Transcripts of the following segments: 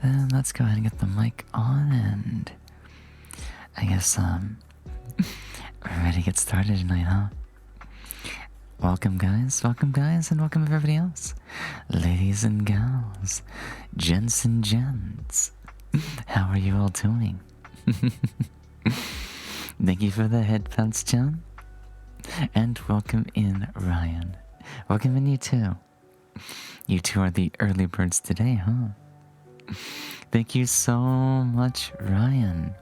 then let's go ahead and get the mic on, and I guess we're ready to get started tonight, huh? Welcome guys, and welcome everybody else. Ladies and gals, gents and gents, how are you all doing? Thank you for the headphones, John. And welcome in, Ryan. Welcome in, you two. You two are the early birds today, huh? Thank you so much, Ryan,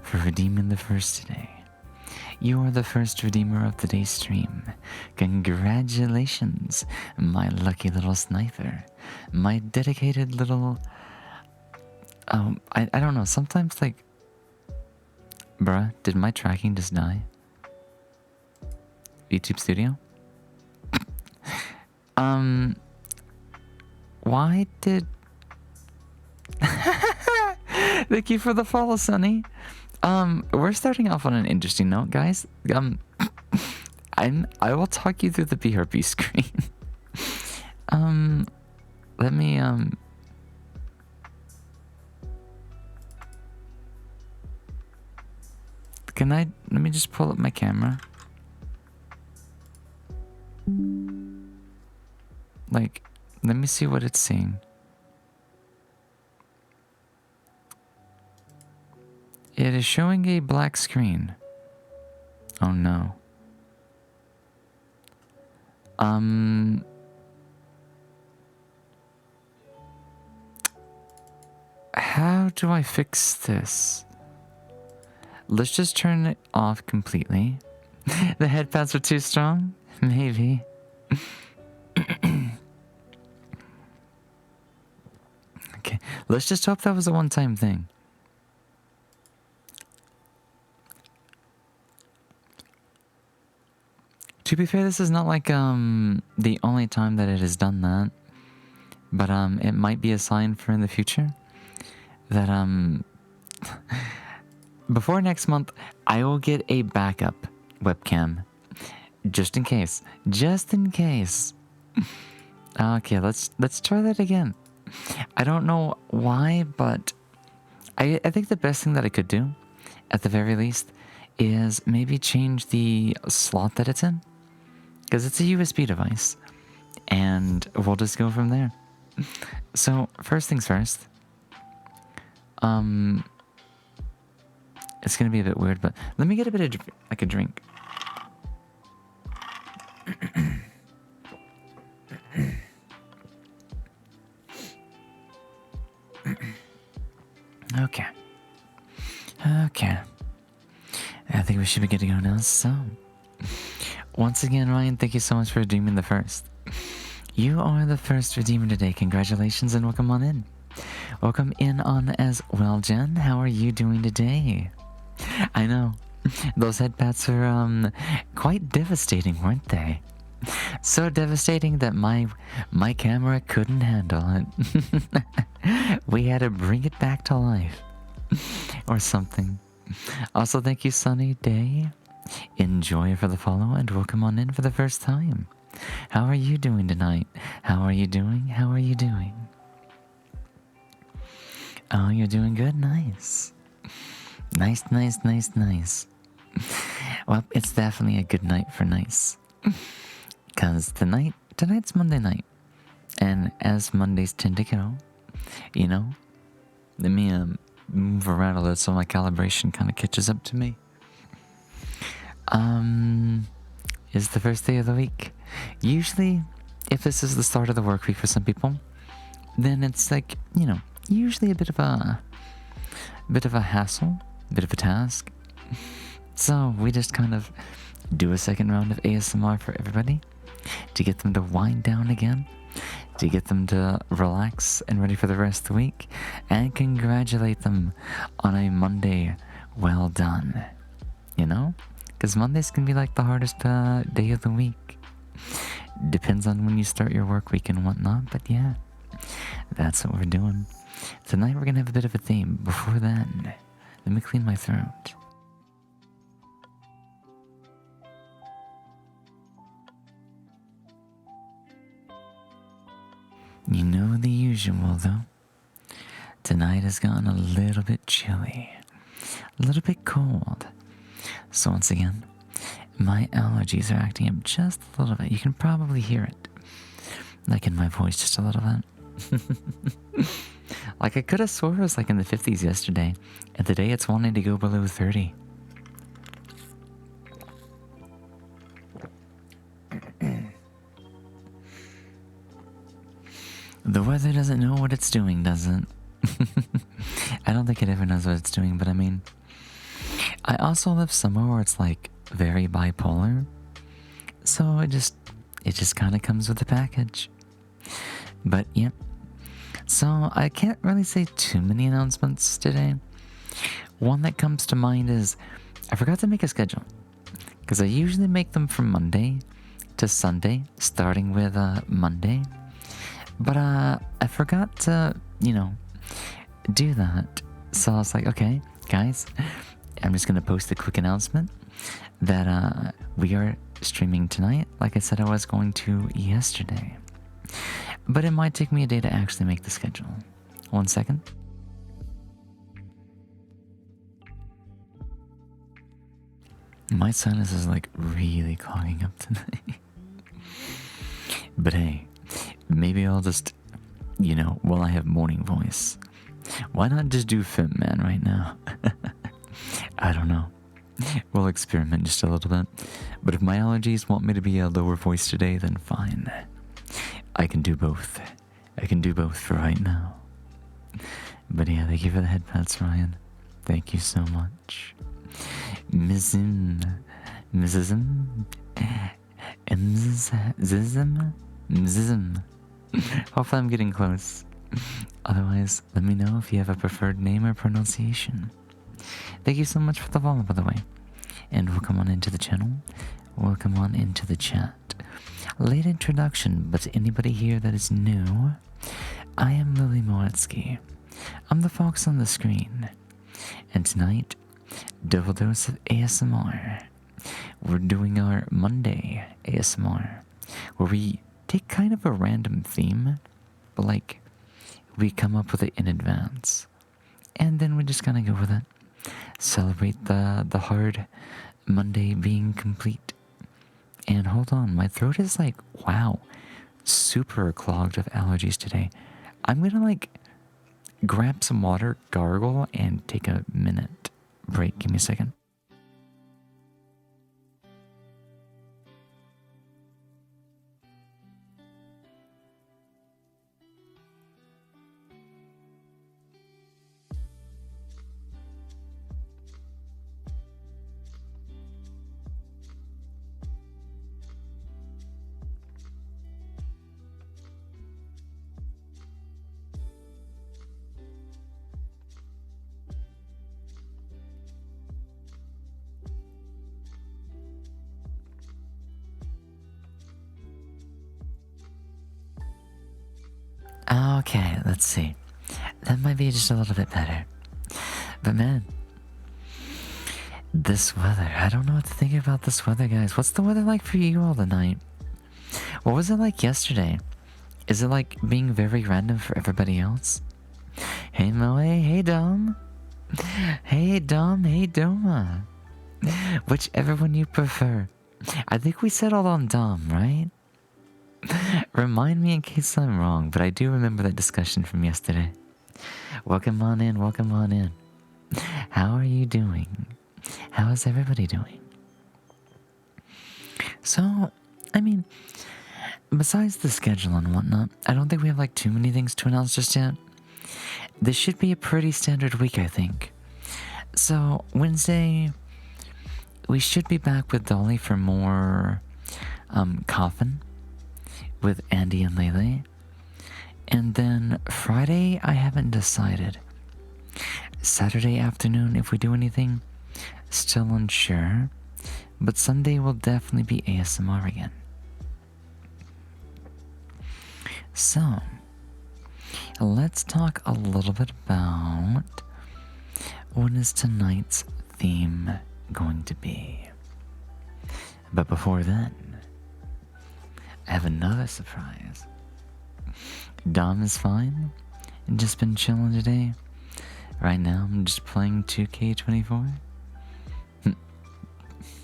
for redeeming the first today. You are the first redeemer of today's stream. Congratulations, my lucky little sniper. My dedicated little... I don't know, sometimes like... Bruh, did my tracking just die? YouTube Studio? Why did... Thank you for the follow, Sonny. We're starting off on an interesting note, guys. I will talk you through the BRB screen. Let me, let me just pull up my camera. Like, let me see what it's seeing. It is showing a black screen. Oh no. How do I fix this? Let's just turn it off completely. The headpads are too strong? Maybe. Okay, let's just hope that was a one-time thing. To be fair, this is not like the only time that it has done that, but it might be a sign for in the future that before next month I will get a backup webcam just in case. Okay, let's try that again. I don't know why, but I think the best thing that I could do at the very least is maybe change the slot that it's in. Because it's a USB device, and we'll just go from there. So, first things first. It's gonna be a bit weird, but let me get a bit of like a drink. Okay. I think we should be good to go now. So. Once again, Ryan, thank you so much for redeeming the first. You are the first redeemer today. Congratulations and welcome on in. Welcome in on as well, Jen. How are you doing today? I know. Those headpads are quite devastating, weren't they? So devastating that my camera couldn't handle it. We had to bring it back to life. Or something. Also, thank you, Sunny Day. Enjoy for the follow and welcome on in for the first time. How are you doing tonight? How are you doing? Oh, you're doing good? Nice. Nice. Well, it's definitely a good night for nice. Because tonight's Monday night. And as Mondays tend to go, you know, let me move around a little so my calibration kind of catches up to me. Is the first day of the week. Usually, if this is the start of the work week for some people, then it's like, you know, usually a bit of a hassle, a bit of a task. So we just kind of do a second round of ASMR for everybody to get them to wind down again, to get them to relax and ready for the rest of the week, and congratulate them on a Monday well done. You know? Because Mondays can be like the hardest day of the week. Depends on when you start your work week and whatnot, but yeah, that's what we're doing. Tonight we're going to have a bit of a theme. Before then, let me clean my throat. You know the usual though. tonight has gotten a little bit chilly, a little bit cold. So once again, my allergies are acting up just a little bit. You can probably hear it, like in my voice, just a little bit. Like I could have swore it was like in the 50s yesterday, and today it's wanting to go below 30. The weather doesn't know what it's doing, does it? I don't think it ever knows what it's doing, but I mean, I also live somewhere where it's like very bipolar, so it just kind of comes with the package. But yep. So I can't really say too many announcements today. One that comes to mind is I forgot to make a schedule, because I usually make them from Monday to Sunday, starting with Monday. But I forgot to, do that. So I was like, okay, guys, I'm just gonna post a quick announcement that we are streaming tonight, like I said I was going to yesterday. But it might take me a day to actually make the schedule. 1 second. My sinus is like really clogging up tonight. But hey, maybe I'll just, while I have morning voice, why not just do Fem Man right now? I don't know. We'll experiment just a little bit. But if my allergies want me to be a lower voice today, then fine. I can do both. I can do both for right now. But yeah, thank you for the head pats, Ryan. Thank you so much. Mrs. Hopefully I'm getting close. Otherwise, let me know if you have a preferred name or pronunciation. Thank you so much for the follow, by the way. And welcome on into the channel. Welcome on into the chat. Late introduction, but to anybody here that is new, I am Lily Moetsuki. I'm the fox on the screen. And tonight, double dose of ASMR. We're doing our Monday ASMR, where we take kind of a random theme, but like, we come up with it in advance. And then we just kind of go with it. Celebrate the hard Monday being complete. And hold on, my throat is like, wow, super clogged with allergies today. I'm gonna like grab some water, gargle, and take a minute break. Give me a second. Okay, let's see. That might be just a little bit better. But man, this weather, I don't know what to think about this weather, guys. What's the weather like for you all tonight? What was it like yesterday? Is it like being very random for everybody else? Hey Moe, hey Dom. Hey Dom, hey Doma. Whichever one you prefer. I think we settled on Dom, right? Remind me in case I'm wrong, but I do remember that discussion from yesterday. Welcome on in, welcome on in. How are you doing? How is everybody doing? So, I mean, besides the schedule and whatnot, I don't think we have like too many things to announce just yet. This should be a pretty standard week, I think. So, Wednesday, we should be back with Dolly for more Coffin with Andy and Lele. And then Friday, I haven't decided. Saturday afternoon, if we do anything, still unsure. But Sunday will definitely be ASMR again. So, let's talk a little bit about what is tonight's theme going to be. But before then, I have another surprise. Dom is fine. Just been chilling today. Right now, I'm just playing 2K24.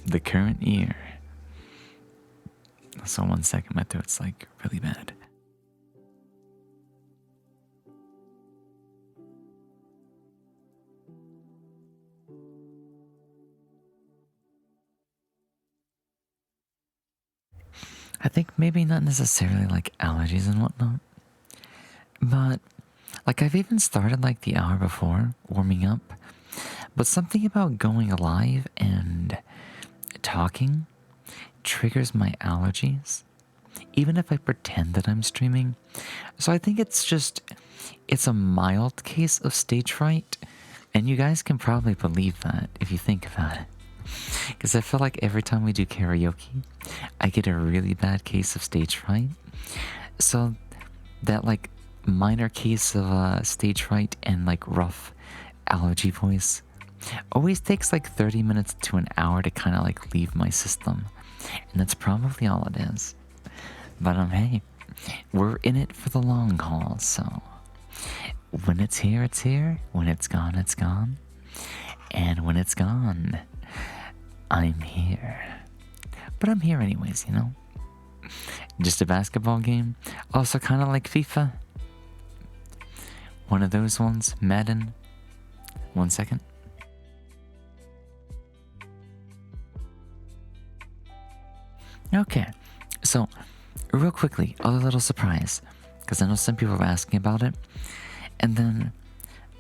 The current year. So 1 second, my throat's like really bad. I think maybe not necessarily like allergies and whatnot, but like I've even started like the hour before warming up, but something about going live and talking triggers my allergies, even if I pretend that I'm streaming. So I think it's a mild case of stage fright, and you guys can probably believe that if you think about it. Because I feel like every time we do karaoke, I get a really bad case of stage fright. So that like minor case of stage fright and like rough allergy voice always takes like 30 minutes to an hour to kind of like leave my system. And that's probably all it is. But hey, we're in it for the long haul, so when it's here, it's here. When it's gone, it's gone. And when it's gone, I'm here. But I'm here anyways, you know? Just a basketball game. Also kind of like FIFA. One of those ones. Madden. 1 second. Okay. So, real quickly, other little surprise. Because I know some people are asking about it. And then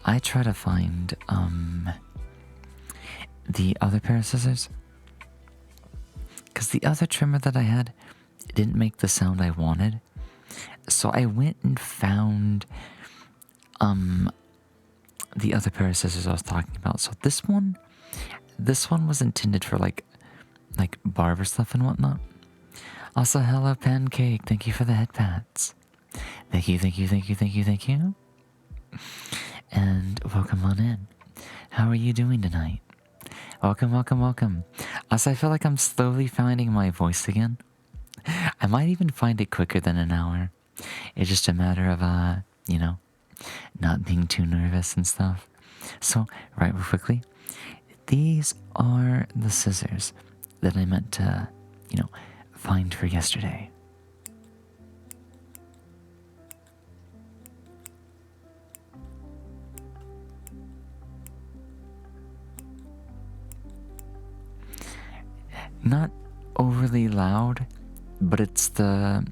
I try to find the other pair of scissors, because the other trimmer that I had didn't make the sound I wanted. So I went and found the other pair of scissors I was talking about. So this one was intended for like barber stuff and whatnot. Also, hello Pancake, thank you for the head pats. Thank you. And welcome on in. How are you doing tonight? Welcome. Also, I feel like I'm slowly finding my voice again. I might even find it quicker than an hour. It's just a matter of, not being too nervous and stuff. So, right real quickly, these are the scissors that I meant to, find for yesterday. Not overly loud, but it's I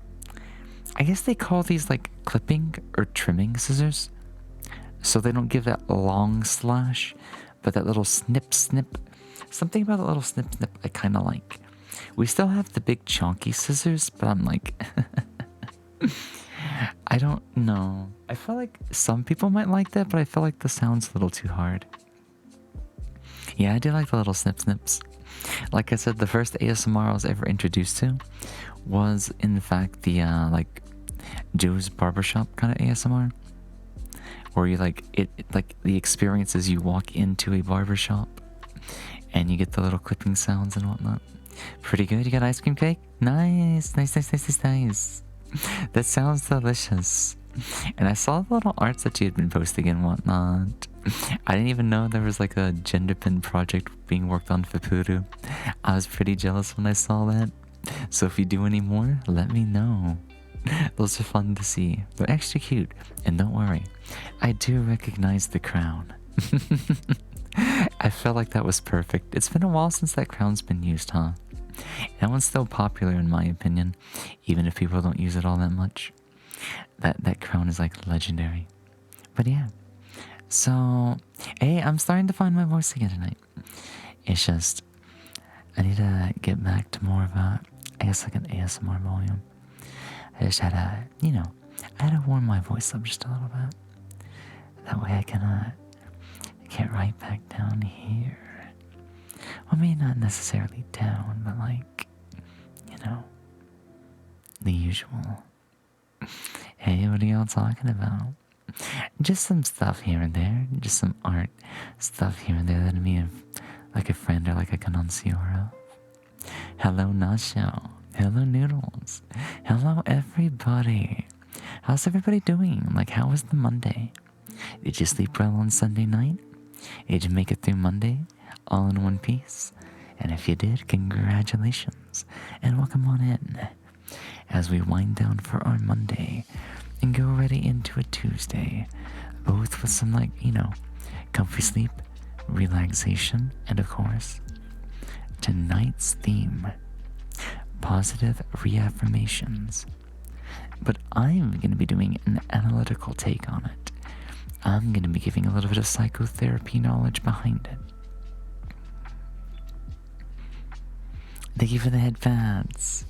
guess they call these like clipping or trimming scissors. So they don't give that long slash, but that little snip. Something about that little snip I kind of like. We still have the big chonky scissors, but I'm like, I don't know. I feel like some people might like that, but I feel like the sound's a little too hard. Yeah, I do like the little snips. Like I said, the first ASMR I was ever introduced to was, in fact, the Joe's Barbershop kind of ASMR, where you like the experience is you walk into a barbershop and you get the little clipping sounds and whatnot. Pretty good. You got ice cream cake? Nice. That sounds delicious. And I saw the little arts that you had been posting and whatnot. I didn't even know there was like a gender pin project being worked on for Puru. I was pretty jealous when I saw that. So if you do any more, let me know. Those are fun to see. They're extra cute. And don't worry, I do recognize the crown. I felt like that was perfect. It's been a while since that crown's been used, huh? That one's still popular in my opinion, even if people don't use it all that much. That crown is like legendary. But yeah. So, hey, I'm starting to find my voice again tonight. It's just, I need to get back to more of a, I guess like an ASMR volume. I just had to, I had to warm my voice up just a little bit. That way I can get right back down here. Well, maybe not necessarily down, but like, the usual. Hey, what are y'all talking about? Just some stuff here and there. Just some art stuff here and there that me and like a friend or like a connoisseur of. Hello, Nacho. Hello, Noodles. Hello, everybody. How's everybody doing? Like, how was the Monday? Did you sleep well on Sunday night? Did you make it through Monday all in one piece? And if you did, congratulations and welcome on in as we wind down for our Monday and go ready into a Tuesday, both with some comfy sleep, relaxation, and of course, tonight's theme, positive reaffirmations. But I'm going to be doing an analytical take on it. I'm going to be giving a little bit of psychotherapy knowledge behind it. Thank you for the headpads.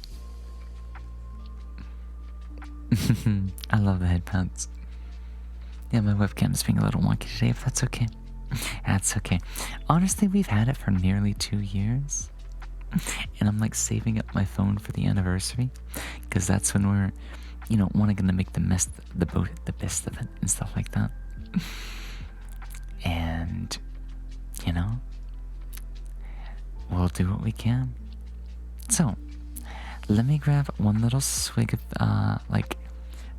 I love the headpads. Yeah, my webcam's being a little wonky today, if that's okay. That's okay. Honestly, we've had it for nearly 2 years. And I'm saving up my phone for the anniversary. Because that's when we're, going to make the best of it and stuff like that. And, we'll do what we can. So, let me grab one little swig of,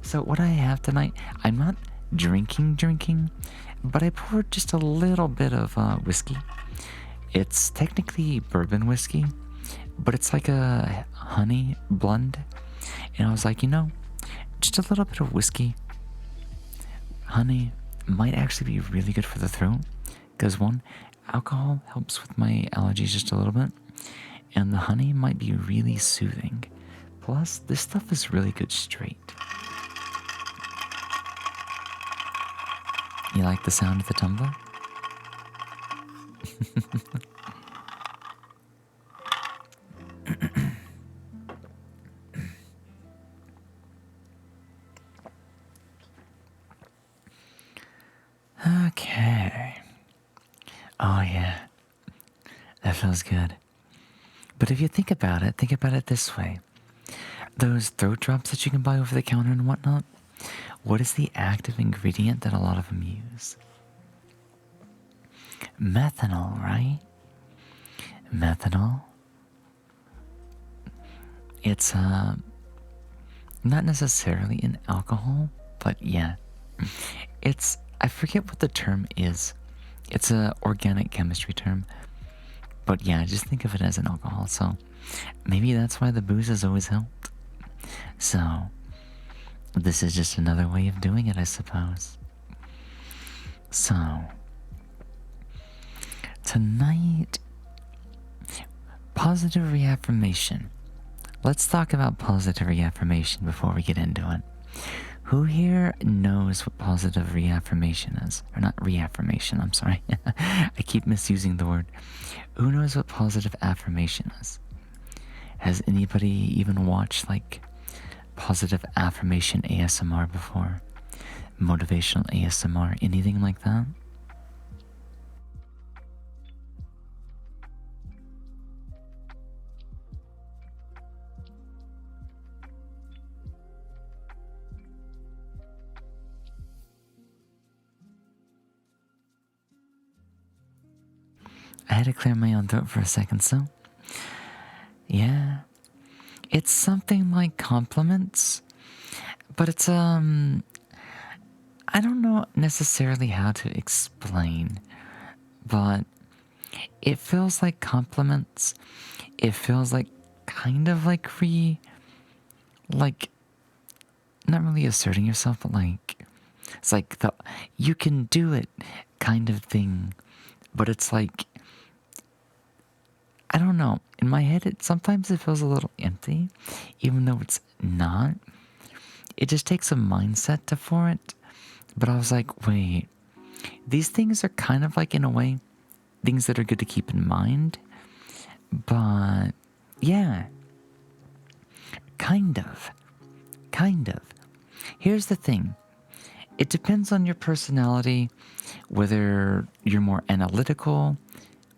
so what I have tonight, I'm not drinking, but I poured just a little bit of whiskey. It's technically bourbon whiskey, but it's like a honey blend. And I was like, just a little bit of whiskey, honey might actually be really good for the throat. Because one, alcohol helps with my allergies just a little bit. And the honey might be really soothing. Plus, this stuff is really good straight. You like the sound of the tumbler? Okay. Oh yeah. That feels good. But if you think about it this way. Those throat drops that you can buy over the counter and whatnot, what is the active ingredient that a lot of them use? Methanol, right? Methanol. It's not necessarily an alcohol, but yeah. I forget what the term is. It's a organic chemistry term. But yeah, just think of it as an alcohol. So maybe that's why the booze has always helped. So this is just another way of doing it, I suppose. So tonight, positive reaffirmation. Let's talk about positive reaffirmation before we get into it. Who here knows what positive reaffirmation is? Or not reaffirmation, I'm sorry. I keep misusing the word. Who knows what positive affirmation is? Has anybody even watched positive affirmation ASMR before? Motivational ASMR, anything like that? I had to clear my own throat for a second, so yeah. It's something like compliments, but it's I don't know necessarily how to explain, but it feels like compliments. It feels like kind of like not really asserting yourself, but it's like the you can do it kind of thing, but it's like, I don't know. In my head, sometimes it feels a little empty, even though it's not. It just takes a mindset for it. But I was like, wait, these things are kind of in a way, things that are good to keep in mind. But yeah, kind of. Here's the thing. It depends on your personality, whether you're more analytical,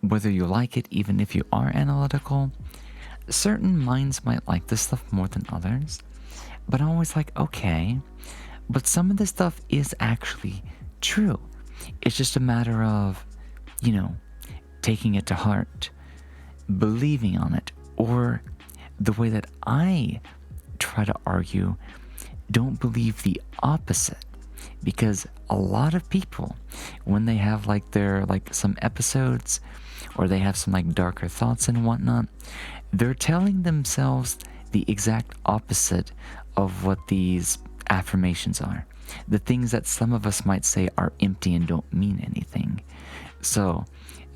whether you like it even if you are analytical. Certain minds might like this stuff more than others, but I'm always like, okay, but some of this stuff is actually true. It's just a matter of, taking it to heart, believing on it, or the way that I try to argue, don't believe the opposite. Because a lot of people, when they have like their like some episodes or they have some like darker thoughts and whatnot, they're telling themselves the exact opposite of what these affirmations are. The things that some of us might say are empty and don't mean anything. So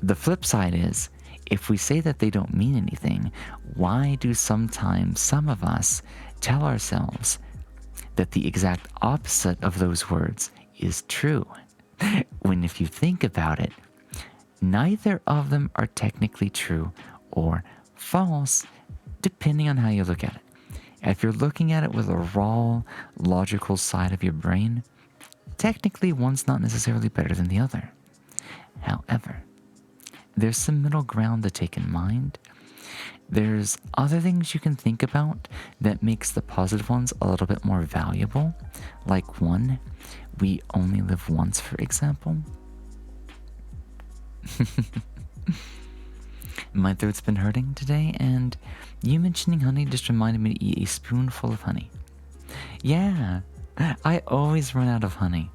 the flip side is, if we say that they don't mean anything, why do sometimes some of us tell ourselves that the exact opposite of those words is true? When if you think about it, neither of them are technically true or false, depending on how you look at it. If you're looking at it with a raw, logical side of your brain, technically one's not necessarily better than the other. However, there's some middle ground to take in mind. There's other things you can think about that makes the positive ones a little bit more valuable. Like one, we only live once, for example. My throat's been hurting today, and you mentioning honey just reminded me to eat a spoonful of honey. Yeah, I always run out of honey.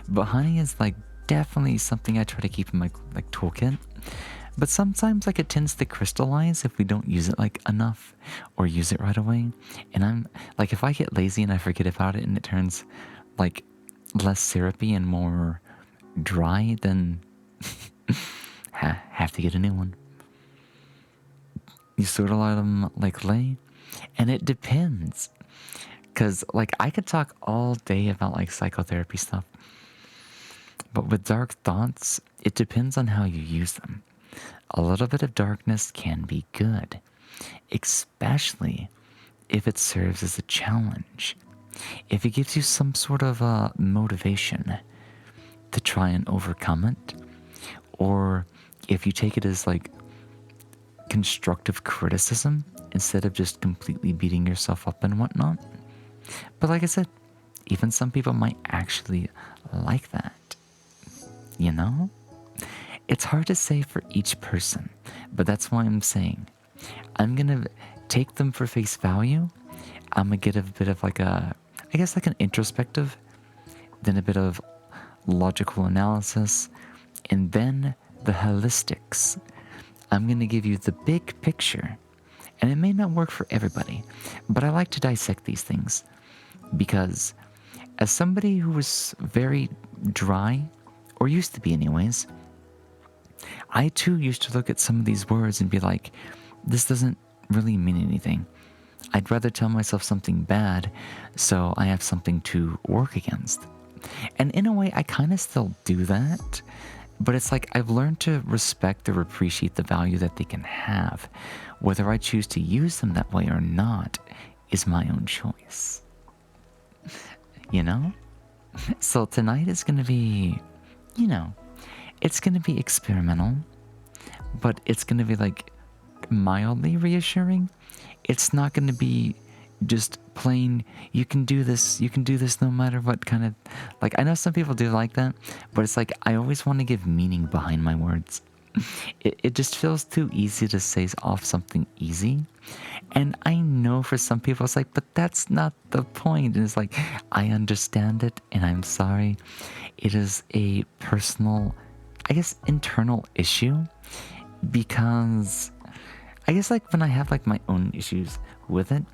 But honey is like definitely something I try to keep in my like toolkit. But sometimes like it tends to crystallize if we don't use it like enough or use it right away. And I'm like, if I get lazy and I forget about it and it turns like less syrupy and more dry, then have to get a new one. You sort of let them like lay, and it depends. Cause like I could talk all day about like psychotherapy stuff, but with dark thoughts, it depends on how you use them. A little bit of darkness can be good, especially if it serves as a challenge. If it gives you some sort of motivation to try and overcome it, or if you take it as like constructive criticism instead of just completely beating yourself up and whatnot. But like I said, even some people might actually like that. You know? It's hard to say for each person, but that's why I'm saying I'm gonna take them for face value. I'm gonna get a bit of like I guess like an introspective, then a bit of logical analysis, and then the holistics. I'm going to give you the big picture, and it may not work for everybody, but I like to dissect these things because as somebody who was very dry, or used to be anyways, I too used to look at some of these words and be like, this doesn't really mean anything. I'd rather tell myself something bad so I have something to work against. And in a way, I kind of still do that. But it's like I've learned to respect or appreciate the value that they can have. Whether I choose to use them that way or not is my own choice. You know? So tonight is going to be, you know, it's going to be experimental. But it's going to be like mildly reassuring. It's not going to be just plain, you can do this no matter what kind of, like, I know some people do like that, but it's like, I always want to give meaning behind my words. It just feels too easy to say off something easy. And I know for some people it's like, but that's not the point. And it's like, I understand it and I'm sorry. It is a personal, I guess, internal issue, because I guess like when I have like my own issues with it,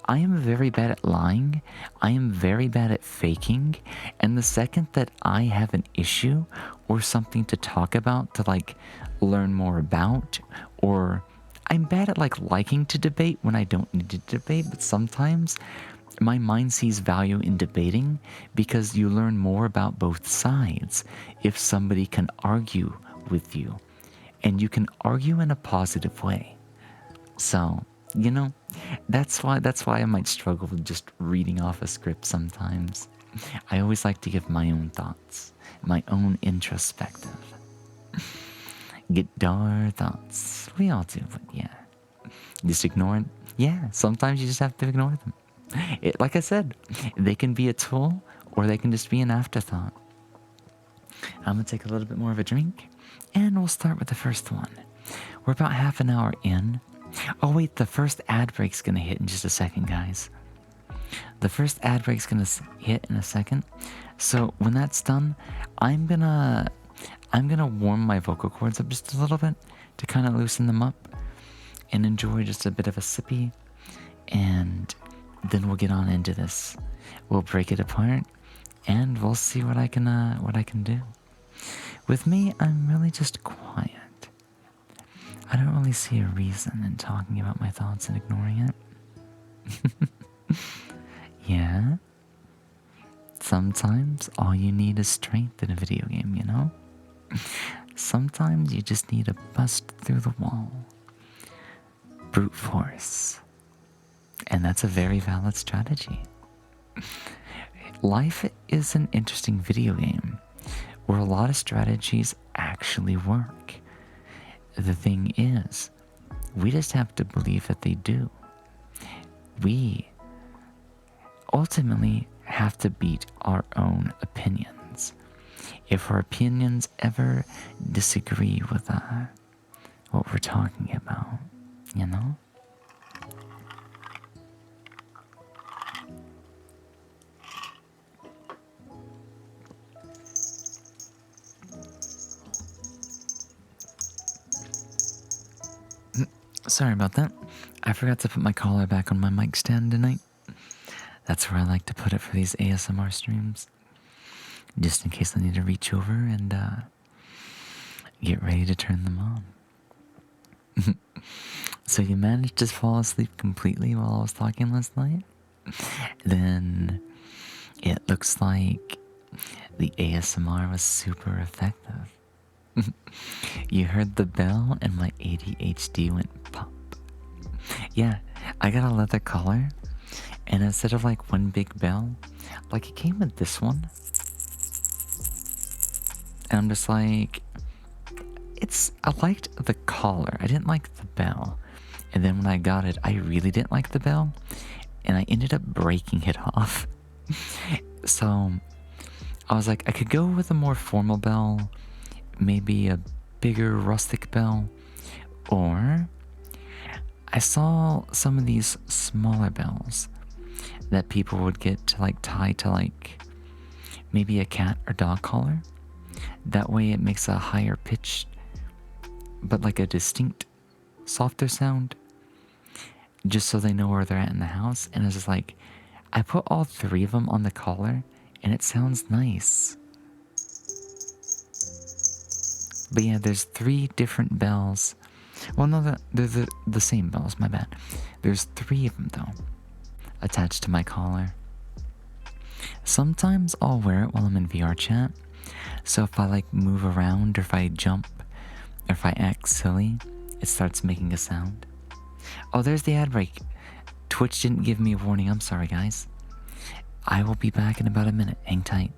I am very bad at lying. I am very bad at faking. And the second that I have an issue or something to talk about, to like learn more about, or I'm bad at like liking to debate when I don't need to debate, but sometimes my mind sees value in debating because you learn more about both sides if somebody can argue with you, and you can argue in a positive way. So, you know, that's why I might struggle with just reading off a script sometimes. I always like to give my own thoughts, my own introspective. Get dark thoughts. We all do, but yeah. Just ignore it. Yeah, sometimes you just have to ignore them. Like I said, they can be a tool or they can just be an afterthought. I'm gonna take a little bit more of a drink and we'll start with the first one. We're about half an hour in. Oh wait, the first ad break's gonna hit in just a second, guys. The first ad break's gonna hit in a second. So when that's done, I'm gonna warm my vocal cords up just a little bit to kind of loosen them up and enjoy just a bit of a sippy, and then we'll get on into this. We'll break it apart and we'll see what I can do. With me, I'm really just quiet. I don't really see a reason in talking about my thoughts and ignoring it. Yeah? Sometimes all you need is strength in a video game, you know? Sometimes you just need to bust through the wall. Brute force. And that's a very valid strategy. Life is an interesting video game where a lot of strategies actually work. The thing is, we just have to believe that they do. We ultimately have to beat our own opinions. If our opinions ever disagree with what we're talking about, you know? Sorry about that. I forgot to put my collar back on my mic stand tonight. That's where I like to put it for these ASMR streams. Just in case I need to reach over and get ready to turn them on. So you managed to fall asleep completely while I was talking last night? Then it looks like the ASMR was super effective. You heard the bell and my ADHD went pop. Yeah, I got a leather collar, and instead of like one big bell, like it came with this one. And I'm just like, I liked the collar. I didn't like the bell. And then when I got it, I really didn't like the bell, and I ended up breaking it off. So I was like, I could go with a more formal bell, maybe a bigger rustic bell, or I saw some of these smaller bells that people would get to like tie to like maybe a cat or dog collar. That way it makes a higher pitch, but like a distinct, softer sound, just so they know where they're at in the house. And it's just like, I put all three of them on the collar, and it sounds nice. But yeah, there's 3 different bells. Well, no, they're the same bells, my bad. There's 3 of them, though, attached to my collar. Sometimes I'll wear it while I'm in VR chat. So if I like move around, or if I jump, or if I act silly, it starts making a sound. Oh, there's the ad break. Twitch didn't give me a warning. I'm sorry, guys. I will be back in about a minute. Hang tight.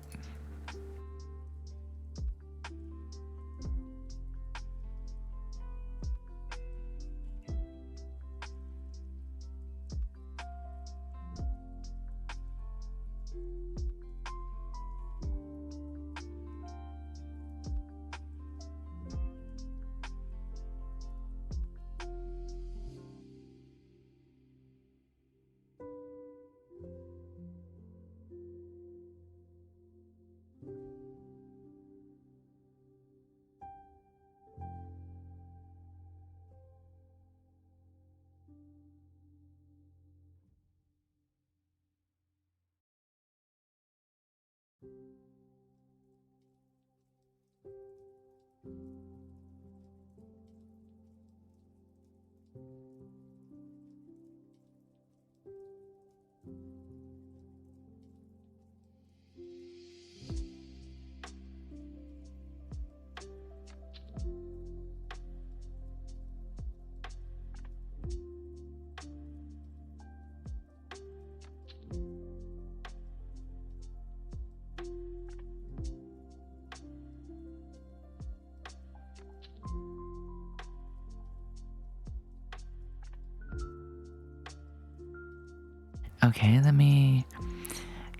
Okay, let me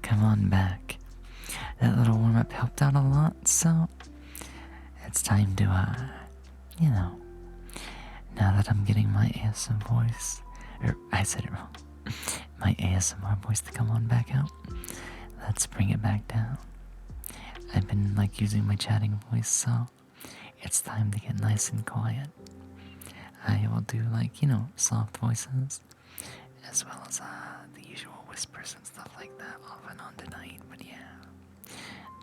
come on back. That little warm-up helped out a lot, so it's time to, you know, now that I'm getting my ASM voice, or I said it wrong, my ASMR voice to come on back out. Let's bring it back down. I've been like using my chatting voice, so it's time to get nice and quiet. I will do like, soft voices, as well as the usual whispers and stuff like that off and on tonight. But yeah,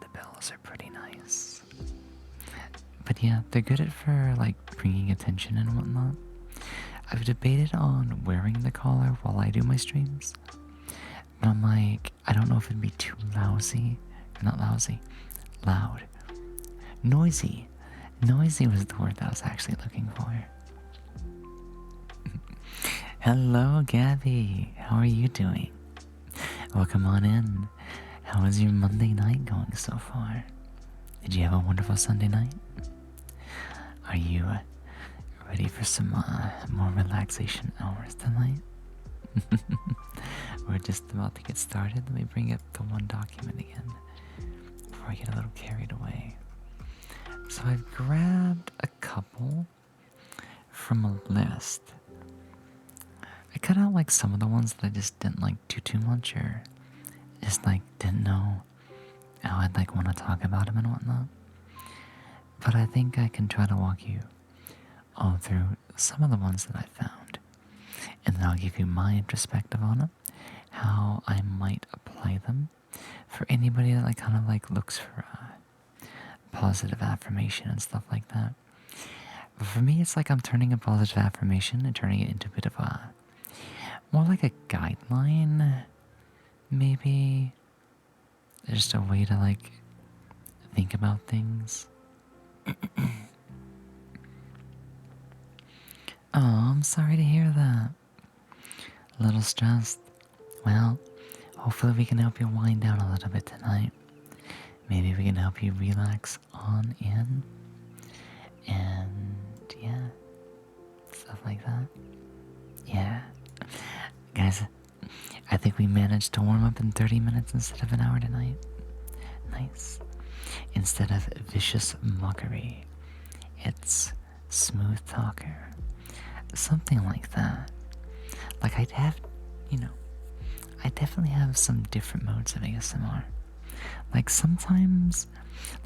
the bells are pretty nice. But yeah, they're good at for like bringing attention and whatnot. I've debated on wearing the collar while I do my streams. But I'm like, I don't know if it'd be too lousy. Not lousy. Loud. Noisy. Noisy was the word that I was actually looking for. Hello, Gabby. How are you doing? Welcome on in. How is your Monday night going so far? Did you have a wonderful Sunday night? Are you ready for some more relaxation hours tonight? We're just about to get started. Let me bring up the one document again before I get a little carried away. So I've grabbed a couple from a list. I cut out like some of the ones that I just didn't like too much, or just like didn't know how I'd like want to talk about them and whatnot. But I think I can try to walk you all through some of the ones that I found, and then I'll give you my perspective on it, how I might apply them for anybody that like kind of like looks for positive affirmation and stuff like that. But for me, it's like I'm turning a positive affirmation and turning it into a bit of a more like a guideline, maybe. Just a way to like think about things. Oh, I'm sorry to hear that. A little stressed. Well, hopefully we can help you wind down a little bit tonight. Maybe we can help you relax on in. And yeah, stuff like that. Yeah. Guys, I think we managed to warm up in 30 minutes instead of an hour tonight. Nice. Instead of vicious mockery, it's smooth talker. Something like that. Like I definitely have some different modes of ASMR. Like sometimes,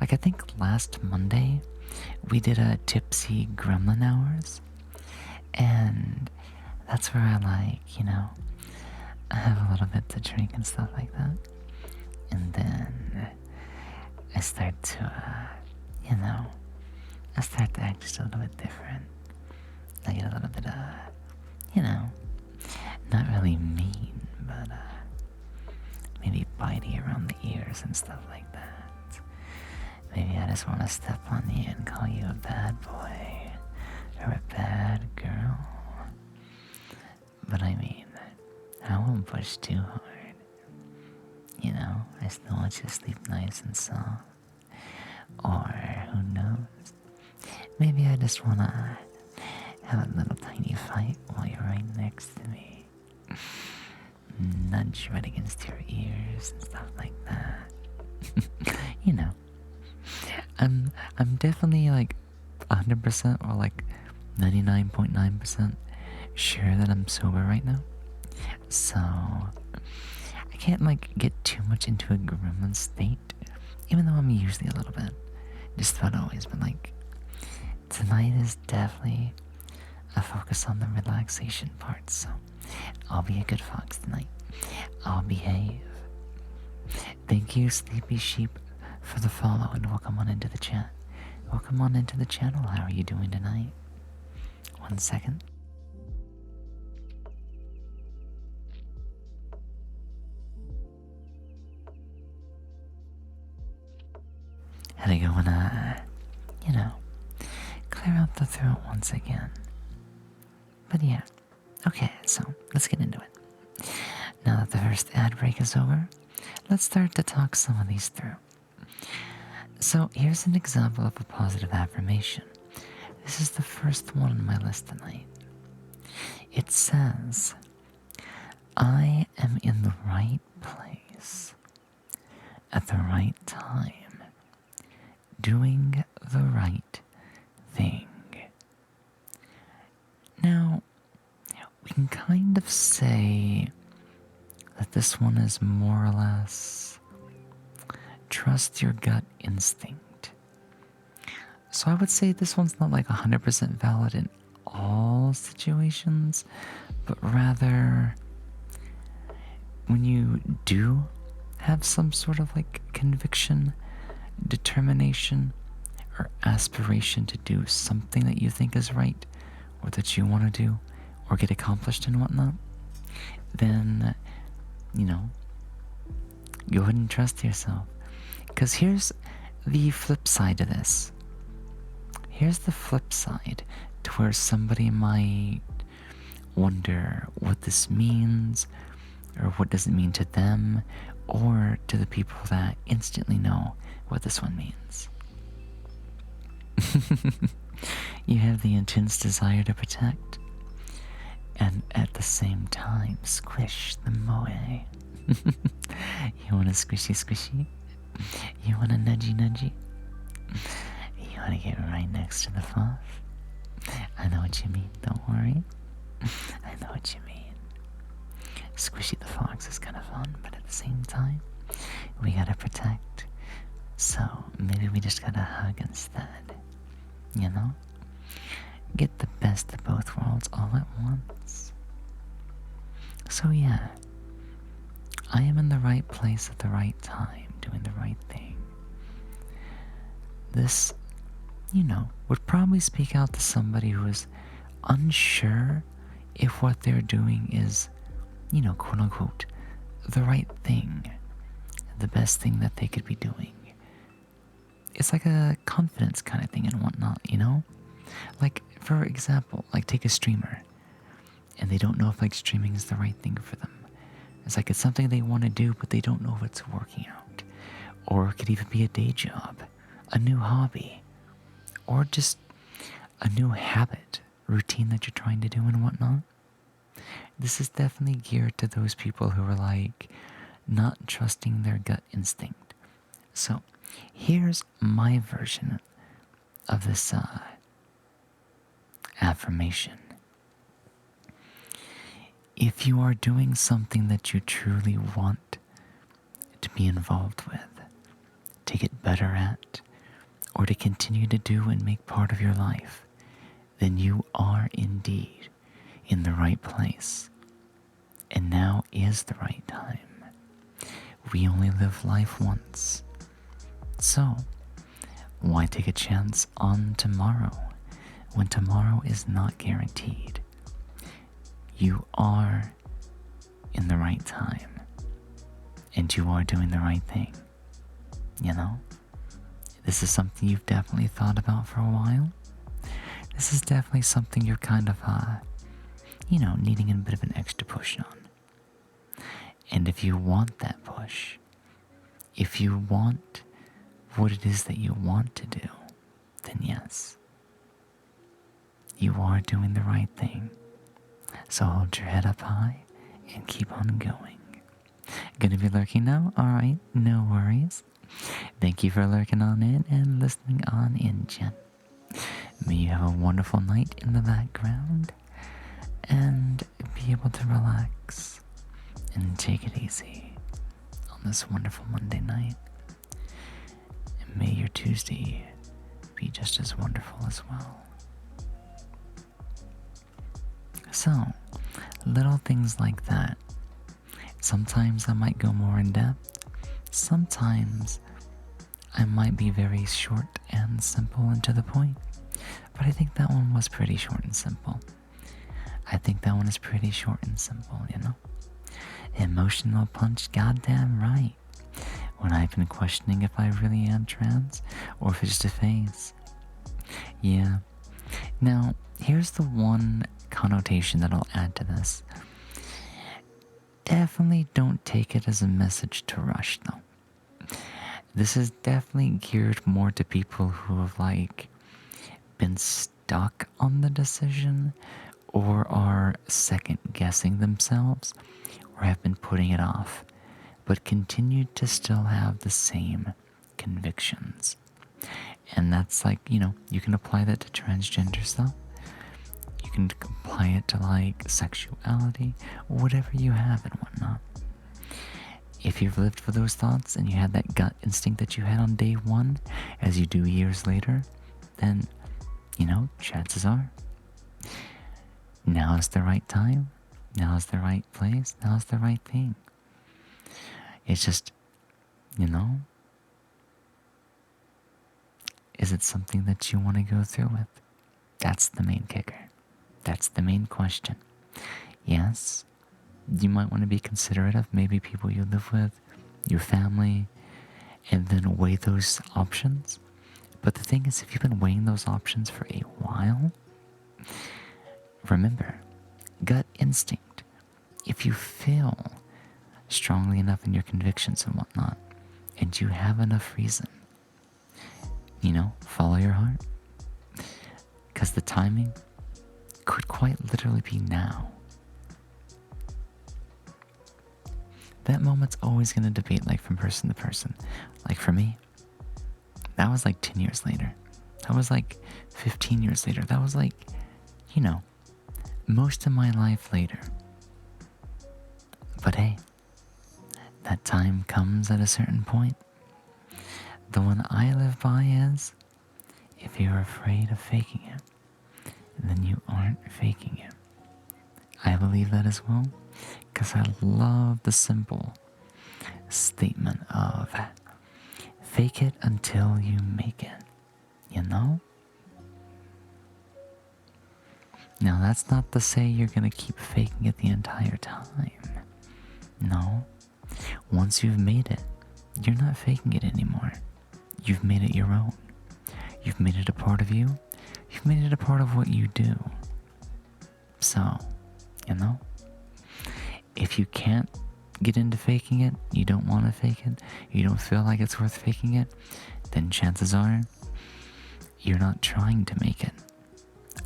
like I think last Monday, we did a tipsy gremlin hours. And that's where I like, I have a little bit to drink and stuff like that. And then I start to, I start to act just a little bit different. I get a little bit, not really mean, but, maybe bitey around the ears and stuff like that. Maybe I just want to step on you and call you a bad boy or a bad girl. But I mean, I won't push too hard. I still want you to sleep nice and soft. Or, who knows, maybe I just want to have a little tiny fight while you're right next to me. Nudge right against your ears and stuff like that. I'm definitely like 100% or like 99.9% sure that I'm sober right now. So I can't like get too much into a gremlin state, even though I'm usually a little bit. Just about always, but like tonight is definitely a focus on the relaxation part, so I'll be a good fox tonight. I'll behave. Thank you, Sleepy Sheep, for the follow, and welcome on into the chat. Welcome on into the channel. How are you doing tonight? 1 second. Had to go and, clear out the throat once again. But yeah, okay, so let's get into it. Now that the first ad break is over, let's start to talk some of these through. So here's an example of a positive affirmation. This is the first one on my list tonight. It says, I am in the right place at the right time, doing the right thing. Now, we can kind of say that this one is more or less trust your gut instinct. So I would say this one's not like 100% valid in all situations, but rather when you do have some sort of like conviction, determination, or aspiration to do something that you think is right, or that you want to do, or get accomplished and whatnot, then, go ahead and trust yourself. Because here's the flip side to this. Here's the flip side to where somebody might wonder what this means, or what does it mean to them, or to the people that instantly know what this one means. You have the intense desire to protect, and at the same time squish the moe. You want a squishy squishy? You want a nudgy nudgy? You want to get right next to the fluff? I know what you mean, don't worry. I know what you mean. Squishy the fox is kind of fun, but at the same time, we gotta protect. So maybe we just gotta hug instead. Get the best of both worlds all at once. So yeah, I am in the right place at the right time, doing the right thing. This, would probably speak out to somebody who is unsure if what they're doing is, quote unquote, the right thing, the best thing that they could be doing. It's like a confidence kind of thing and whatnot, Like, for example, like take a streamer, and they don't know if like streaming is the right thing for them. It's like it's something they want to do, but they don't know if it's working out. Or it could even be a day job, a new hobby, or just a new habit, routine that you're trying to do and whatnot. This is definitely geared to those people who are like not trusting their gut instinct. So here's my version of this affirmation. If you are doing something that you truly want to be involved with, to get better at, or to continue to do and make part of your life, then you are indeed in the right place. And now is the right time. We only live life once. So, why take a chance on tomorrow when tomorrow is not guaranteed? You are in the right time, and you are doing the right thing. This is something you've definitely thought about for a while. This is definitely something you're kind of, needing a bit of an extra push on. And if you want that push, if you want what it is that you want to do, then yes, you are doing the right thing. So hold your head up high and keep on going. Gonna be lurking now? Alright, no worries. Thank you for lurking on in and listening on in, Jen. May you have a wonderful night in the background and be able to relax and take it easy on this wonderful Monday night. And may your Tuesday be just as wonderful as well. So, little things like that. Sometimes I might go more in depth. Sometimes I might be very short and simple and to the point. But I think that one was pretty short and simple. I think that one is pretty short and simple, Emotional punch, goddamn right. When I've been questioning if I really am trans or if it's just a phase. Yeah. Now, here's the one connotation that I'll add to this. Definitely don't take it as a message to rush, though. This is definitely geared more to people who have, been stuck on the decision or are second guessing themselves or have been putting it off, but continue to still have the same convictions. And that's you can apply that to transgender stuff. You can apply it to sexuality or whatever you have and whatnot. If you've lived with those thoughts and you had that gut instinct that you had on day one, as you do years later, then, chances are, now is the right time, now is the right place, now is the right thing. It's just, is it something that you want to go through with? That's the main kicker. That's the main question. Yes, you might want to be considerate of maybe people you live with, your family, and then weigh those options. But the thing is, if you've been weighing those options for a while, remember, gut instinct. If you feel strongly enough in your convictions and whatnot, and you have enough reason, follow your heart. Because the timing could quite literally be now. That moment's always going to debate like from person to person. Like for me, that was like 10 years later. That was like 15 years later. That was like, most of my life later. But hey, that time comes at a certain point. The one I live by is, if you're afraid of faking it, then you aren't faking it. I believe that as well, because I love the simple statement of fake it until you make it, Now that's not to say you're gonna keep faking it the entire time. No. Once you've made it, you're not faking it anymore. You've made it your own. You've made it a part of you. You've made it a part of what you do. So, if you can't get into faking it, you don't want to fake it, you don't feel like it's worth faking it, then chances are you're not trying to make it.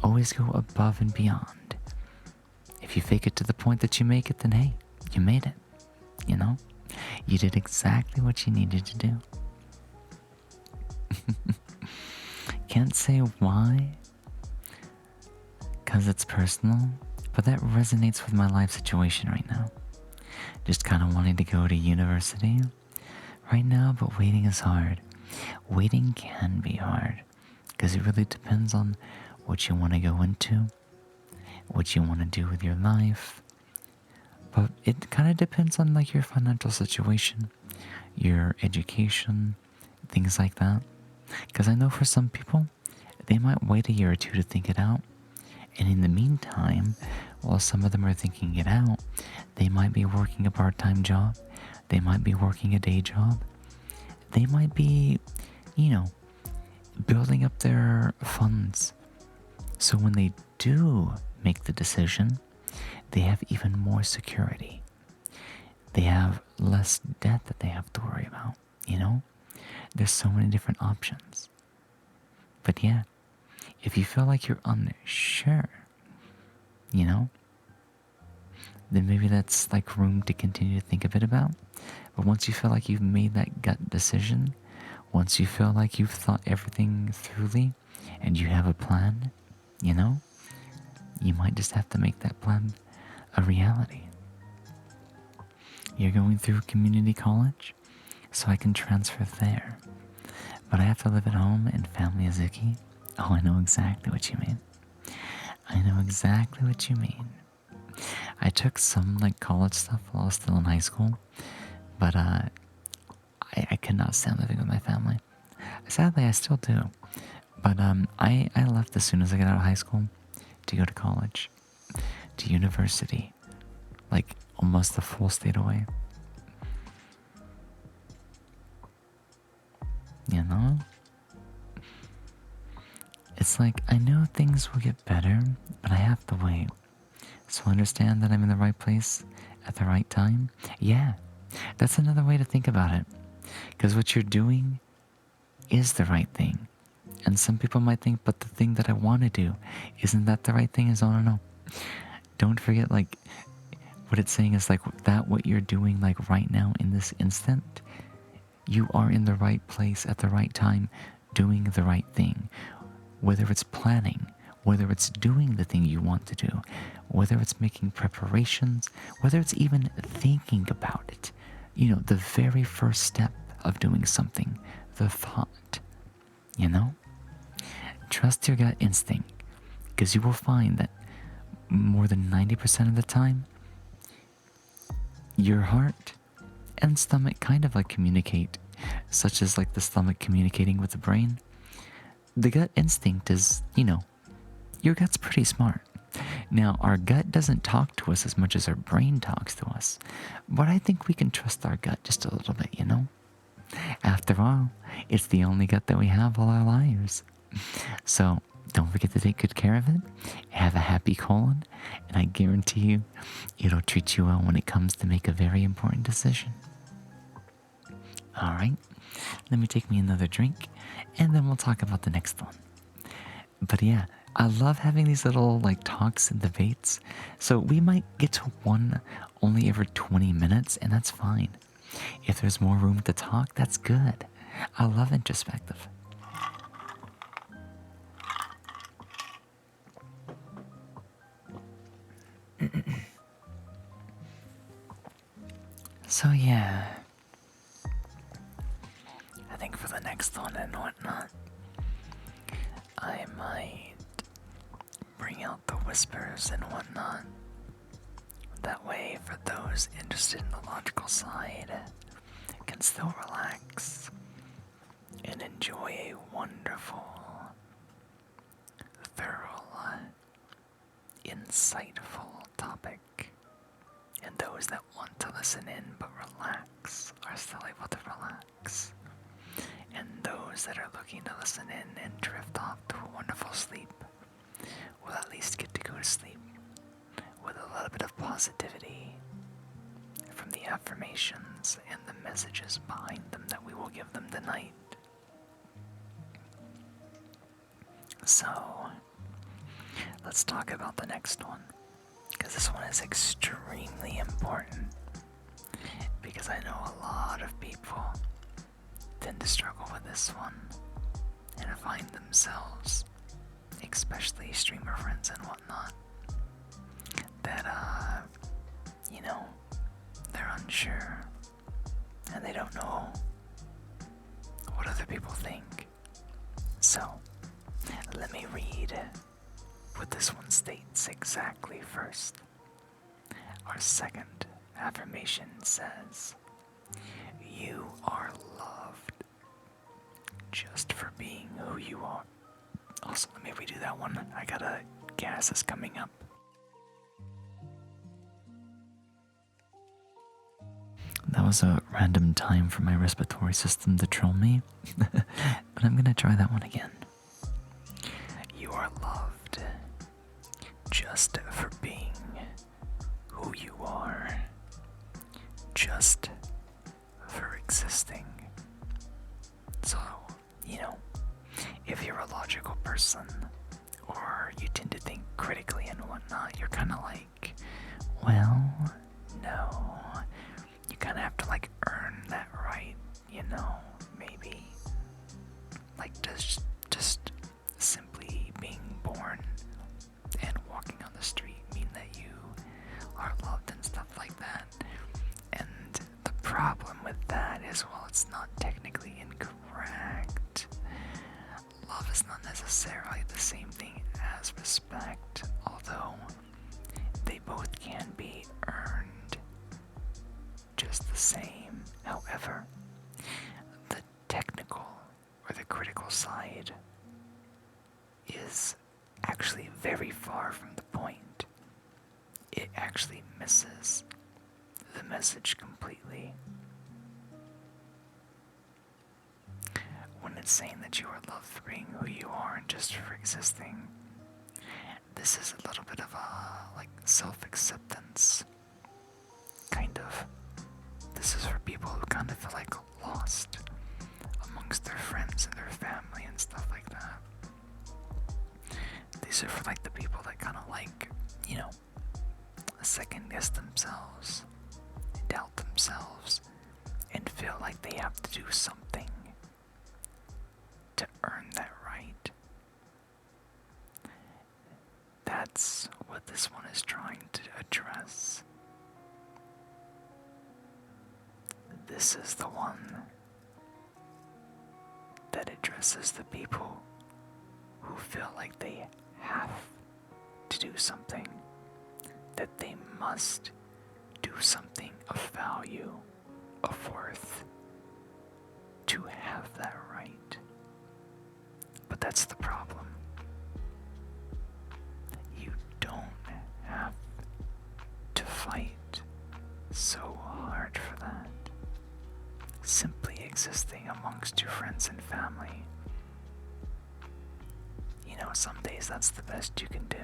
Always go above and beyond. If you fake it to the point that you make it, then hey, you made it. You did exactly what you needed to do. Can't say why, because it's personal, but that resonates with my life situation right now. Just kind of wanting to go to university right now, but waiting is hard. Waiting can be hard, because it really depends on what you want to go into, what you want to do with your life. But it kind of depends on like your financial situation, your education, things like that. Because I know for some people, they might wait a year or two to think it out. And in the meantime, while some of them are thinking it out, they might be working a part-time job. They might be working a day job. They might be, building up their funds. So when they do make the decision, they have even more security. They have less debt that they have to worry about, There's so many different options. But yeah, if you feel like you're unsure, then maybe that's like room to continue to think a bit about. But once you feel like you've made that gut decision, once you feel like you've thought everything thoroughly and you have a plan, you might just have to make that plan a reality. You're going through community college, so I can transfer there. But I have to live at home and family is icky. Oh, I know exactly what you mean. I know exactly what you mean. I took some like college stuff while I was still in high school, but I could not stand living with my family. Sadly, I still do. But I left as soon as I got out of high school to go to college, to university, like almost a full state away. It's like, I know things will get better, but I have to wait. So understand that I'm in the right place at the right time. Yeah, that's another way to think about it. Because what you're doing is the right thing. And some people might think, but the thing that I want to do, isn't that the right thing? No. Don't forget, like, what it's saying is like that what you're doing like right now in this instant, you are in the right place at the right time, doing the right thing. Whether it's planning, whether it's doing the thing you want to do, whether it's making preparations, whether it's even thinking about it, the very first step of doing something, the thought, you know? Trust your gut instinct, because you will find that more than 90% of the time, your heart and stomach kind of like communicate, such as like the stomach communicating with the brain. The gut instinct is, your gut's pretty smart. Now, our gut doesn't talk to us as much as our brain talks to us, but I think we can trust our gut just a little bit, After all, it's the only gut that we have all our lives. So, don't forget to take good care of it, have a happy colon, and I guarantee you, it'll treat you well when it comes to make a very important decision. Alright, let me take me another drink, and then we'll talk about the next one. But yeah, I love having these little talks and debates. So we might get to one only every 20 minutes, and that's fine. If there's more room to talk, that's good. I love introspective. So yeah, I think for the next one and whatnot, I might bring out the whispers and whatnot. That way, for those interested in the logical side, can still relax and enjoy a wonderful, thorough, insightful topic. And those that want to listen in but relax are still able to relax. And those that are looking to listen in and drift off to a wonderful sleep will at least get to go to sleep with a little bit of positivity from the affirmations and the messages behind them that we will give them tonight. So, let's talk about the next one, because this one is extremely important, because I know a lot of people tend to struggle with this one and find themselves, especially streamer friends and whatnot, that they're unsure and they don't know what other people think. So let me read what this one states exactly first. Our second affirmation says, "You are loved just for being who you are." Also, let me redo that one. I got a gas is coming up. That was a random time for my respiratory system to troll me, but I'm gonna try that one again. You are loved just for being who you are, just for existing. So, if you're a logical person, or you tend to think critically and whatnot, you're kind of like, well, no. You kind of have to earn that right, maybe. Just simply being born and walking on the street mean that you are loved and stuff like that. And the problem with that is, well, it's not technically incorrect. Love is not necessarily the same thing as respect, although they both can be earned just the same. However, the technical or the critical side is actually very far from the point. It actually misses the message completely. When it's saying that you are loved for being who you are and just for existing, this is a little bit of a self-acceptance, kind of. This is for people who kind of feel lost amongst their friends and their family and stuff like that. These are for the people that kind of second guess themselves, doubt themselves, and feel like they have to do something to earn that right. That's what this one is trying to address. this is the one that addresses the people who feel like they have to do something, that they must do something of value, of worth, to have that right. But that's the problem. You don't have to fight so hard for that. Simply existing amongst your friends and family. You know, some days that's the best you can do.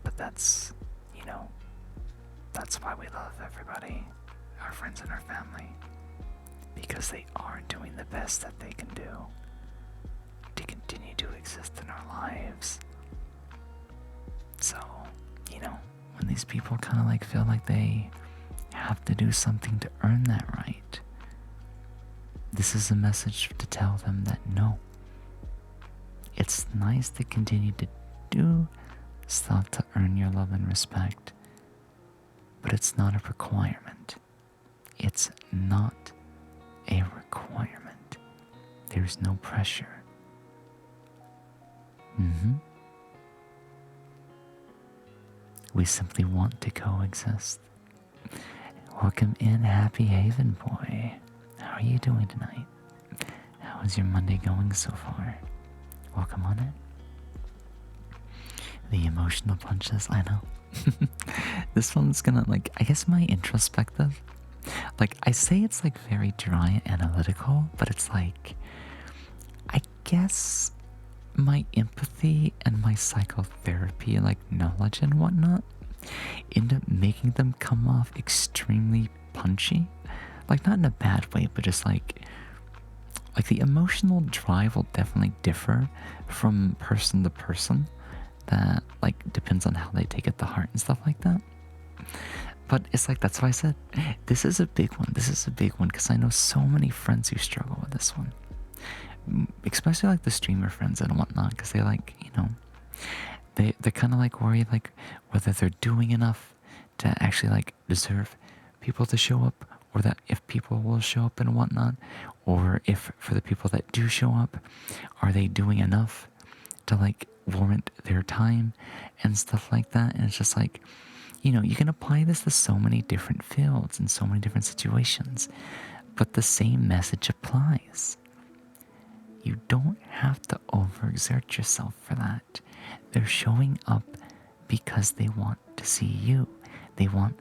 But that's, that's why we love everybody, our friends and our family. Because they are doing the best that they can do to continue to exist in our lives. So, when these people kind of like feel like they have to do something to earn that right, this is a message to tell them that no, it's nice to continue to do stuff to earn your love and respect, but it's not a requirement. It's not a requirement. There's no pressure. We simply want to coexist. Welcome in, Happy Haven Boy. How are you doing tonight? How is your Monday going so far? Welcome on in. The emotional punches, I know. This one's gonna, I guess my introspective. I say it's very dry and analytical, but it's I guess my empathy and my psychotherapy, knowledge and whatnot, end up making them come off extremely punchy. Not in a bad way, but just the emotional drive will definitely differ from person to person. That depends on how they take it to heart and stuff like that. But it's that's why I said this is a big one. This is a big one because I know so many friends who struggle with this one, especially the streamer friends and whatnot, because they they're kind of worried whether they're doing enough to actually deserve people to show up, or that if people will show up and whatnot, or if for the people that do show up, are they doing enough to warrant their time and stuff like that. And it's just you can apply this to so many different fields and so many different situations, but the same message applies. You don't have to overexert yourself for that. They're showing up because they want to see you. They want,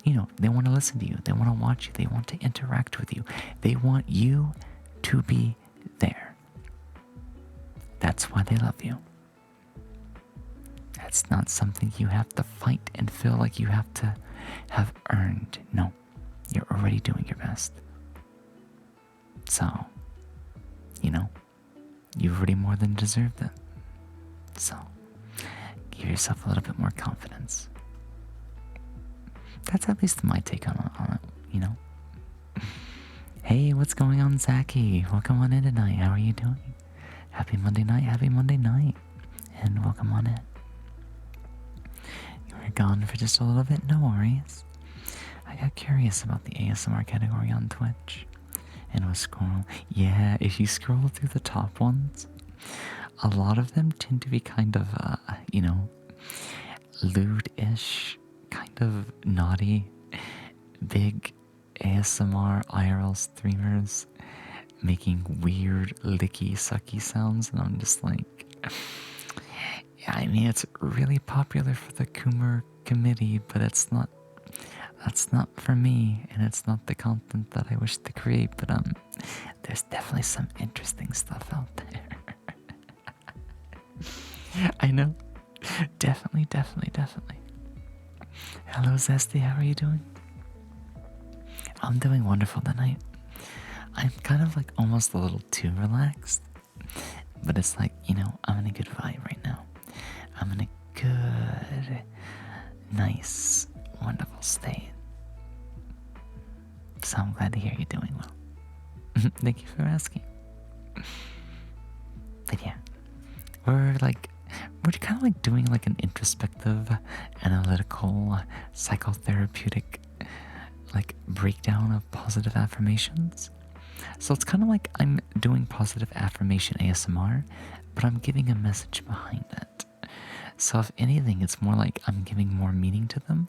they want to listen to you. They want to watch you. They want to interact with you. They want you to be there. That's why they love you. That's not something you have to fight and feel like you have to have earned. No, you're already doing your best. So, you've already more than deserved it. So, give yourself a little bit more confidence. That's at least my take on it, Hey, what's going on, Zachy? Welcome on in tonight. How are you doing? Happy Monday night, and welcome on in. You were gone for just a little bit, no worries. I got curious about the ASMR category on Twitch, and was scrolling. Yeah, if you scroll through the top ones, a lot of them tend to be kind of, lewd-ish, kind of naughty, big ASMR IRL streamers making weird licky sucky sounds, and I'm just yeah, I mean, it's really popular for the Coomer committee, but that's not for me, and it's not the content that I wish to create. But there's definitely some interesting stuff out there. I know, definitely. Hello, Zesty, how are you doing? I'm doing wonderful tonight. I'm kind of almost a little too relaxed, but it's I'm in a good vibe right now. I'm in a good, nice, wonderful state. So I'm glad to hear you're doing well. Thank you for asking. But yeah, we're kind of doing an introspective, analytical, psychotherapeutic like breakdown of positive affirmations. So it's kind of like I'm doing positive affirmation ASMR, but I'm giving a message behind it. So if anything, it's more like I'm giving more meaning to them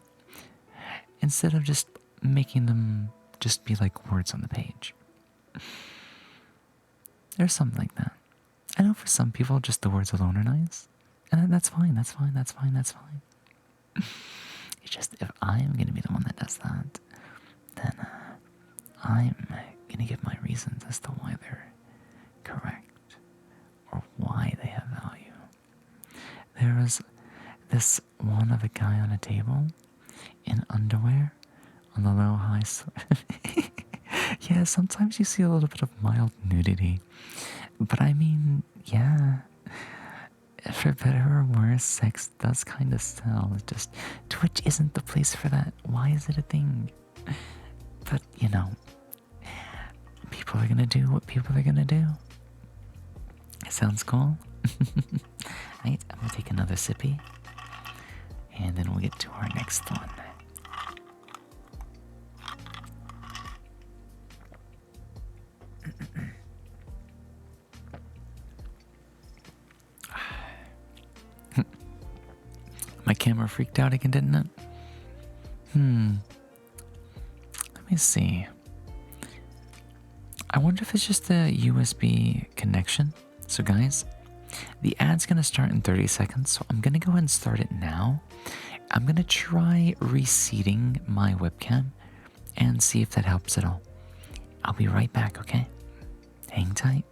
instead of just making them just be like words on the page. There's something like that. I know for some people, just the words alone are nice. And that's fine, that's fine, that's fine, that's fine. It's just if I am going to be the one that does that, then I'm going to give my reasons as to why they're correct or why they have value. There was this one of a guy on a table in underwear on the low high. Yeah, sometimes you see a little bit of mild nudity. But I mean, yeah, for better or worse, sex does kind of sell. It just, Twitch isn't the place for that. Why is it a thing? But, you know, people are gonna do what people are gonna do. It sounds cool. Right, I'm gonna take another sippy. And then we'll get to our next one. My camera freaked out again, didn't it? Let me see. I wonder if it's just a USB connection. So guys, the ad's gonna start in 30 seconds, so I'm gonna go ahead and start it now. I'm gonna try reseating my webcam and see if that helps at all. I'll be right back, okay? Hang tight.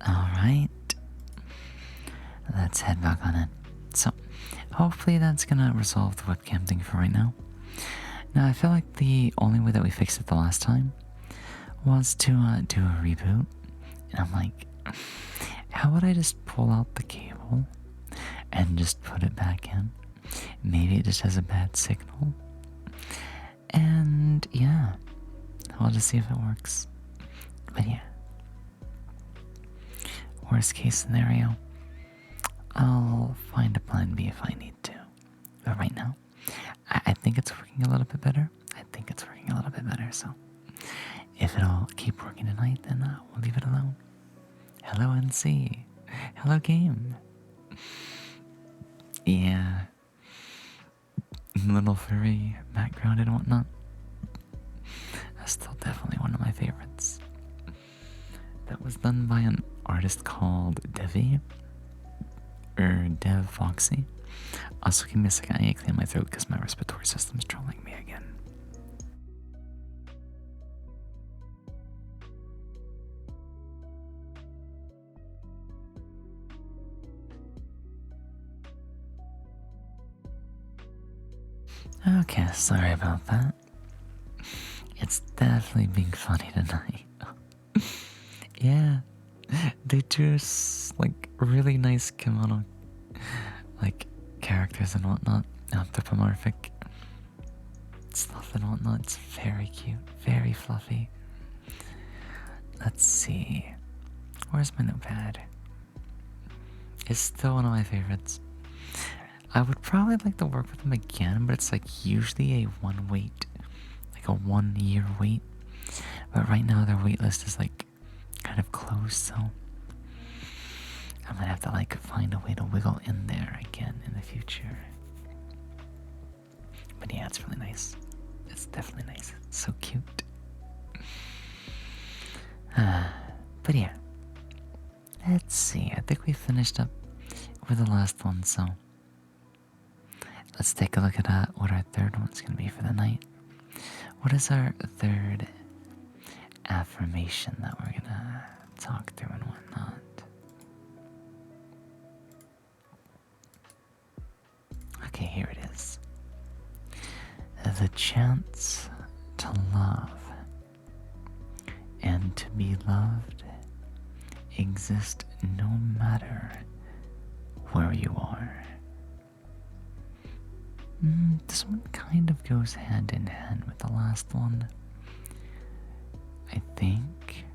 All right. let's head back on in. So, hopefully that's gonna resolve the webcam thing for right now. Now, I feel like the only way that we fixed it the last time was to do a reboot. And I'm like, how would I just pull out the cable and just put it back in? Maybe it just has a bad signal. And yeah, I'll just see if it works. But yeah, worst case scenario, I'll find a plan B if I need to. But right now, I think it's working a little bit better. So if it'll keep working tonight, then we'll leave it alone. Hello, NC. Hello, game. Yeah. Little furry background and whatnot. That's still definitely one of my favorites. That was done by an artist called Devi. Or Dev Foxy. Also, give me a second. I need to clear my throat because my respiratory system's trolling me again. Okay, sorry about that. It's definitely being funny tonight. Yeah, they choose like really nice kimono, like characters and whatnot, anthropomorphic stuff and whatnot. It's very cute, very fluffy. Let's see, where's my notepad? It's still one of my favorites. I would probably like to work with them again, but it's like usually a 1 year wait. But right now their wait list is like kind of closed, so I might have to like find a way to wiggle in there again in the future. But yeah, it's really nice. It's definitely nice. It's so cute. But yeah, let's see. I think we finished up with the last one, so let's take a look at what our third one's gonna be for the night. What is our third affirmation that we're gonna talk through and whatnot? Okay, here it is. The chance to love and to be loved exist no matter where you are. This one kind of goes hand in hand with the last one, I think.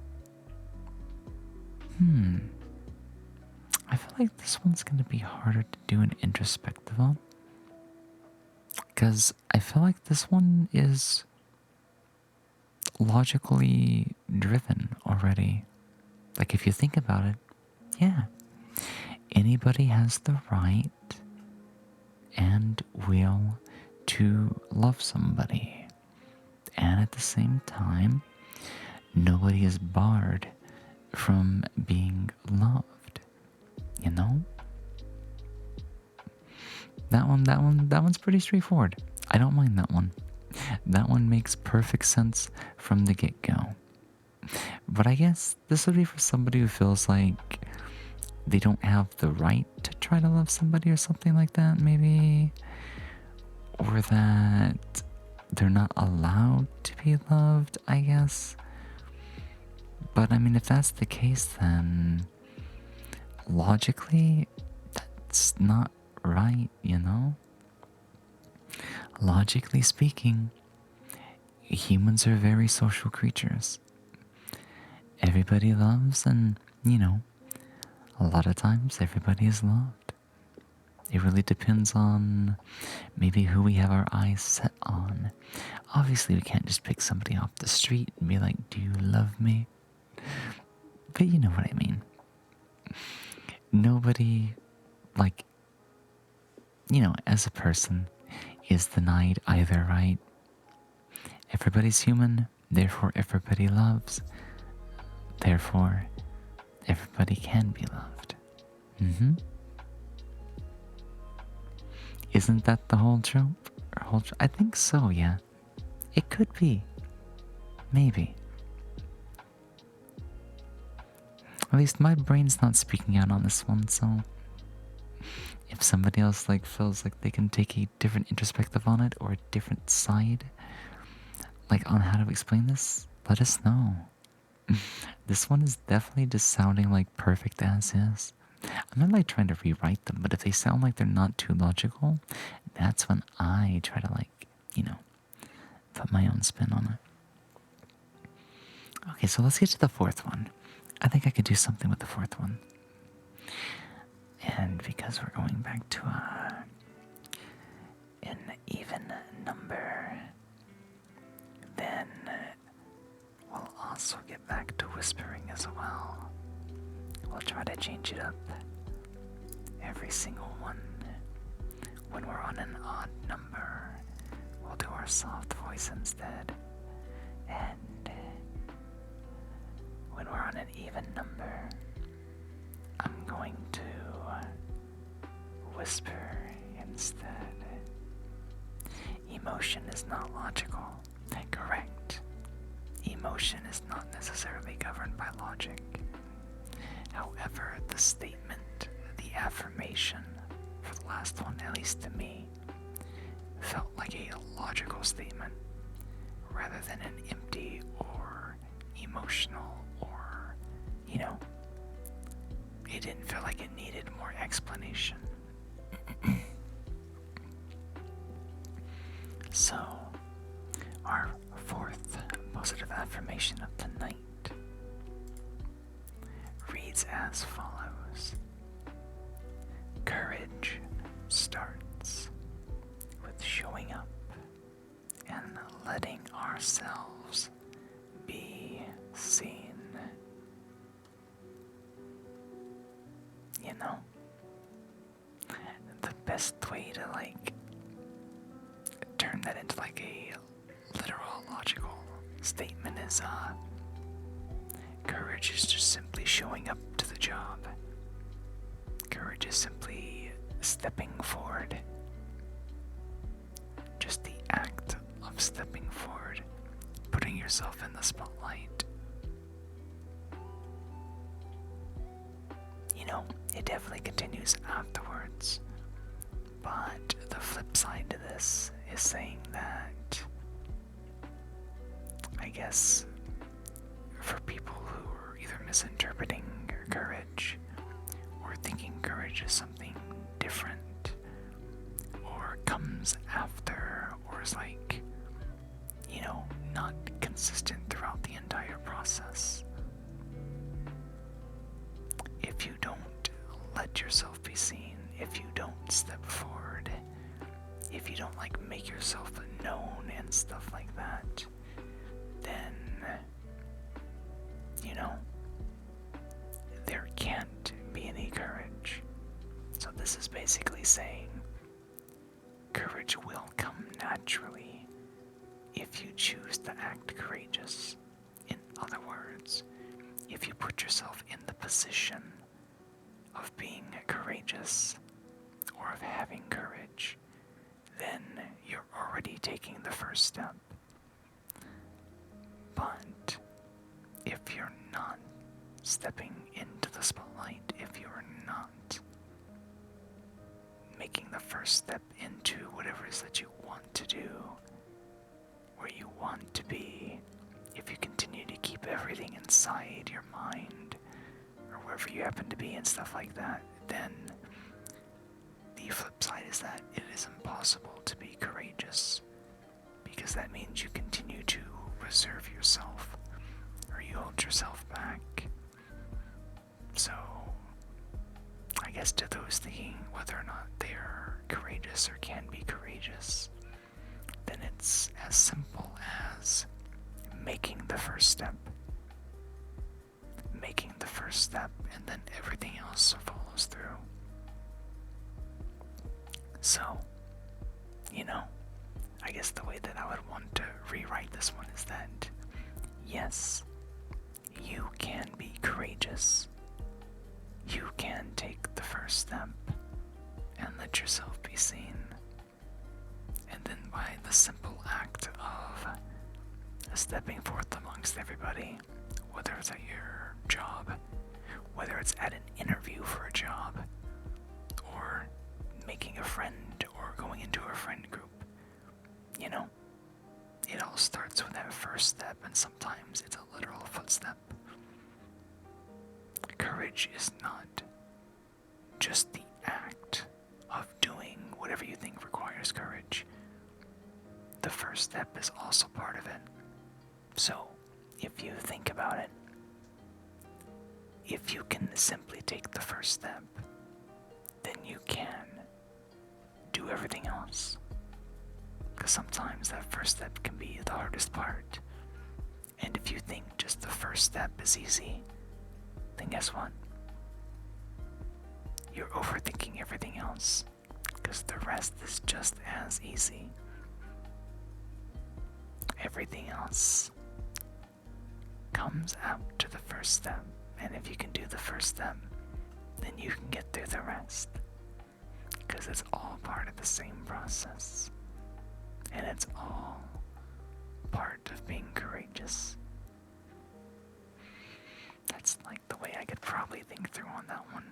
I feel like this one's gonna be harder to do an introspective on, because I feel like this one is logically driven already. Like, if you think about it, yeah, anybody has the right and will to love somebody, and at the same time, nobody is barred from being loved, you know? That one's pretty straightforward. I don't mind that one. That one makes perfect sense from the get-go. But I guess this would be for somebody who feels like they don't have the right to try to love somebody or something like that, maybe. Or that they're not allowed to be loved, I guess. But I mean, if that's the case, then logically, that's not right, you know? Logically speaking, humans are very social creatures. Everybody loves, and, you know, a lot of times everybody is loved. It really depends on maybe who we have our eyes set on. Obviously, we can't just pick somebody off the street and be like, "Do you love me?" But you know what I mean. Nobody, like, you know, as a person, is denied either right. Everybody's human, therefore everybody loves. Therefore, everybody can be loved. Isn't that the whole trope? I think so, yeah. It could be. Maybe. At least my brain's not speaking out on this one, so if somebody else like feels like they can take a different introspective on it or a different side, like on how to explain this, let us know. This one is definitely just sounding like perfect as is. I'm not like trying to rewrite them, but if they sound like they're not too logical, that's when I try to like, put my own spin on it. Okay, so let's get to the fourth one. I think I could do something with the fourth one. And because we're going back to an even number, then we'll also get back to whispering as well. We'll try to change it up every single one. When we're on an odd number, we'll do our soft voice instead. And when we're on an even number, I'm going to whisper instead. Emotion is not logical. Correct. Emotion is not necessarily governed by logic. However, the statement, the affirmation, for the last one, at least to me, felt like a logical statement rather than an empty or emotional or, it didn't feel like it needed more explanation. So, our fourth positive affirmation of the night reads as follows. Courage starts with showing up and letting ourselves be seen. The best way to turn that into a literal logical statement is courage is just simply showing up to the job. Courage is simply stepping forward. Just the act of stepping forward, putting yourself in the spotlight. It definitely continues afterwards. But the flip side to this is saying that, I guess, for people who are either misinterpreting courage or thinking courage is something different or comes after or is not consistent throughout the entire process. If you don't let yourself be seen, if you don't step forward, if you don't make yourself known and stuff like that, then there can't be any courage. So this is basically saying courage will come naturally if you choose to act courageous. In other words, if you put yourself in the position of being courageous or of having courage, then you're already taking the first step. But if you're not stepping into the spotlight, if you're not making the first step into whatever it is that you want to do, where you want to be, if you continue to keep everything inside your mind, or wherever you happen to be and stuff like that, then the flip side is that it is impossible to be courageous, because that means you continue to reserve yourself, or you hold yourself back. So, I guess to those thinking whether or not they are courageous or can be courageous, then it's as simple as making the first step. Making the first step, and then everything else follows through. So, I guess the way that I would want to rewrite this one is that, yes, you can be courageous. You can take the first step and let yourself be seen. And then by the simple act of stepping forth amongst everybody, whether it's at your job, whether it's at an interview for a job, or making a friend or going into a friend group. You know, it all starts with that first step, and sometimes it's a literal footstep. Courage is not just the act of doing whatever you think requires courage. The first step is also part of it. So, if you think about it, if you can simply take the first step, then you can do everything else. Because sometimes that first step can be the hardest part. And if you think just the first step is easy, then guess what? You're overthinking everything else. Because the rest is just as easy. Everything else comes out to the first step. And if you can do the first step, then you can get through the rest. Because it's all part of the same process. And it's all part of being courageous. That's like the way I could probably think through on that one.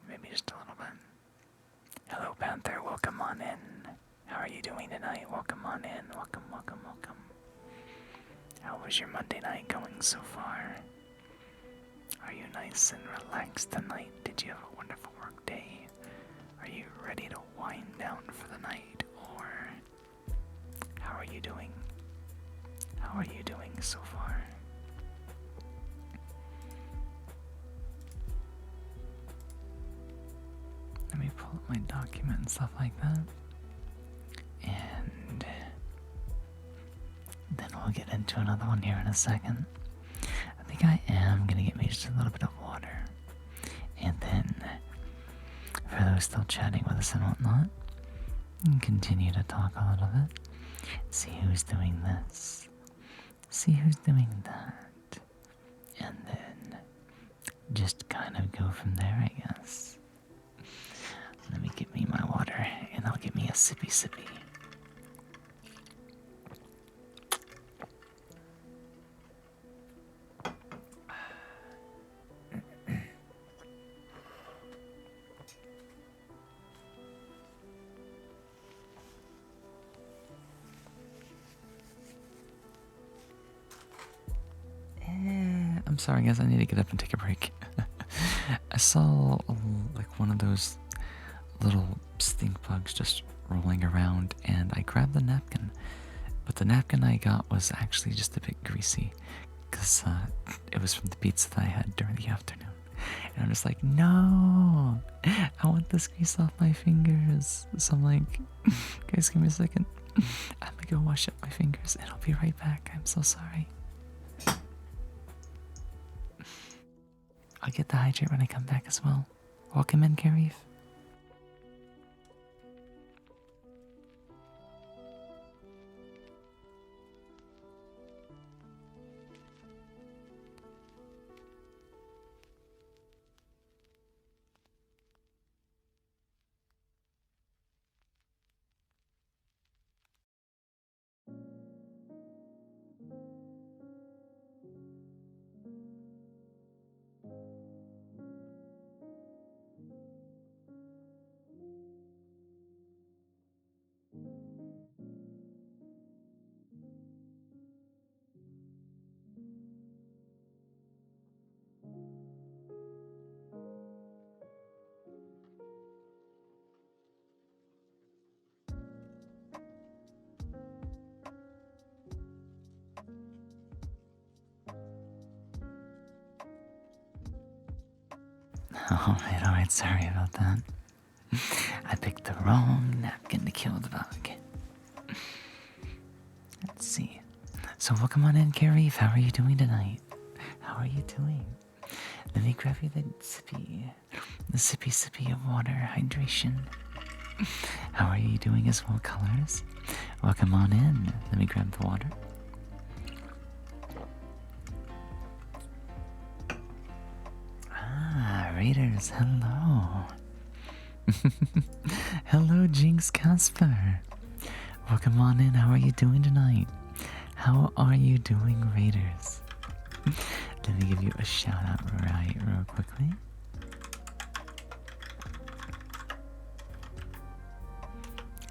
Maybe just a little bit. Hello, Panther. Welcome on in. How are you doing tonight? Welcome on in. Welcome, welcome, welcome. How was your Monday night going so far? Are you nice and relaxed tonight? Did you have a wonderful work day? Are you ready to wind down for the night? Or how are you doing? How are you doing so far? Let me pull up my document and stuff like that. And then we'll get into another one here in a second. I think I am gonna get me just a little bit of water. And then, for those still chatting with us and whatnot, continue to talk a little bit. See who's doing this. See who's doing that. And then, just kind of go from there, I guess. Let me get me my water, and I'll get me a sippy sippy. I'm sorry guys, I need to get up and take a break. I saw like one of those little stink bugs just rolling around, and I grabbed the napkin, but the napkin I got was actually just a bit greasy because it was from the pizza that I had during the afternoon, and I'm just like, no, I want this grease off my fingers. So I'm like, guys, give me a second, I'm gonna go wash up my fingers and I'll be right back. I'm so sorry. I'll get the hydrate when I come back as well. Welcome in, Karif. Alright, sorry about that. I picked the wrong napkin to kill the bug. Let's see. So welcome on in, Karif. How are you doing tonight? How are you doing? Let me grab you the sippy of water, hydration. How are you doing as well, Colors? Welcome on in. Let me grab the water. Raiders, hello. Hello, Jinx Casper. Welcome on in. How are you doing tonight? How are you doing, Raiders? Let me give you a shout out real quickly.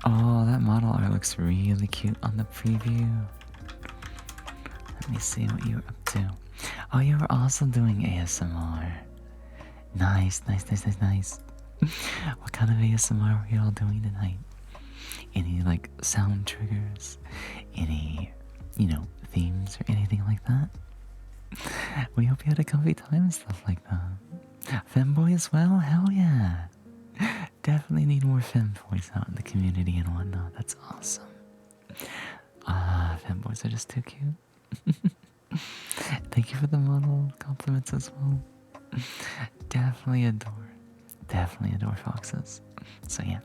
Oh, that model art looks really cute on the preview. Let me see what you were up to. Oh, you were also doing ASMR. Nice, nice, nice, nice, nice. What kind of ASMR were you all doing tonight? Any like sound triggers? Any, themes or anything like that? We hope you had a comfy time and stuff like that. Femboy as well? Hell yeah. Definitely need more femboys out in the community and whatnot. That's awesome. Femboys are just too cute. Thank you for the model compliments as well. Definitely adore foxes. So yeah,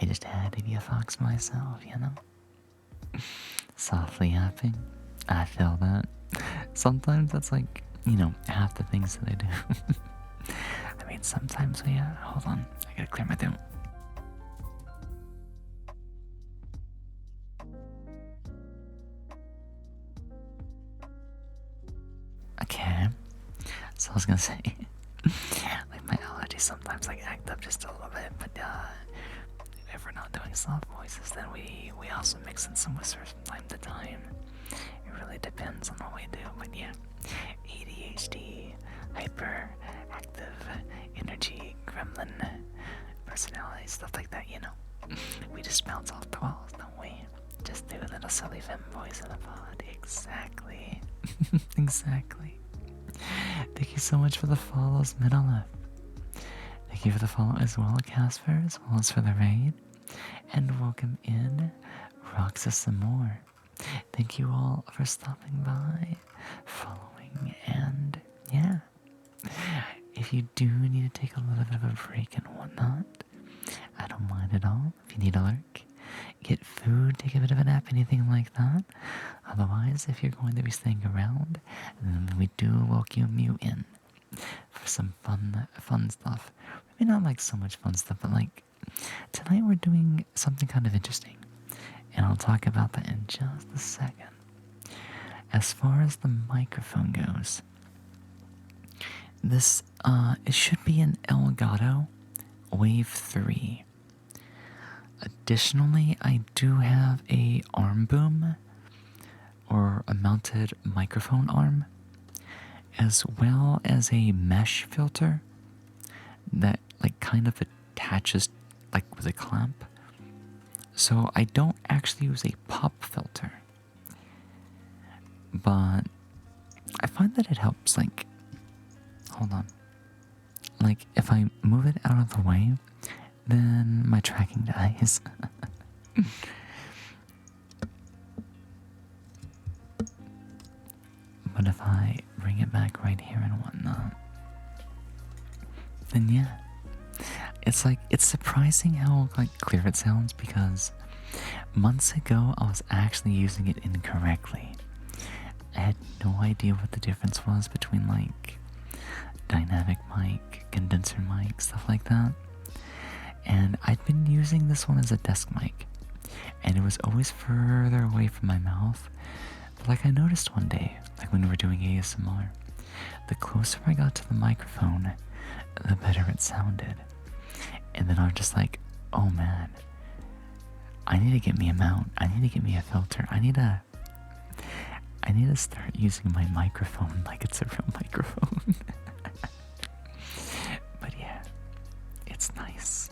I just had to be a fox myself, Softly yapping. I feel that. Sometimes that's like, half the things that I do. I mean, sometimes hold on. I gotta clear my throat. Okay. So I was gonna say, like my allergies sometimes like act up just a little bit, but if we're not doing soft voices, then we also mix in some whispers from time to time. It really depends on what we do, but yeah, ADHD, hyperactive, energy, gremlin, personality, stuff like that, We just bounce off the walls, don't we? Just do a little silly femboys in the pod. Exactly. Exactly. Thank you so much for the follows, Middle. Thank you for the follow as well, Casper, as well as for the raid. And welcome in, Roxas some more. Thank you all for stopping by, following, and yeah. If you do need to take a little bit of a break and whatnot, I don't mind at all. If you need a lurk, get food, take a bit of a nap, anything like that. Otherwise, if you're going to be staying around, then we do welcome you in for some fun stuff. Maybe not like so much fun stuff, but like tonight we're doing something kind of interesting, and I'll talk about that in just a second. As far as the microphone goes, this it should be an Elgato Wave 3. Additionally, I do have a arm boom, or a mounted microphone arm, as well as a mesh filter that like kind of attaches like with a clamp. So I don't actually use a pop filter, but I find that it helps. Like, hold on, like if I move it out of the way, then my tracking dies. But if I bring it back right here and whatnot, then yeah, it's surprising how like clear it sounds, because months ago I was actually using it incorrectly. I had no idea what the difference was between like dynamic mic, condenser mic, stuff like that. And I'd been using this one as a desk mic, and it was always further away from my mouth. But like I noticed one day, like when we were doing ASMR, the closer I got to the microphone, the better it sounded. And then I'm just like, oh man, I need to get me a mount. I need to get me a filter. I need to start using my microphone like it's a real microphone. But yeah, it's nice.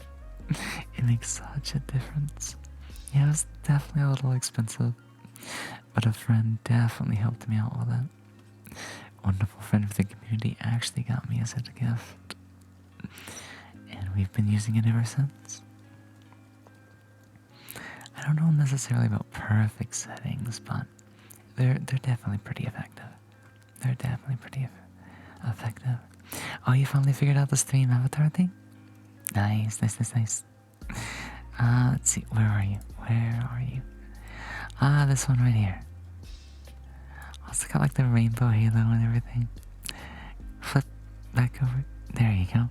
It makes such a difference. Yeah, it was definitely a little expensive, but a friend definitely helped me out with it. Wonderful friend of the community actually got me as a gift, and we've been using it ever since. I don't know necessarily about perfect settings, but they're definitely pretty effective. They're definitely pretty effective. Oh, you finally figured out the stream avatar thing? Nice, nice, nice, nice. Let's see, where are you? Where are you? This one right here. Oh, it's got like the rainbow halo and everything. Flip back over. There you go.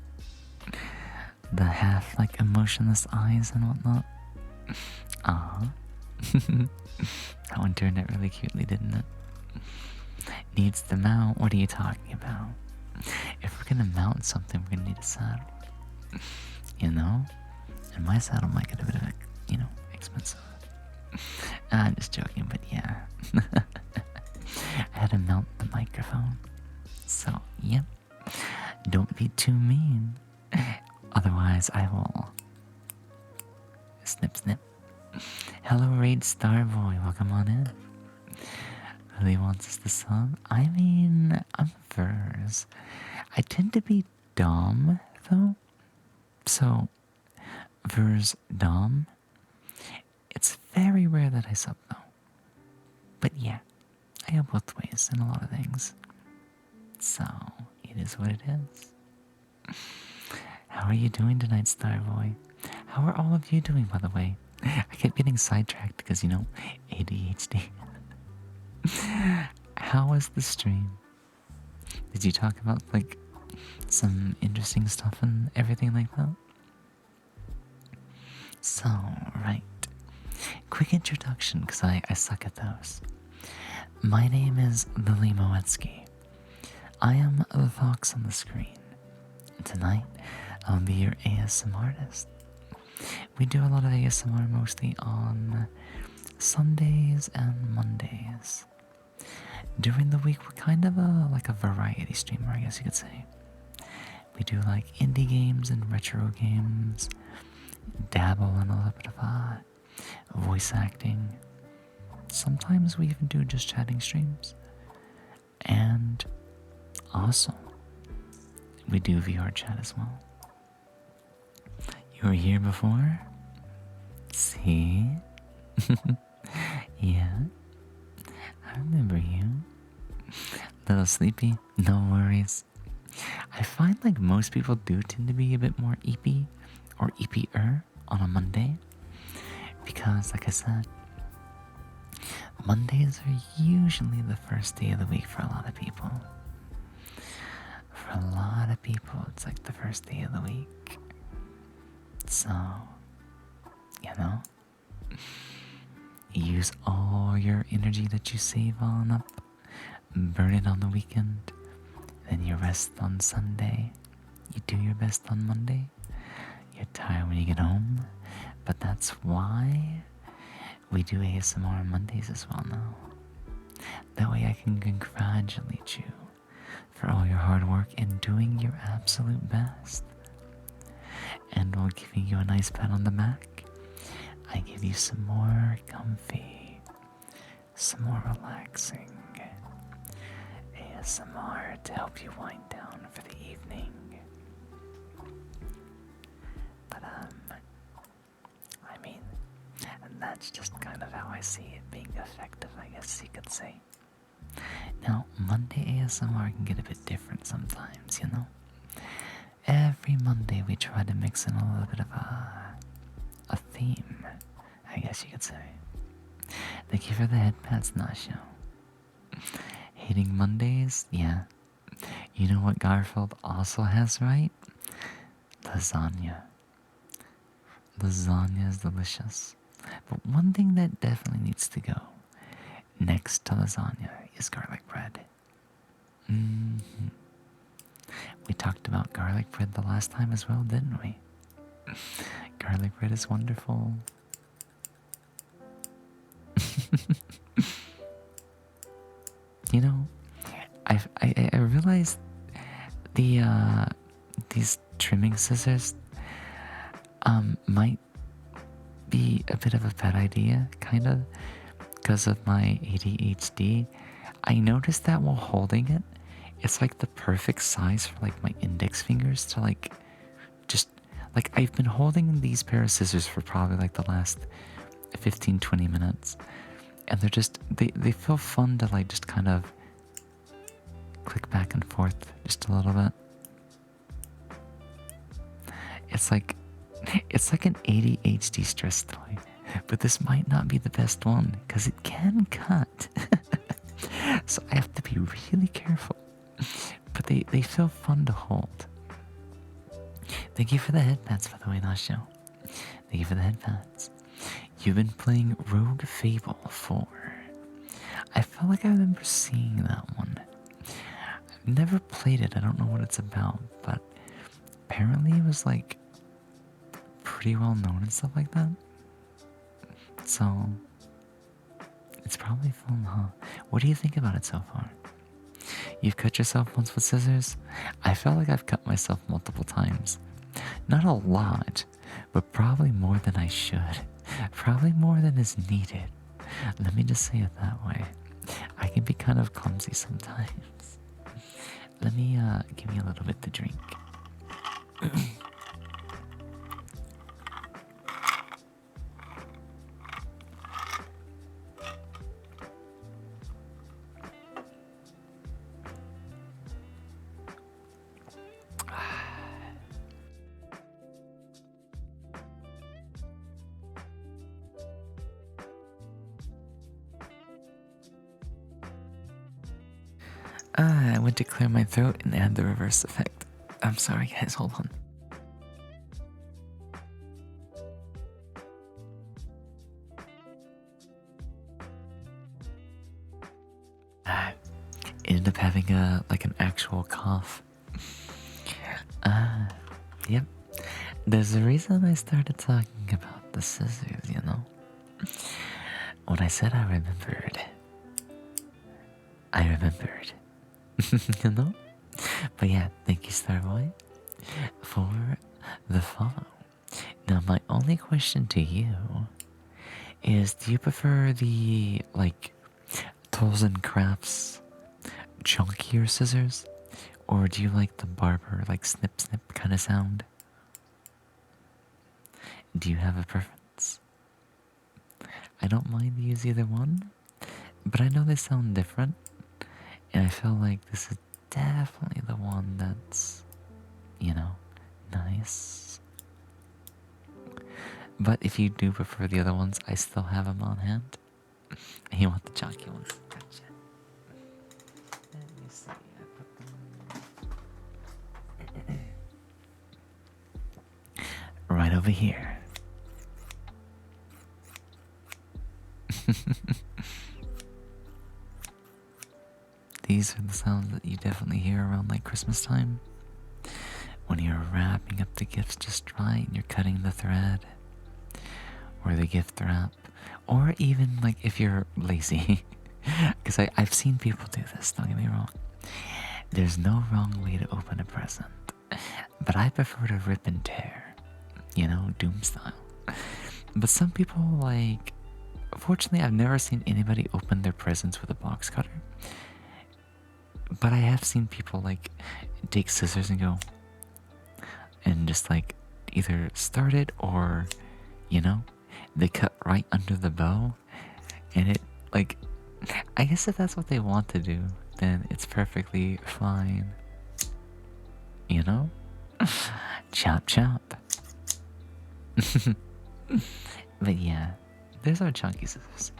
The half like emotionless eyes and whatnot. That one turned out really cutely, didn't it? Needs the mount. What are you talking about? If we're gonna mount something, we're gonna need a saddle. You know? And my saddle might get a bit of, expensive. I'm just joking, but yeah. I had to mount the microphone. So, yep. Don't be too mean. Otherwise, I will snip, snip. Hello, Raid Starboy. Welcome on in. Lily wants us to sub. I mean, I'm Vers. I tend to be Dom, though. So, Vers Dom. It's very rare that I sub, though. But yeah, I go both ways in a lot of things. So, it is what it is. How are you doing tonight, Starboy? How are all of you doing, by the way? I kept getting sidetracked because, ADHD. How was the stream? Did you talk about, some interesting stuff and everything like that? So, right. Quick introduction, because I suck at those. My name is Lily Moetsuki. I am the fox on the screen. And tonight, I'll be your ASMR artist. We do a lot of ASMR mostly on Sundays and Mondays. During the week, we're kind of a variety streamer, I guess you could say. We do indie games and retro games, dabble in a little bit of voice acting. Sometimes we even do just chatting streams. And also, we do VR chat as well. You were here before? See? Yeah. I remember you. Little sleepy? No worries. I find most people do tend to be a bit more EP or EP-er on a Monday. Because, like I said, Mondays are usually the first day of the week for a lot of people. For a lot of people, it's the first day of the week. So, use all your energy that you save on up, burn it on the weekend, then you rest on Sunday. You do your best on Monday. You're tired when you get home, but that's why we do ASMR on Mondays as well now. That way I can congratulate you for all your hard work and doing your absolute best. And while giving you a nice pat on the back, I give you some more comfy, some more relaxing ASMR to help you wind down for the evening. But and that's just kind of how I see it being effective, I guess you could say. Now, Monday ASMR can get a bit different sometimes, Every Monday we try to mix in a little bit of a theme, I guess you could say. Thank you for the head pats, Nasho. Hating Mondays? Yeah. You know what Garfield also has, right? Lasagna. Lasagna is delicious. But one thing that definitely needs to go next to lasagna is garlic bread. We talked about garlic bread the last time as well, didn't we? Garlic bread is wonderful. I realized these trimming scissors might be a bit of a bad idea, kind of, because of my ADHD. I noticed that while holding it, it's the perfect size for my index fingers to just I've been holding these pair of scissors for probably the last 15-20 minutes, and they're just they feel fun to just kind of click back and forth just a little bit. It's like an ADHD stress toy, but this might not be the best one because it can cut. So I have to be really careful. But they feel fun to hold. Thank you for the headpats, by the way, Nasho. Thank you for the headpats. You've been playing Rogue Fable 4. I felt like I remember seeing that one. I've never played it, I don't know what it's about, but apparently it was pretty well known and stuff like that. So it's probably fun, huh? What do you think about it so far? You've cut yourself once with scissors? I felt like I've cut myself multiple times. Not a lot, but probably more than I should. Probably more than is needed. Let me just say it that way. I can be kind of clumsy sometimes. Let me give me a little bit to drink. I went to clear my throat and add the reverse effect. I'm sorry, guys, hold on. I ended up having an actual cough. Yep. There's a reason I started talking about the scissors, you know? When I said I remembered. You know? But yeah, thank you, Starboy, for the follow. Now, my only question to you is, do you prefer the, Tools and Crafts chunkier scissors? Or do you like the barber, snip snip kind of sound? Do you have a preference? I don't mind to use either one, but I know they sound different, and I feel like this is definitely the one that's, nice. But if you do prefer the other ones, I still have them on hand. You want the chunky ones? Gotcha. Let me see. I put them right over here. These are the sounds that you definitely hear around Christmas time. When you're wrapping up the gifts just right and you're cutting the thread or the gift wrap, or even if you're lazy, because I've seen people do this, don't get me wrong. There's no wrong way to open a present, but I prefer to rip and tear, Doom style. But some people fortunately I've never seen anybody open their presents with a box cutter, but I have seen people take scissors and go and just either start it or they cut right under the bow, and it I guess if that's what they want to do, then it's perfectly fine. Chop chop. But yeah, there's our chunky scissors.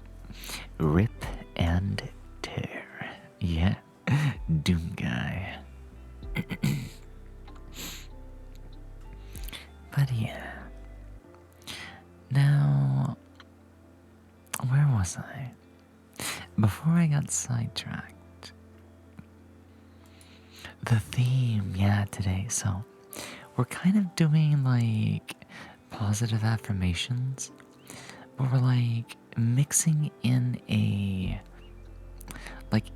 Rip and tear. Yeah. Doom guy. But yeah. Now, where was I? Before I got sidetracked. The theme, today. So, we're kind of doing positive affirmations, but we're mixing in a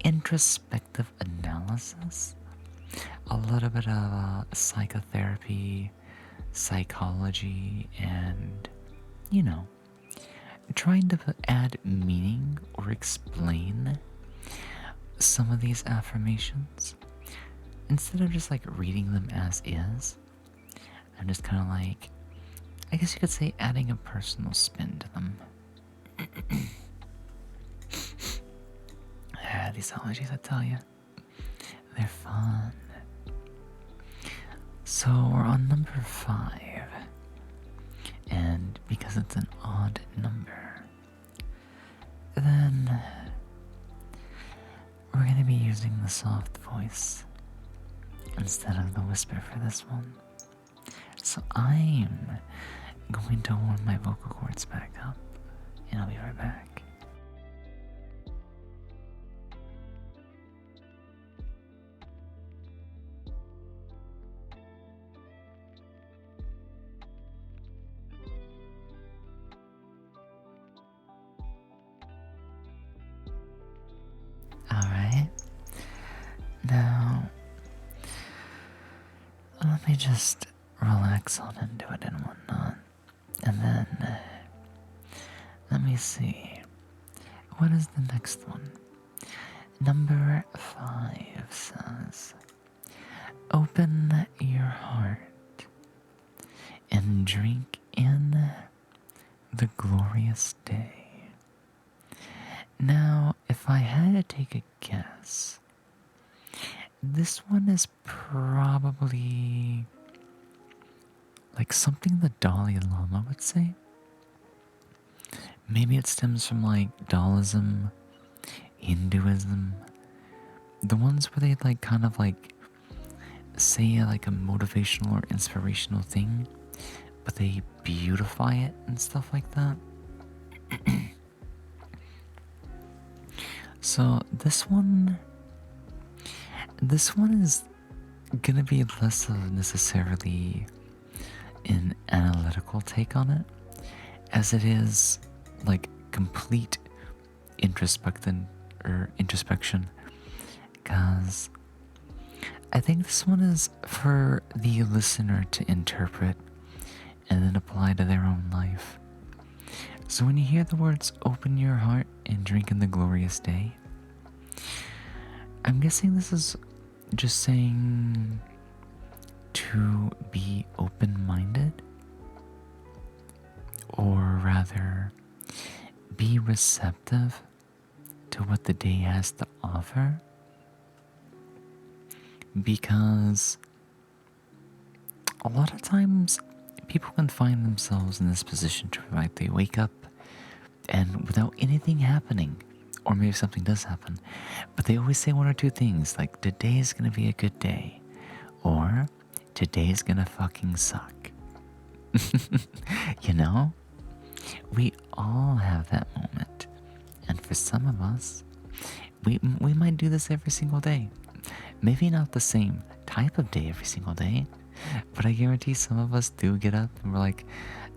introspective analysis, a little bit of psychotherapy, psychology, and trying to add meaning or explain some of these affirmations instead of just reading them as is. I'm just kind of I guess you could say adding a personal spin to them. These allergies, I tell you, they're fun. So we're on number 5. And because it's an odd number, then we're going to be using the soft voice instead of the whisper for this one. So I'm going to warm my vocal cords back up, and I'll be right back. let me just relax on into it and whatnot. And then, let me see. What is the next one? Number 5 says, open your heart and drink in the glorious day. Now, if I had to take a guess, this one is probably like something the Dalai Lama would say. Maybe it stems from like Taoism, Hinduism, the ones where they like kind of like say like a motivational or inspirational thing, but they beautify it and stuff like that. So this one is gonna be less of necessarily an analytical take on it, as it is like complete introspection, because I think this one is for the listener to interpret and then apply to their own life. So when you hear the words open your heart and drink in the glorious day, I'm guessing this is just saying to be open-minded, or rather be receptive to what the day has to offer, because a lot of times people can find themselves in this position to like they wake up and without anything happening, or maybe something does happen, but they always say one or two things like today is gonna be a good day, or today is gonna fucking suck. You know, we all have that moment, and for some of us, we might do this every single day. Maybe not the same type of day every single day, but I guarantee some of us do get up and we're like,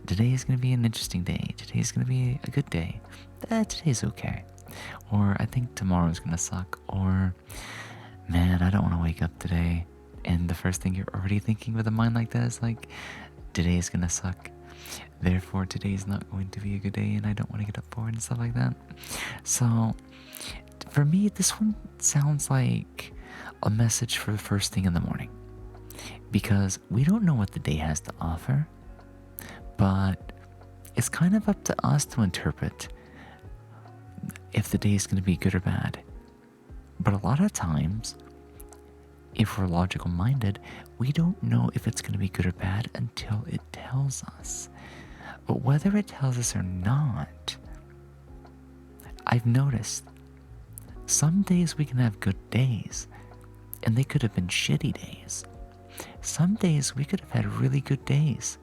today is going to be an interesting day. Today is going to be a good day. Today's okay. Or I think tomorrow's going to suck. Or, man, I don't want to wake up today. And the first thing you're already thinking with a mind like that is like, today is going to suck. Therefore, today is not going to be a good day and I don't want to get up for it and stuff like that. So, for me, this one sounds like a message for the first thing in the morning. Because we don't know what the day has to offer, but it's kind of up to us to interpret if the day is going to be good or bad. But a lot of times, if we're logical minded, we don't know if it's going to be good or bad until it tells us. But whether it tells us or not, I've noticed some days we can have good days, and they could have been shitty days. Some days we could have had really good days,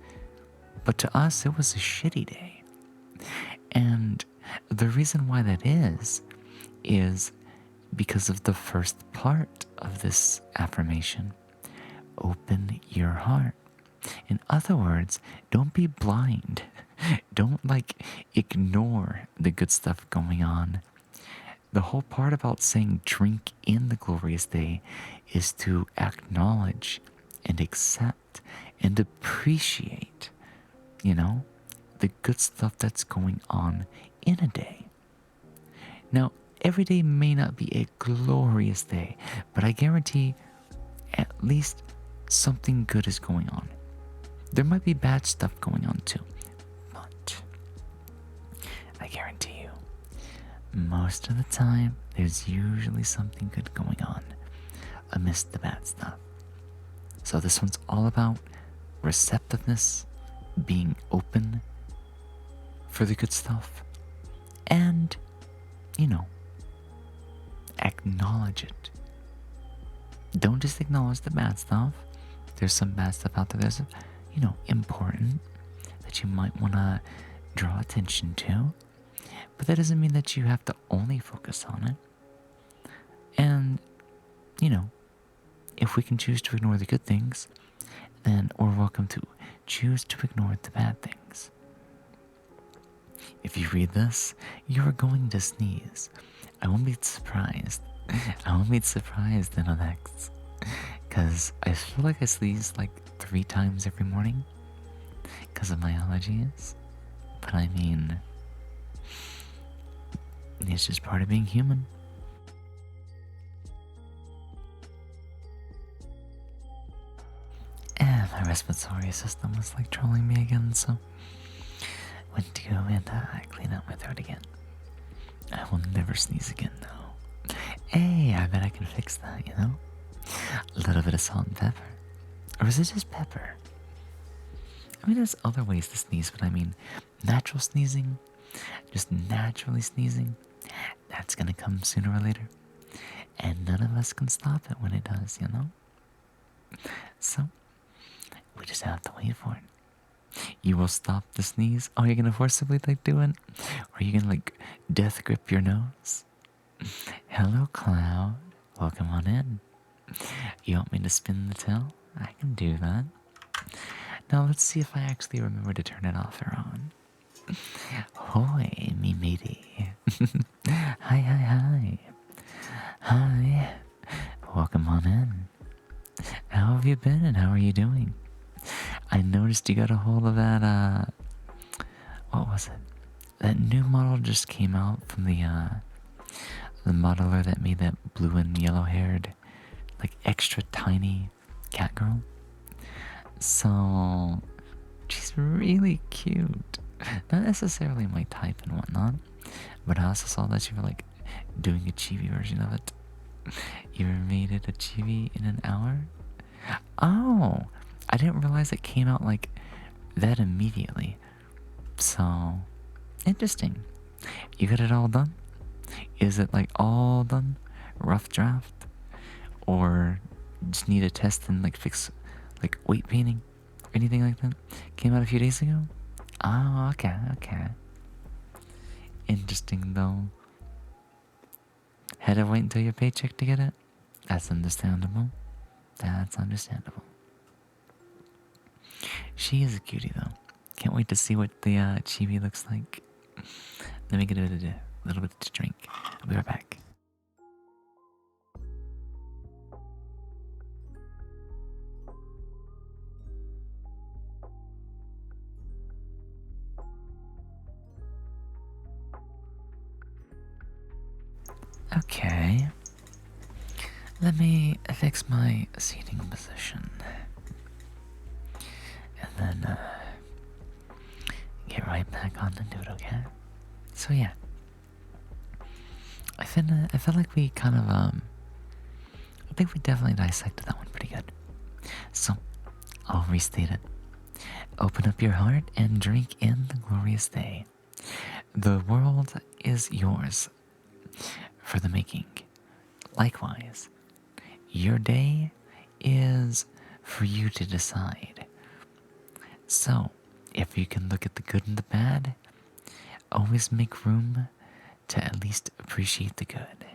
but to us it was a shitty day. And the reason why that is because of the first part of this affirmation. Open your heart. In other words, don't be blind. Don't ignore the good stuff going on. The whole part about saying drink in the glorious day is to acknowledge and accept and appreciate, the good stuff that's going on in a day. Now, every day may not be a glorious day, but I guarantee at least something good is going on. There might be bad stuff going on too, but I guarantee you, most of the time, there's usually something good going on amidst the bad stuff. So this one's all about receptiveness, being open for the good stuff, and, acknowledge it. Don't just acknowledge the bad stuff. There's some bad stuff out there that's, important that you might want to draw attention to, but that doesn't mean that you have to only focus on it. And, if we can choose to ignore the good things, then we're welcome to choose to ignore the bad things. If you read this, you are going to sneeze. I won't be surprised. I won't be surprised in the next Because I feel like I sneeze like 3 times every morning because of my allergies. But I mean, it's just part of being human. And my respiratory system was like trolling me again, so went to go and clean out my throat again. I will never sneeze again, though. Hey, I bet I can fix that, you know? A little bit of salt and pepper. Or is it just pepper? I mean, there's other ways to sneeze, but I mean, natural sneezing, just naturally sneezing, that's gonna come sooner or later. And none of us can stop it when it does, you know? So, we just have to wait for it. You will stop the sneeze. Oh, you're gonna forcibly like do it? Or are you gonna like death grip your nose? Hello, Cloud. Welcome on in. You want me to spin the tell? I can do that. Now let's see if I actually remember to turn it off or on. Hoy, me matey. Hi. Hi. Welcome on in. How have you been and how are you doing? I noticed you got a hold of that, what was it? That new model just came out from the modeler that made that blue and yellow haired, like extra tiny cat girl. So, she's really cute. Not necessarily my type and whatnot, but I also saw that you were like doing a chibi version of it. You made it a chibi in an hour? Oh, I didn't realize it came out like that immediately. So, interesting. You got it all done? Is it like all done? Rough draft? Or just need a test and like fix like weight painting? Or anything like that? Came out a few days ago? Oh, okay. Interesting though. Had to wait until your paycheck to get it? That's understandable. She is a cutie though. Can't wait to see what the chibi looks like. Let me get a little bit to drink. I'll be right back. Okay. Let me fix my seating position. And then get right back on into it, okay? So yeah. I feel like we kind of I think we definitely dissected that one pretty good. So I'll restate it. Open up your heart and drink in the glorious day. The world is yours for the making. Likewise, your day is for you to decide. So, if you can look at the good and the bad, always make room to at least appreciate the good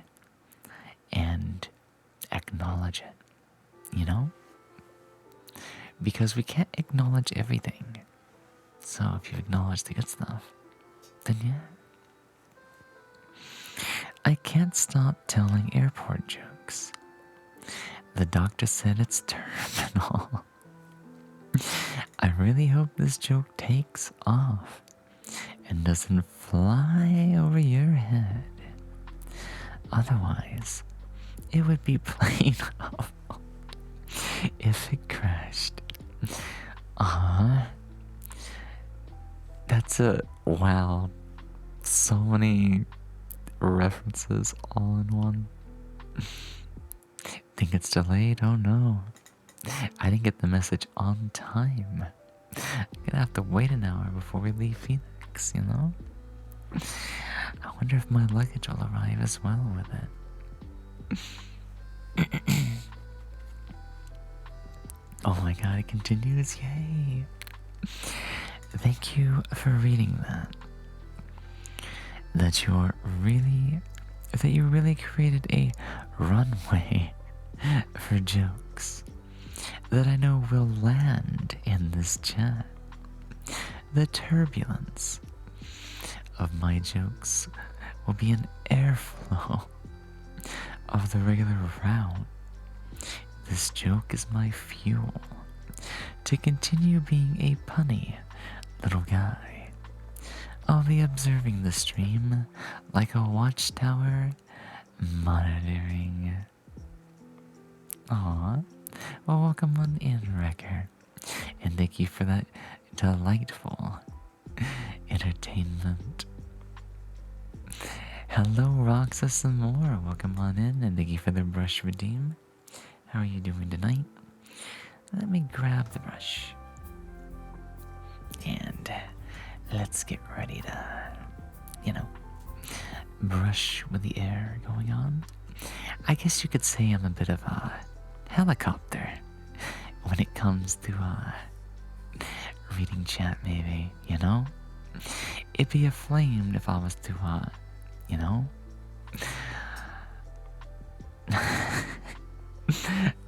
and acknowledge it, you know? Because we can't acknowledge everything. So if you acknowledge the good stuff, then yeah. I can't stop telling airport jokes. The doctor said it's terminal. I really hope this joke takes off and doesn't fly over your head. Otherwise, it would be plain awful if it crashed. That's wow. So many references all in one. Think it's delayed? Oh no. I didn't get the message on time. I'm gonna have to wait an hour before we leave Phoenix, you know? I wonder if my luggage will arrive as well with it. Oh my god, it continues, yay! Thank you for reading that. That you really created a runway for jokes that I know will land in this chat. The turbulence of my jokes will be an airflow of the regular route This joke is my fuel to continue being a punny little guy. I'll be observing the stream like a watchtower monitoring. Aw, well, welcome on in, Wrecker, and thank you for that delightful entertainment. Hello, Roxas and more. Welcome on in, and thank you for the brush redeem. How are you doing tonight? Let me grab the brush. And let's get ready to, brush with the air going on. I guess you could say I'm a bit of a helicopter when it comes to reading chat, maybe, It'd be a flame if I was to,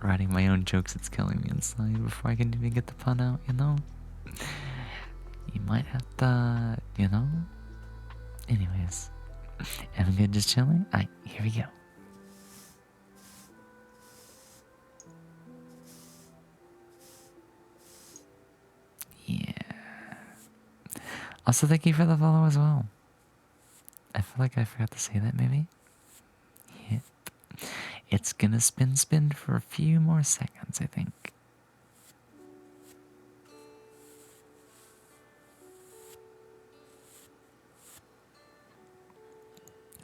writing my own jokes, it's killing me inside before I can even get the pun out, You might have to, Anyways, am I good just chilling? Alright, here we go. Yeah. Also, thank you for the follow as well. I feel like I forgot to say that, maybe? Yep. It's gonna spin for a few more seconds, I think.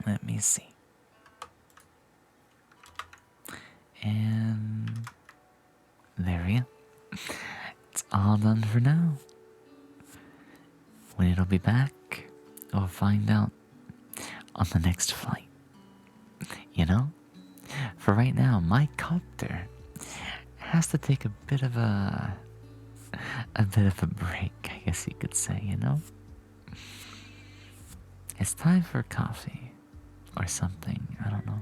Let me see. And there we go. It's all done for now. When it'll be back, we'll find out on the next flight. For right now, my copter has to take a bit of a break, I guess you could say, It's time for coffee or something, I don't know.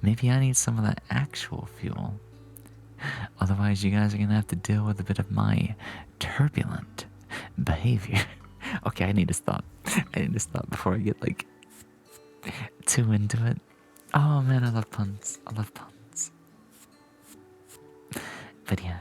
Maybe I need some of that actual fuel. Otherwise, you guys are gonna have to deal with a bit of my turbulent behavior. Okay, I need to stop. I need to stop before I get too into it. Oh man, I love puns. I love puns. But yeah.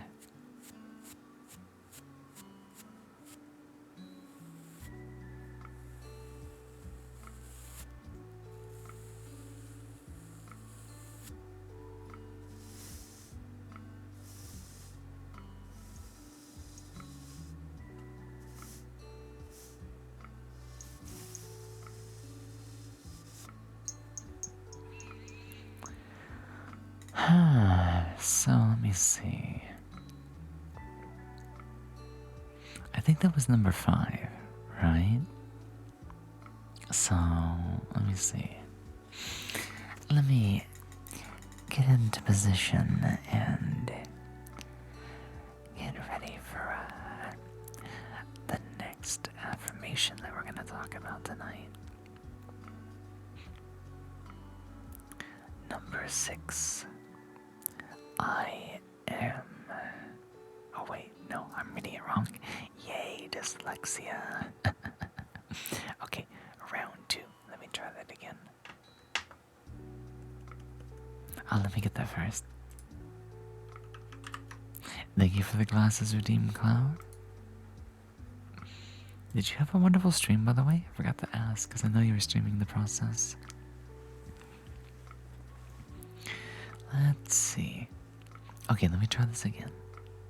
So let me see. I think that was number 5, right? So let me see. Let me get into position and get ready for the next affirmation that we're going to talk about tonight. Number 6. I am. Oh, wait, no, I'm reading it wrong. Yay, dyslexia. Okay, round 2. Let me try that again. Oh, let me get that first. Thank you for the glasses, Redeem Cloud. Did you have a wonderful stream, by the way? I forgot to ask, because I know you were streaming the process. Let's see. Okay, let me try this again.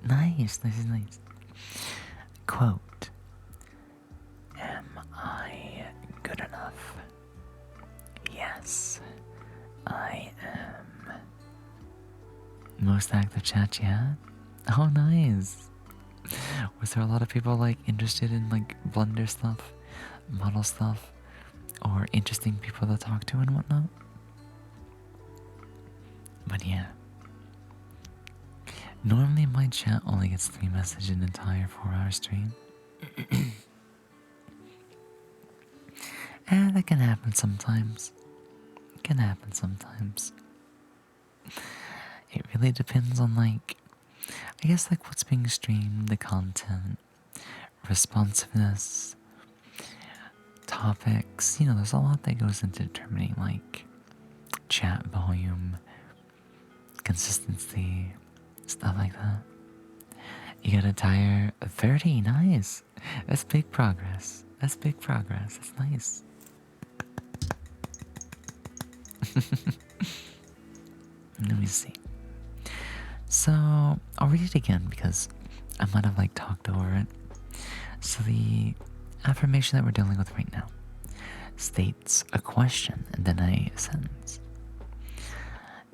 Nice. Quote, am I good enough? Yes, I am. Most active chat you had? Oh, nice. Was there a lot of people interested in Blender stuff, model stuff, or interesting people to talk to and whatnot? But yeah. Normally my chat only gets 3 messages an entire 4-hour stream. And that can happen sometimes. It really depends on I guess what's being streamed, the content, responsiveness, topics. There's a lot that goes into determining chat volume, consistency, stuff like that. You got a tire 30, nice. That's big progress. That's big progress. That's nice. Let me see. So I'll read it again because I might have talked over it. So the affirmation that we're dealing with right now states a question and then a sentence.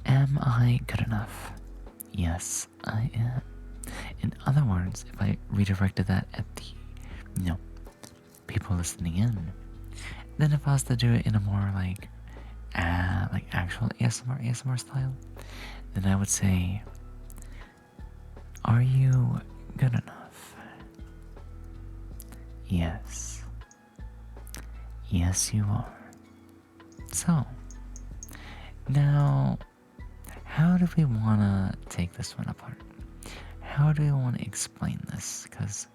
Am I good enough? Yes, I am. In other words, if I redirected that at the, people listening in, then if I was to do it in a more actual ASMR style, then I would say, are you good enough? Yes. Yes, you are. So, now, how do we want to take this one apart? How do we want to explain this? Because,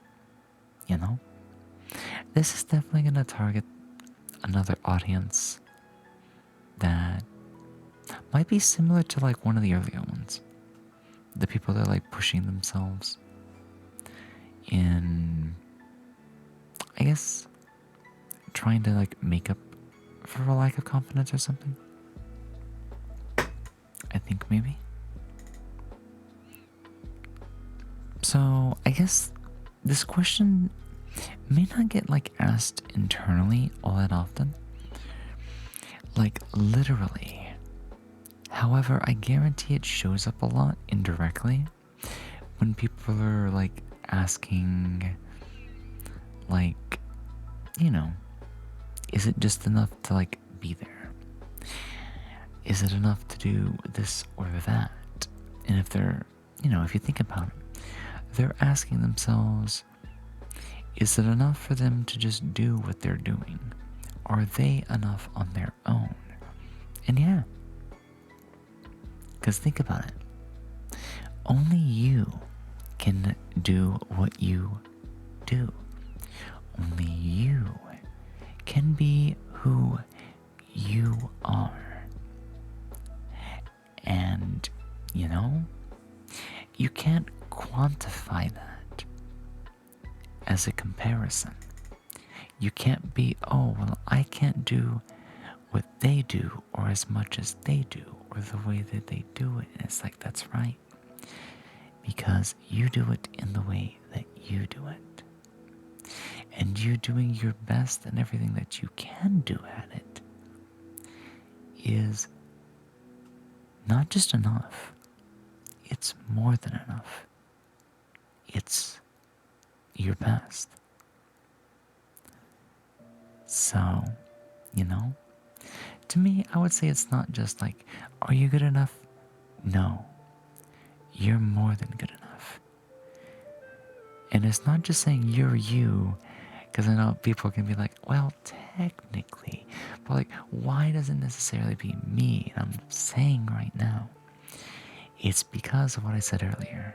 this is definitely going to target another audience that might be similar to one of the earlier ones. The people that are pushing themselves in, I guess, trying to make up for a lack of confidence or something. I think maybe. So I guess this question may not get asked internally all that often. Literally. However, I guarantee it shows up a lot indirectly when people are asking is it just enough to be there? Is it enough to do this or that? And if they're, if you think about it, they're asking themselves, is it enough for them to just do what they're doing? Are they enough on their own? And yeah, because think about it. Only you can do what you do. Only you can be who you are. And, you can't quantify that as a comparison. You can't be, oh, well, I can't do what they do or as much as they do or the way that they do it. And it's that's right. Because you do it in the way that you do it. And you doing your best and everything that you can do at it is not just enough. It's more than enough. It's your best. So, to me, I would say it's not just are you good enough? No. You're more than good enough. And it's not just saying you're you, because I know people can be well, technically, but why does it necessarily be me? And I'm saying right now, it's because of what I said earlier.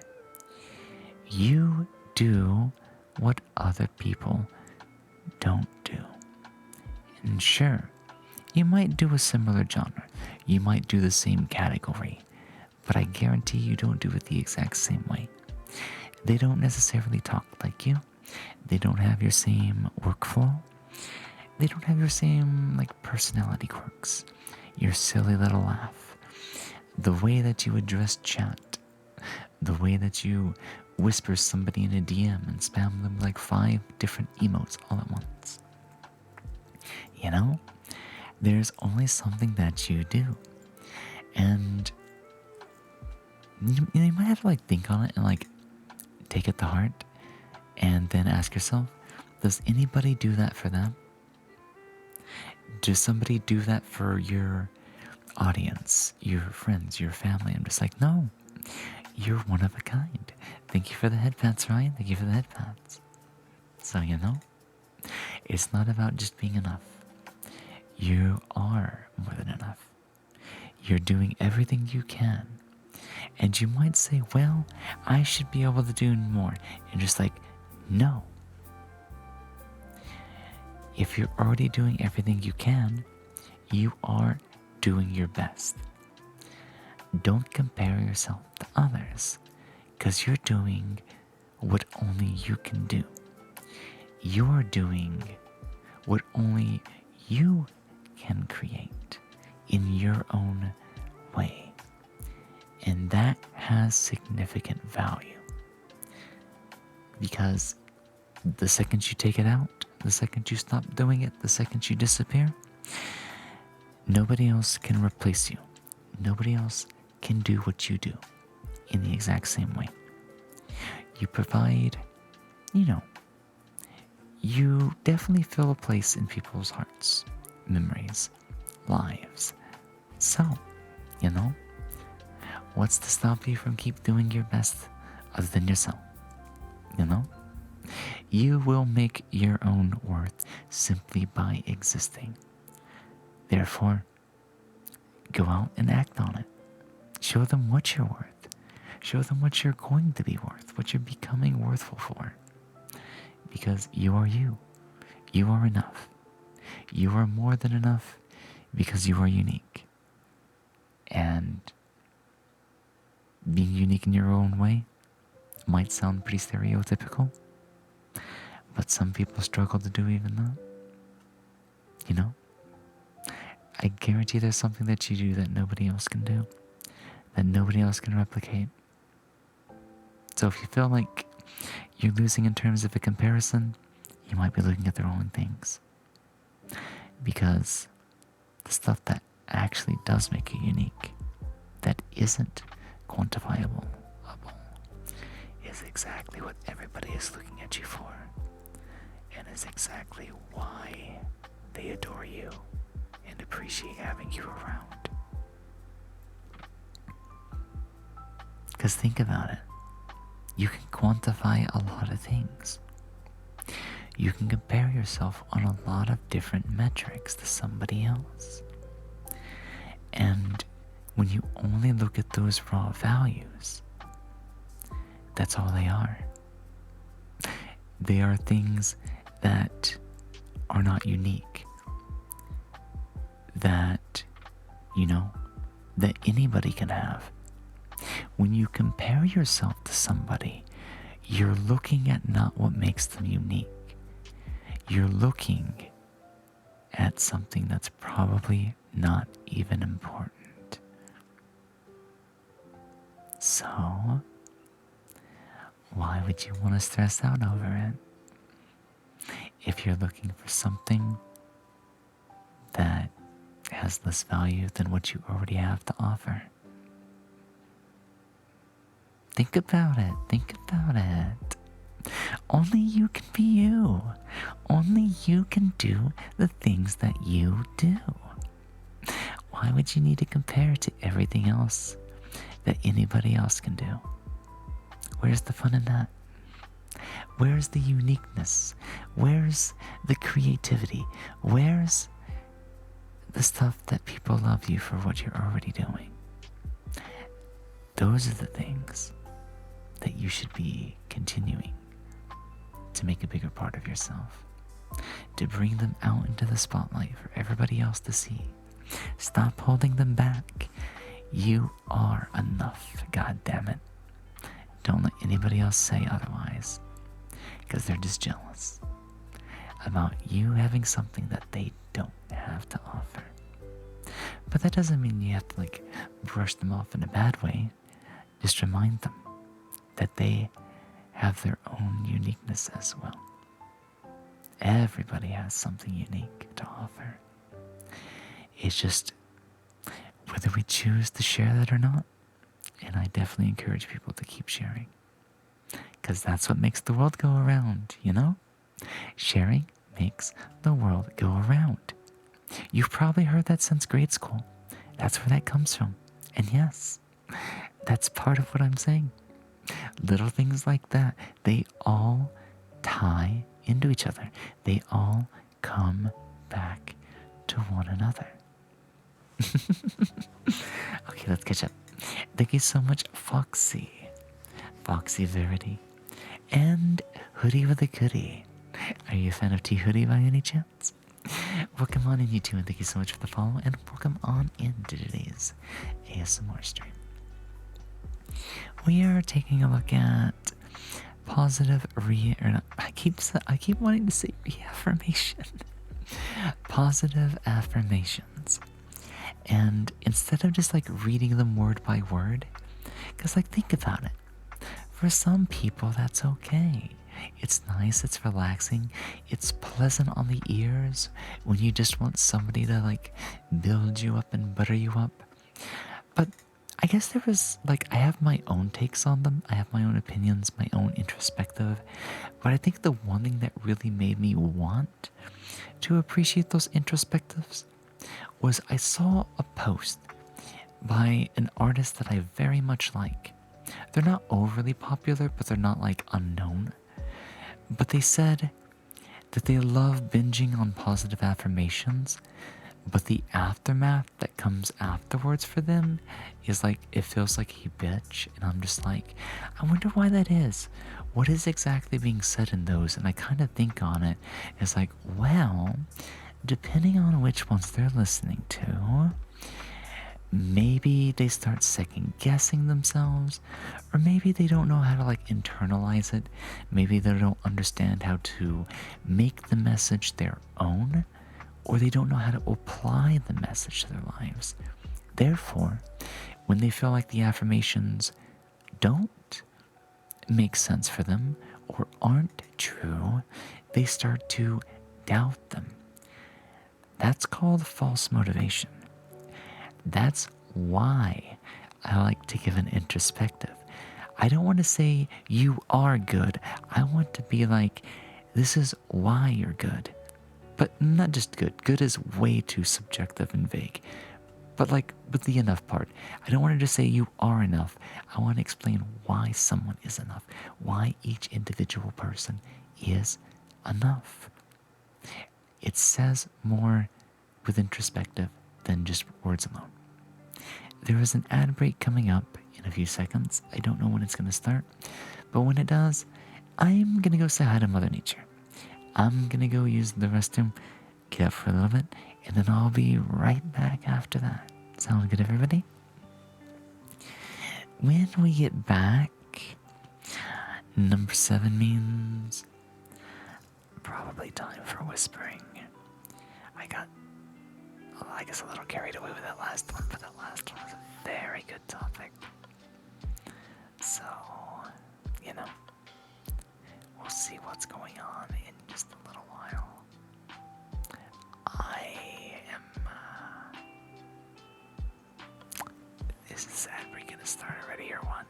You do what other people don't do. And sure, you might do a similar genre. You might do the same category. But I guarantee you don't do it the exact same way. They don't necessarily talk like you. They don't have your same workflow. They don't have your same personality quirks. Your silly little laugh. The way that you address chat. The way that you whisper somebody in a DM and spam them 5 different emotes all at once. There's only something that you do. And you might have to think on it and take it to heart and then ask yourself, does anybody do that for them? Does somebody do that for your audience, your friends, your family? I'm just no, you're one of a kind. Thank you for the head pats, Ryan. Thank you for the head pats. So it's not about just being enough. You are more than enough. You're doing everything you can. And you might say, well, I should be able to do more. And just no. If you're already doing everything you can, you are doing your best. Don't compare yourself to others, because you're doing what only you can do. You're doing what only you can create in your own way. And that has significant value. Because the second you take it out, the second you stop doing it, the second you disappear, nobody else can replace you. Nobody else can do what you do in the exact same way. You provide, you definitely fill a place in people's hearts, memories, lives. So, what's to stop you from keep doing your best other than yourself? You will make your own worth simply by existing. Therefore, go out and act on it. Show them what you're worth. Show them what you're going to be worth, what you're becoming worthful for. Because you are you. You are enough. You are more than enough because you are unique. And being unique in your own way might sound pretty stereotypical, but some people struggle to do even that. I guarantee there's something that you do that nobody else can do, that nobody else can replicate. So if you feel like you're losing in terms of a comparison, you might be looking at the wrong things. Because the stuff that actually does make you unique, that isn't quantifiable, is exactly what everybody is looking at you for, and is exactly why they adore you and appreciate having you around. Because think about it. You can quantify a lot of things. You can compare yourself on a lot of different metrics to somebody else. And when you only look at those raw values, that's all they are. They are things that are not unique. That, that anybody can have. When you compare yourself to somebody, you're looking at not what makes them unique. You're looking at something that's probably not even important. So, why would you want to stress out over it? If you're looking for something that has less value than what you already have to offer. Think about it. Think about it. Only you can be you. Only you can do the things that you do. Why would you need to compare to everything else that anybody else can do? Where's the fun in that? Where's the uniqueness? Where's the creativity? Where's the stuff that people love you for what you're already doing? Those are the things that you should be continuing to make a bigger part of yourself, to bring them out into the spotlight for everybody else to see. Stop holding them back. You are enough, god damn it. Don't let anybody else say otherwise, because they're just jealous about you having something that they don't have to offer. But that doesn't mean you have to brush them off in a bad way. Just remind them that they have their own uniqueness as well. Everybody has something unique to offer. It's just whether we choose to share that or not. And I definitely encourage people to keep sharing, because that's what makes the world go around, Sharing makes the world go around. You've probably heard that since grade school. That's where that comes from. And yes, that's part of what I'm saying. Little things like that, they all tie into each other. They all come back to one another. Okay, let's catch up. Thank you so much, Foxy Verity, and Hoodie with a Goodie. Are you a fan of Tea Hoodie by any chance? Welcome on in, you two, and thank you so much for the follow, and welcome on into today's ASMR stream. we are taking a look at positive I keep wanting to say reaffirmation. Positive affirmations. And instead of just like reading them word by word, because like think about it. For some people, that's okay. It's nice, it's relaxing, it's pleasant on the ears when you just want somebody to like build you up and butter you up. But I guess there was like, I have my own takes on them, I have my own opinions, my own introspective. But I think the one thing that really made me want to appreciate those introspectives was I saw a post by an artist that I very much like. They're not overly popular, but they're not like unknown. But they said that they love binging on positive affirmations, but the aftermath that comes afterwards for them is like, it feels like a bitch. And I'm just like, I wonder why that is. What is exactly being said in those? And I kind of think on it as like, well, depending on which ones they're listening to, maybe they start second guessing themselves, or maybe they don't know how to like internalize it. Maybe they don't understand how to make the message their own, or they don't know how to apply the message to their lives. Therefore, when they feel like the affirmations don't make sense for them or aren't true, they start to doubt them. That's called false motivation. That's why I like to give an introspective. I don't want to say you are good. I want to be like, this is why you're good. But not just good. Good is way too subjective and vague. But like with the enough part, I don't want to just say you are enough. I want to explain why someone is enough. Why each individual person is enough. It says more with introspective than just words alone. There is an ad break coming up in a few seconds. I don't know when it's going to start, but when it does, I'm going to go say hi to Mother Nature. I'm going to go use the restroom, get up for a little bit, and then I'll be right back after that. Sound good, everybody? When we get back, number 7 means probably time for whispering. I guess a little carried away with that last one, but that last one was a very good topic. So, we'll see what's going on in just a little while. Is this ad break gonna start already or what?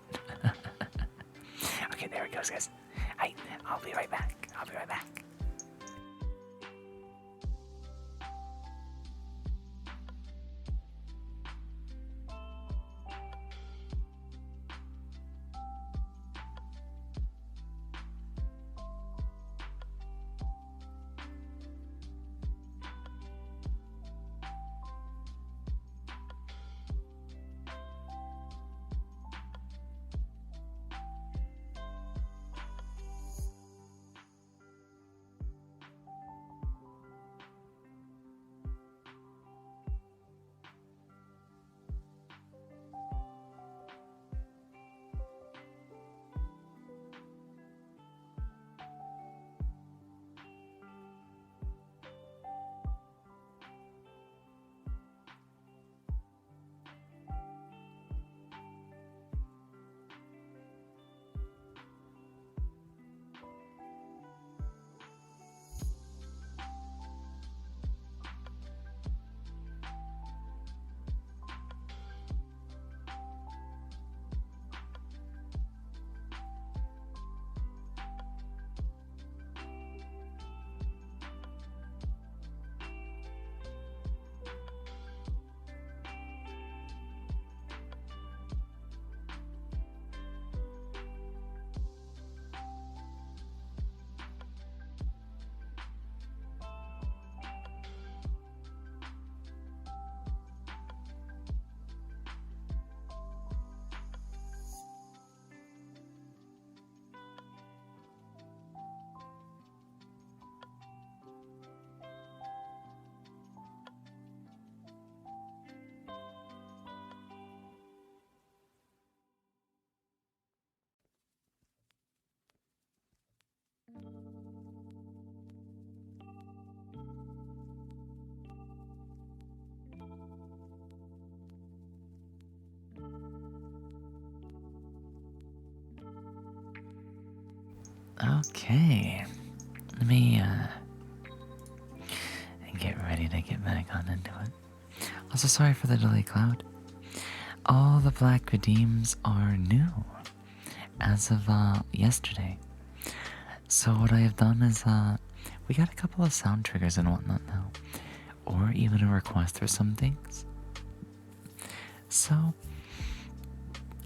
Okay, there it goes, guys. I'll be right back. Okay. Let me get ready to get back on into it. Also, sorry for the delay, Cloud. All the black redeems are new as of yesterday. So what I have done is we got a couple of sound triggers and whatnot now, or even a request for some things. So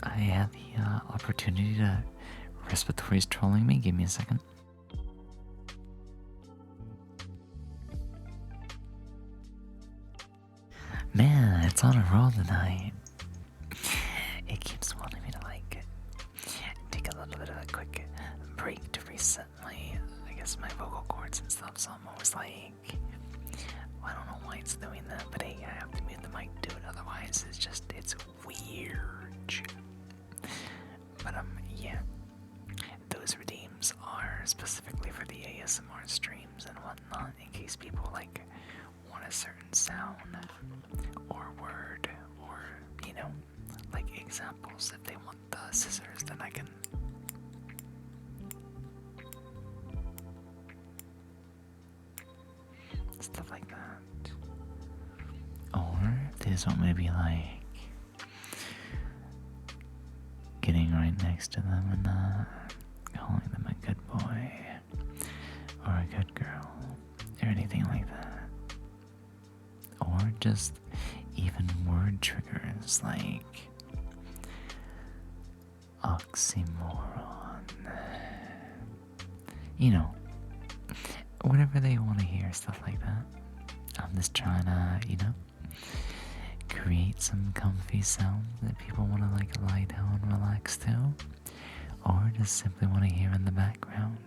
I had the opportunity to. Respiratory's trolling me. Give me a second. Man, it's on a roll tonight. It keeps wanting me to take a little bit of a quick break to reset my vocal cords and stuff. So I'm always like, I don't know why it's doing that, but hey, I have to mute the mic to do it. Otherwise, it's weird. But yeah. Those redeems are specifically for the ASMR streams and whatnot, in case people want a certain sound or word or examples. If they want the scissors, then I can. Stuff like that. Or if they just want me to be getting right next to them and calling them a good boy or a good girl or anything like that. Or just even word triggers like oxymoron. Whatever they want to hear, stuff like that. I'm just trying to, create some comfy sounds that people want to lie down and relax to. Or just simply want to hear in the background.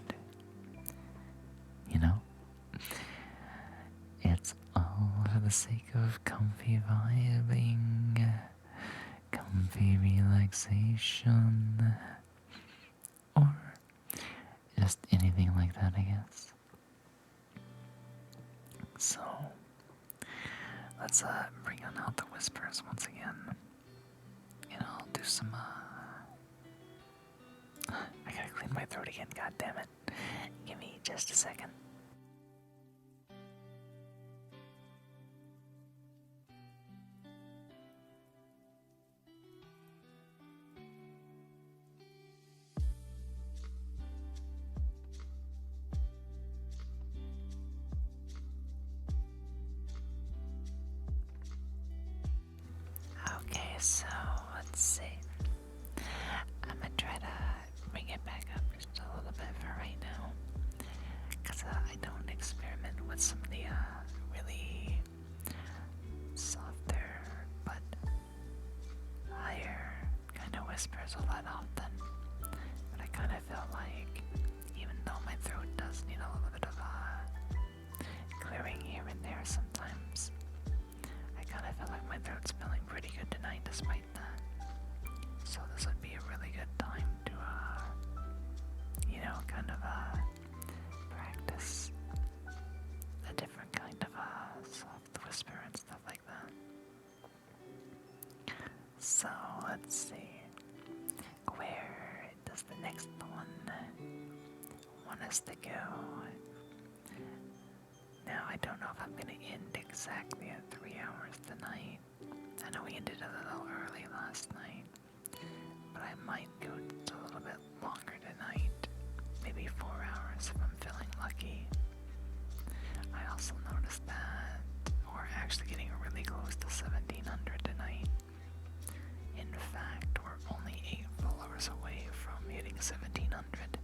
It's all for the sake of comfy vibing, comfy relaxation, or just anything like that, I guess. So, let's bring on out the whispers once again. I'll do some I gotta clean my throat again, god damn it. Give me just a second. Okay, so let's see. I'm gonna try to bring it back up just a little bit for right now, because I don't experiment with some of the really softer but higher kind of whispers a lot often. But I kind of feel like, even though my throat does need a little bit of clearing here and there sometimes, I kind of feel like my throat's feeling pretty good tonight despite that. So this would be a really good time to, practice a different kind of soft whisper and stuff like that. So let's see, where does the next one want us to go? Now I don't know if I'm gonna end exactly at 3 hours tonight. I know we ended a little early last night, but I might go a little bit longer tonight. Maybe 4 hours if I'm feeling lucky. I also noticed that we're actually getting really close to 1700 tonight. In fact, we're only 8 followers away from hitting 1700.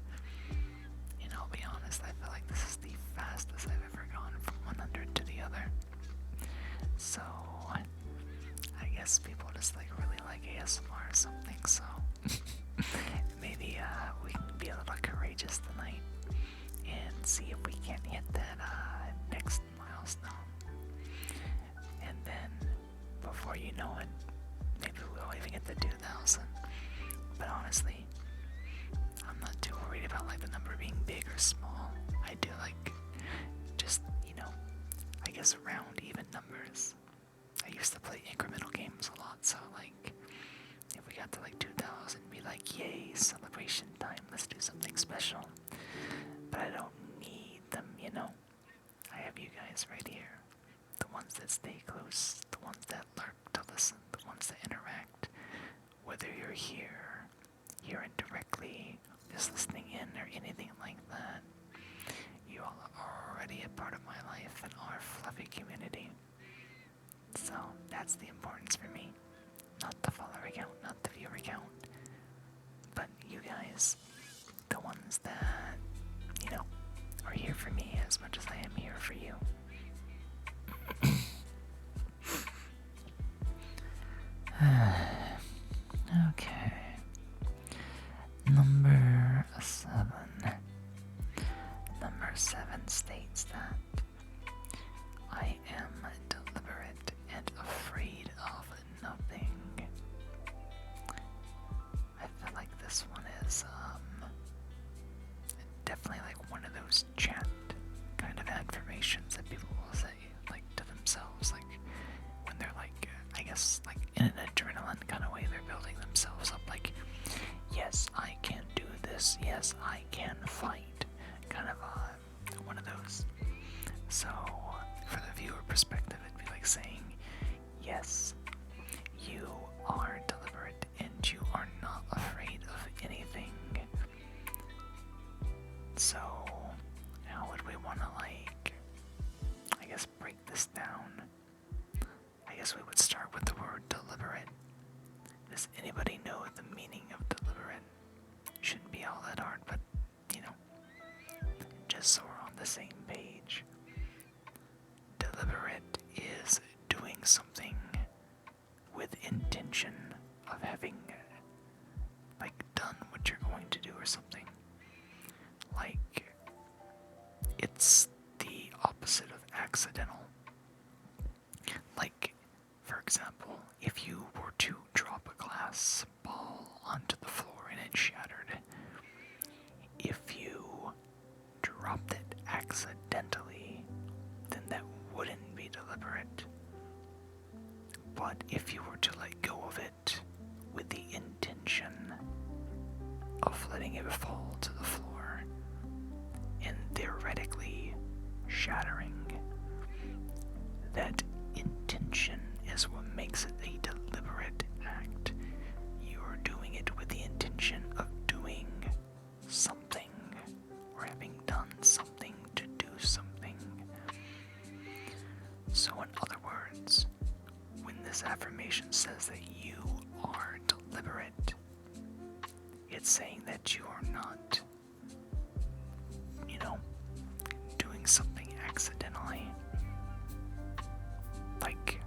And I'll be honest, I feel like this is the fastest I've ever gone from 100 to the other. So, I guess people just really like ASMR or something, so maybe we can be a little courageous tonight and see if we can hit that next milestone. And then, before you know it, maybe we'll even get to 2,000. But honestly, I'm not too worried about the number being big or small. I do just, I guess round even numbers. I used to play incremental games a lot, so if we we got to like 2,000, be like, yay, celebration time, let's do something special. But I don't need them, you know? I have you guys right here. The ones that stay close, the ones that lurk to listen, the ones that interact. Whether you're here indirectly, just listening in, or anything like that, you all are already a part of my life and our fluffy community. So that's the importance for me. Not the follower count, not the viewer count, but you guys, the ones that, you know, are here for me as much as I am here for you. Okay. Number 7. Number 7 states that I am deliberate and afraid of nothing. I feel like this one is definitely like one of those chat kind of affirmations that people will say like to themselves, like when they're like, I guess like in an adrenaline kind of way, they're building themselves up like, yes, I can do this, yes, I can fight, kind of one of those. So for the viewer perspective, it'd be like saying, yes, you are deliberate and you are not afraid of anything. So how would we want to, like, I guess break this down? I guess we would start with the word deliberate. Does anybody know the meaning of deliberate? Shouldn't be all that hard, but, you know, just so we're on the same page. Deliberate is doing something with intention of having, like, done what you're going to do or something. Like, it's the opposite of accidental. Like, for example, if you were to drop a glass ball onto the floor and it shattered, if you dropped it accidentally, then that wouldn't be deliberate. But if you were to let go of it with the intention of letting it fall to the floor and theoretically shattering, that intention is what makes it a deliberate act. You are doing it with the intention of doing something, or having done something to do something. So in other words, when this affirmation says that you are deliberate, it's saying that you are not, you know, doing something accidentally. Like,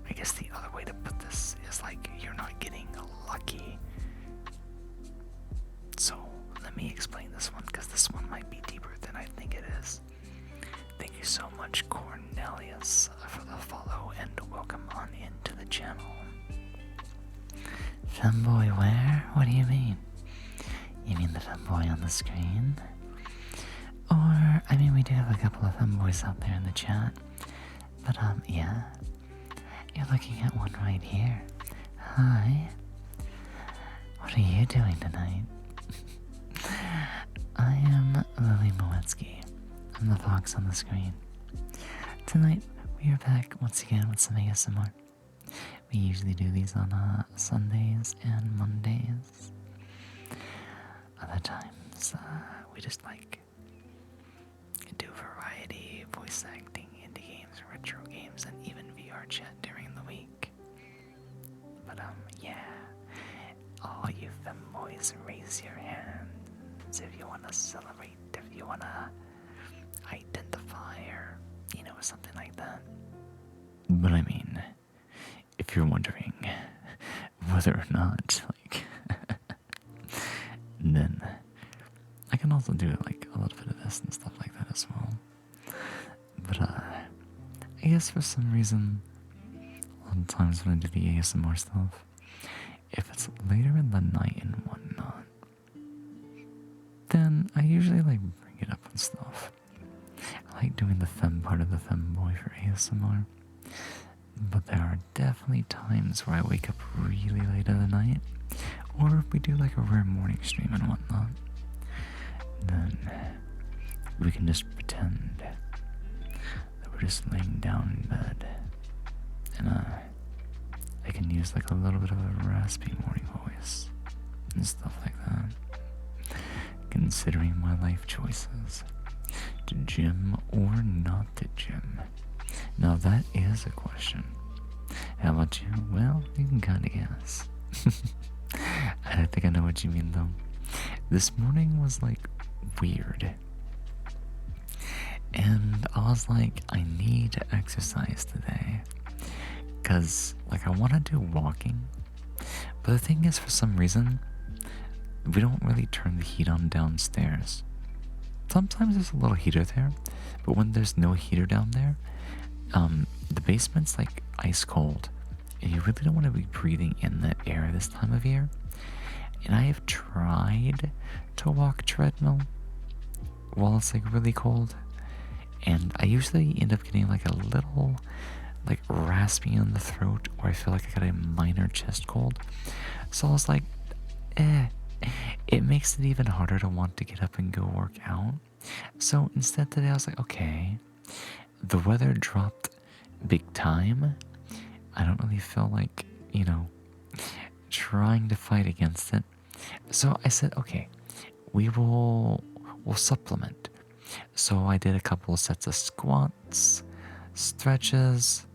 I guess the other way to put this is like you're not getting lucky. So let me explain this one, because this one might be deeper than I think it is. Thank you so much, Cornelius, for the follow, and welcome on into the channel. Femboy where? What do you mean? You mean the femboy on the screen? Or, I mean, we do have a couple of femboys out there in the chat. But, yeah. You're looking at one right here. Hi. What are you doing tonight? I am Lily Moetsuki. I'm the fox on the screen. Tonight, we are back once again with some ASMR. We usually do these on Sundays and Mondays. Other times, we just like do variety, voice acting, indie games, retro games, and even VR chat during the week. But yeah, all you femboys, raise your hands if you want to celebrate, if you want to identify, or, you know, something like that. But I mean, if you're wondering whether or not, like, then I can also do like a little bit of this and stuff like that as well. But I guess for some reason, a lot of times when I do the ASMR stuff, if it's later in the night and whatnot, then I usually like bring it up and stuff. I like doing the fem part of the femboy for ASMR, but there are definitely times where I wake up really late in the night, or if we do like a rare morning stream and whatnot, then we can just pretend that we're just laying down in bed, and I can use like a little bit of a raspy morning voice and stuff like that, considering my life choices, to gym or not to gym. Now that is a question. How about you? Well, you can kind of guess. I don't think I know what you mean though. This morning was like weird. And I was like, I need to exercise today. Because, like, I want to do walking. But the thing is, for some reason, we don't really turn the heat on downstairs. Sometimes there's a little heater there, but when there's no heater down there, the basement's like ice cold, and you really don't want to be breathing in that air this time of year. And I have tried to walk treadmill while it's like really cold, and I usually end up getting like a little like raspy in the throat, or I feel like I got a minor chest cold. So I was like, it makes it even harder to want to get up and go work out. So instead today I was like, okay, the weather dropped big time. I don't really feel like, trying to fight against it. So I said, okay, we'll supplement. So I did a couple of sets of squats, stretches,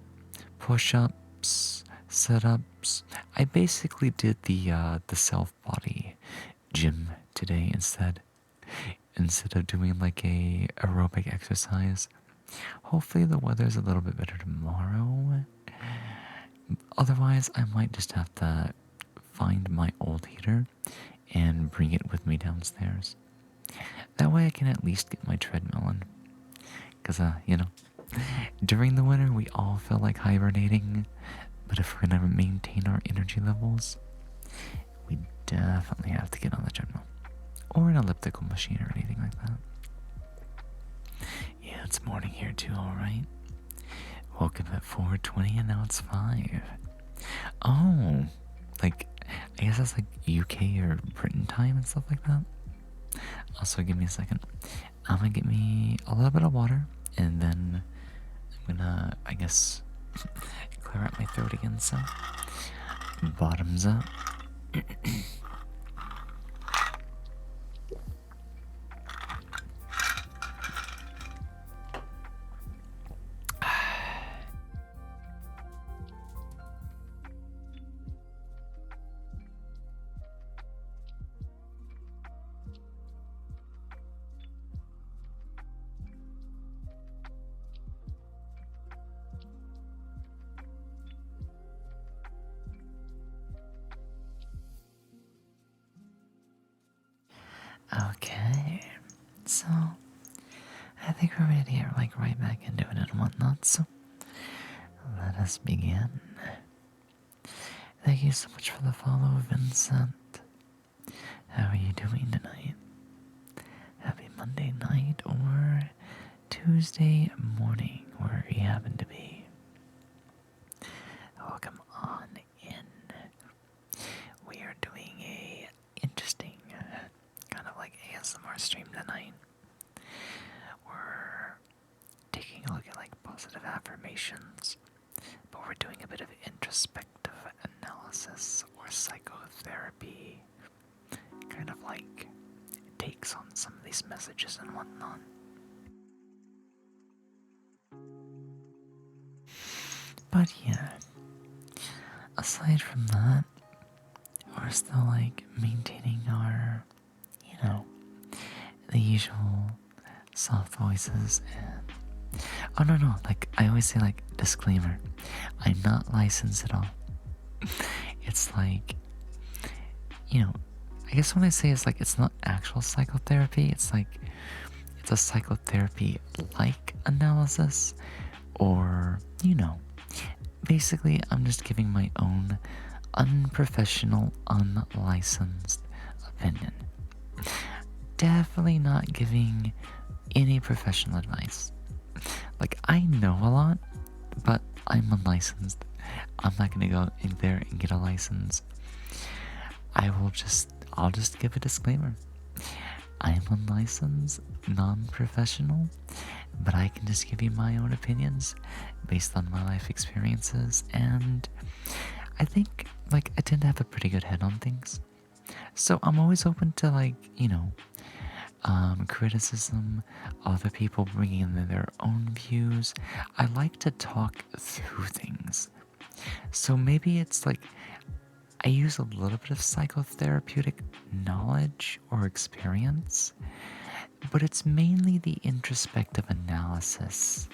push-ups, sit-ups. I basically did the self-body gym today instead of doing like a aerobic exercise. Hopefully the weather's a little bit better tomorrow. Otherwise, I might just have to find my old heater and bring it with me downstairs. That way I can at least get my treadmill in. Because, during the winter we all feel like hibernating, but if we're gonna maintain our energy levels, we definitely have to get on the treadmill. Or an elliptical machine or anything like that. Yeah, it's morning here too, alright. Woke up at 4:20 and now it's 5. Oh, like, I guess that's like UK or Britain time and stuff like that. Also, give me a second. I'm gonna get me a little bit of water, and then I'm gonna, I guess, clear out my throat again, so bottoms up. Okay, so I think we're ready to get like right back into it and whatnot, so let us begin. Thank you so much for the follow, Vincent. How are you doing tonight? Happy Monday night or Tuesday morning, wherever you happen to be. Welcome on in. We are doing a interesting kind of like ASMR stream tonight. We're taking a look at like positive affirmations, but we're doing a bit of introspective analysis or psychotherapy, kind of like takes on some of these messages and whatnot. But yeah, aside from that, we're still like maintaining our, the usual soft voices and oh no, like I always say, like, disclaimer, I'm not licensed at all. It's like, I guess when I say it's like it's not actual psychotherapy, it's like it's a psychotherapy like analysis, or basically I'm just giving my own unprofessional, unlicensed opinion. Definitely not giving any professional advice. Like, I know a lot, but I'm unlicensed. I'm not gonna go in there and get a license. I'll just give a disclaimer. I'm unlicensed, non-professional, but I can just give you my own opinions based on my life experiences, and I think like I tend to have a pretty good head on things. So I'm always open to criticism, other people bringing in their own views. I like to talk through things. So maybe it's like I use a little bit of psychotherapeutic knowledge or experience, but it's mainly the introspective analysis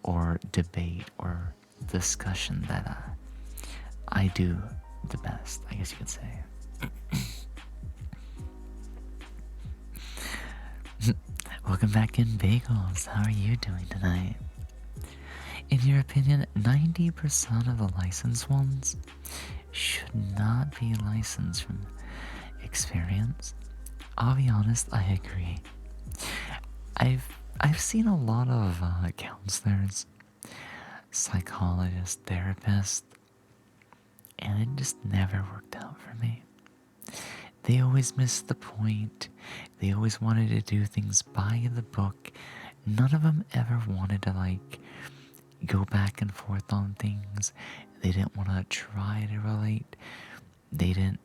or debate or discussion that I do the best, I guess you could say. Welcome back in, Bagels. How are you doing tonight? In your opinion, 90% of the licensed ones should not be licensed from experience. I'll be honest, I agree. I've seen a lot of counselors, psychologists, therapists, and it just never worked out for me. They always missed the point. They always wanted to do things by the book. None of them ever wanted to go back and forth on things. They didn't want to try to relate. They didn't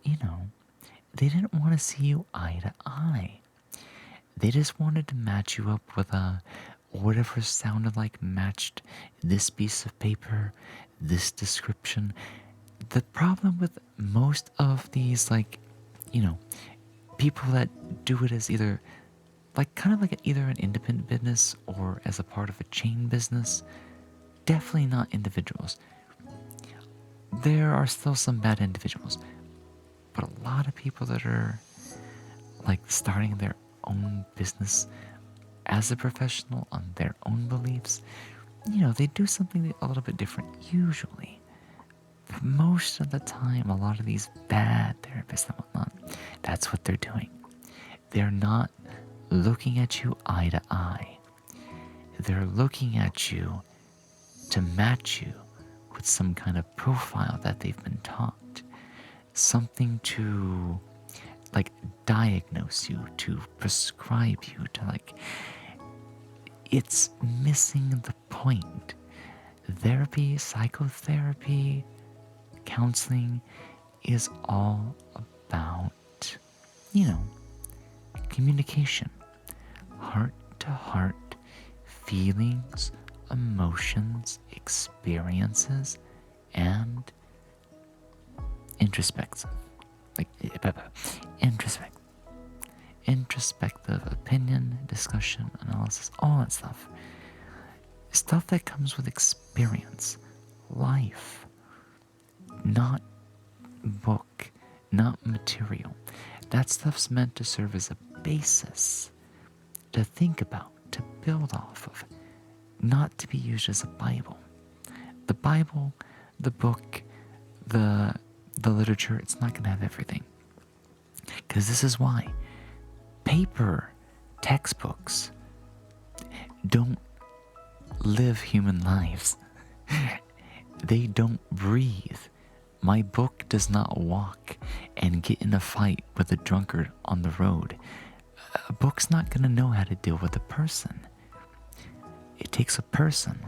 want to see you eye to eye. They just wanted to match you up with whatever sounded like matched this piece of paper, this description. The problem with most of these people that do it as either either an independent business or as a part of a chain business, definitely not individuals. There are still some bad individuals, but a lot of people that are starting their own business as a professional on their own beliefs, they do something a little bit different usually. But most of the time, a lot of these bad therapists and whatnot, that's what they're doing. They're not looking at you eye to eye. They're looking at you to match you with some kind of profile that they've been taught. Something to diagnose you, to prescribe you, it's missing the point. Therapy, psychotherapy, counseling is all about, communication, heart to heart, feelings, emotions, experiences, and introspective opinion, discussion, analysis, all that stuff. Stuff that comes with experience, life, not book, not material. That stuff's meant to serve as a basis to think about, to build off of, not to be used as a Bible. The Bible, the book, the literature, it's not going to have everything. Because this is why paper textbooks don't live human lives. They don't breathe. My book does not walk and get in a fight with a drunkard on the road. A book's not going to know how to deal with a person. It takes a person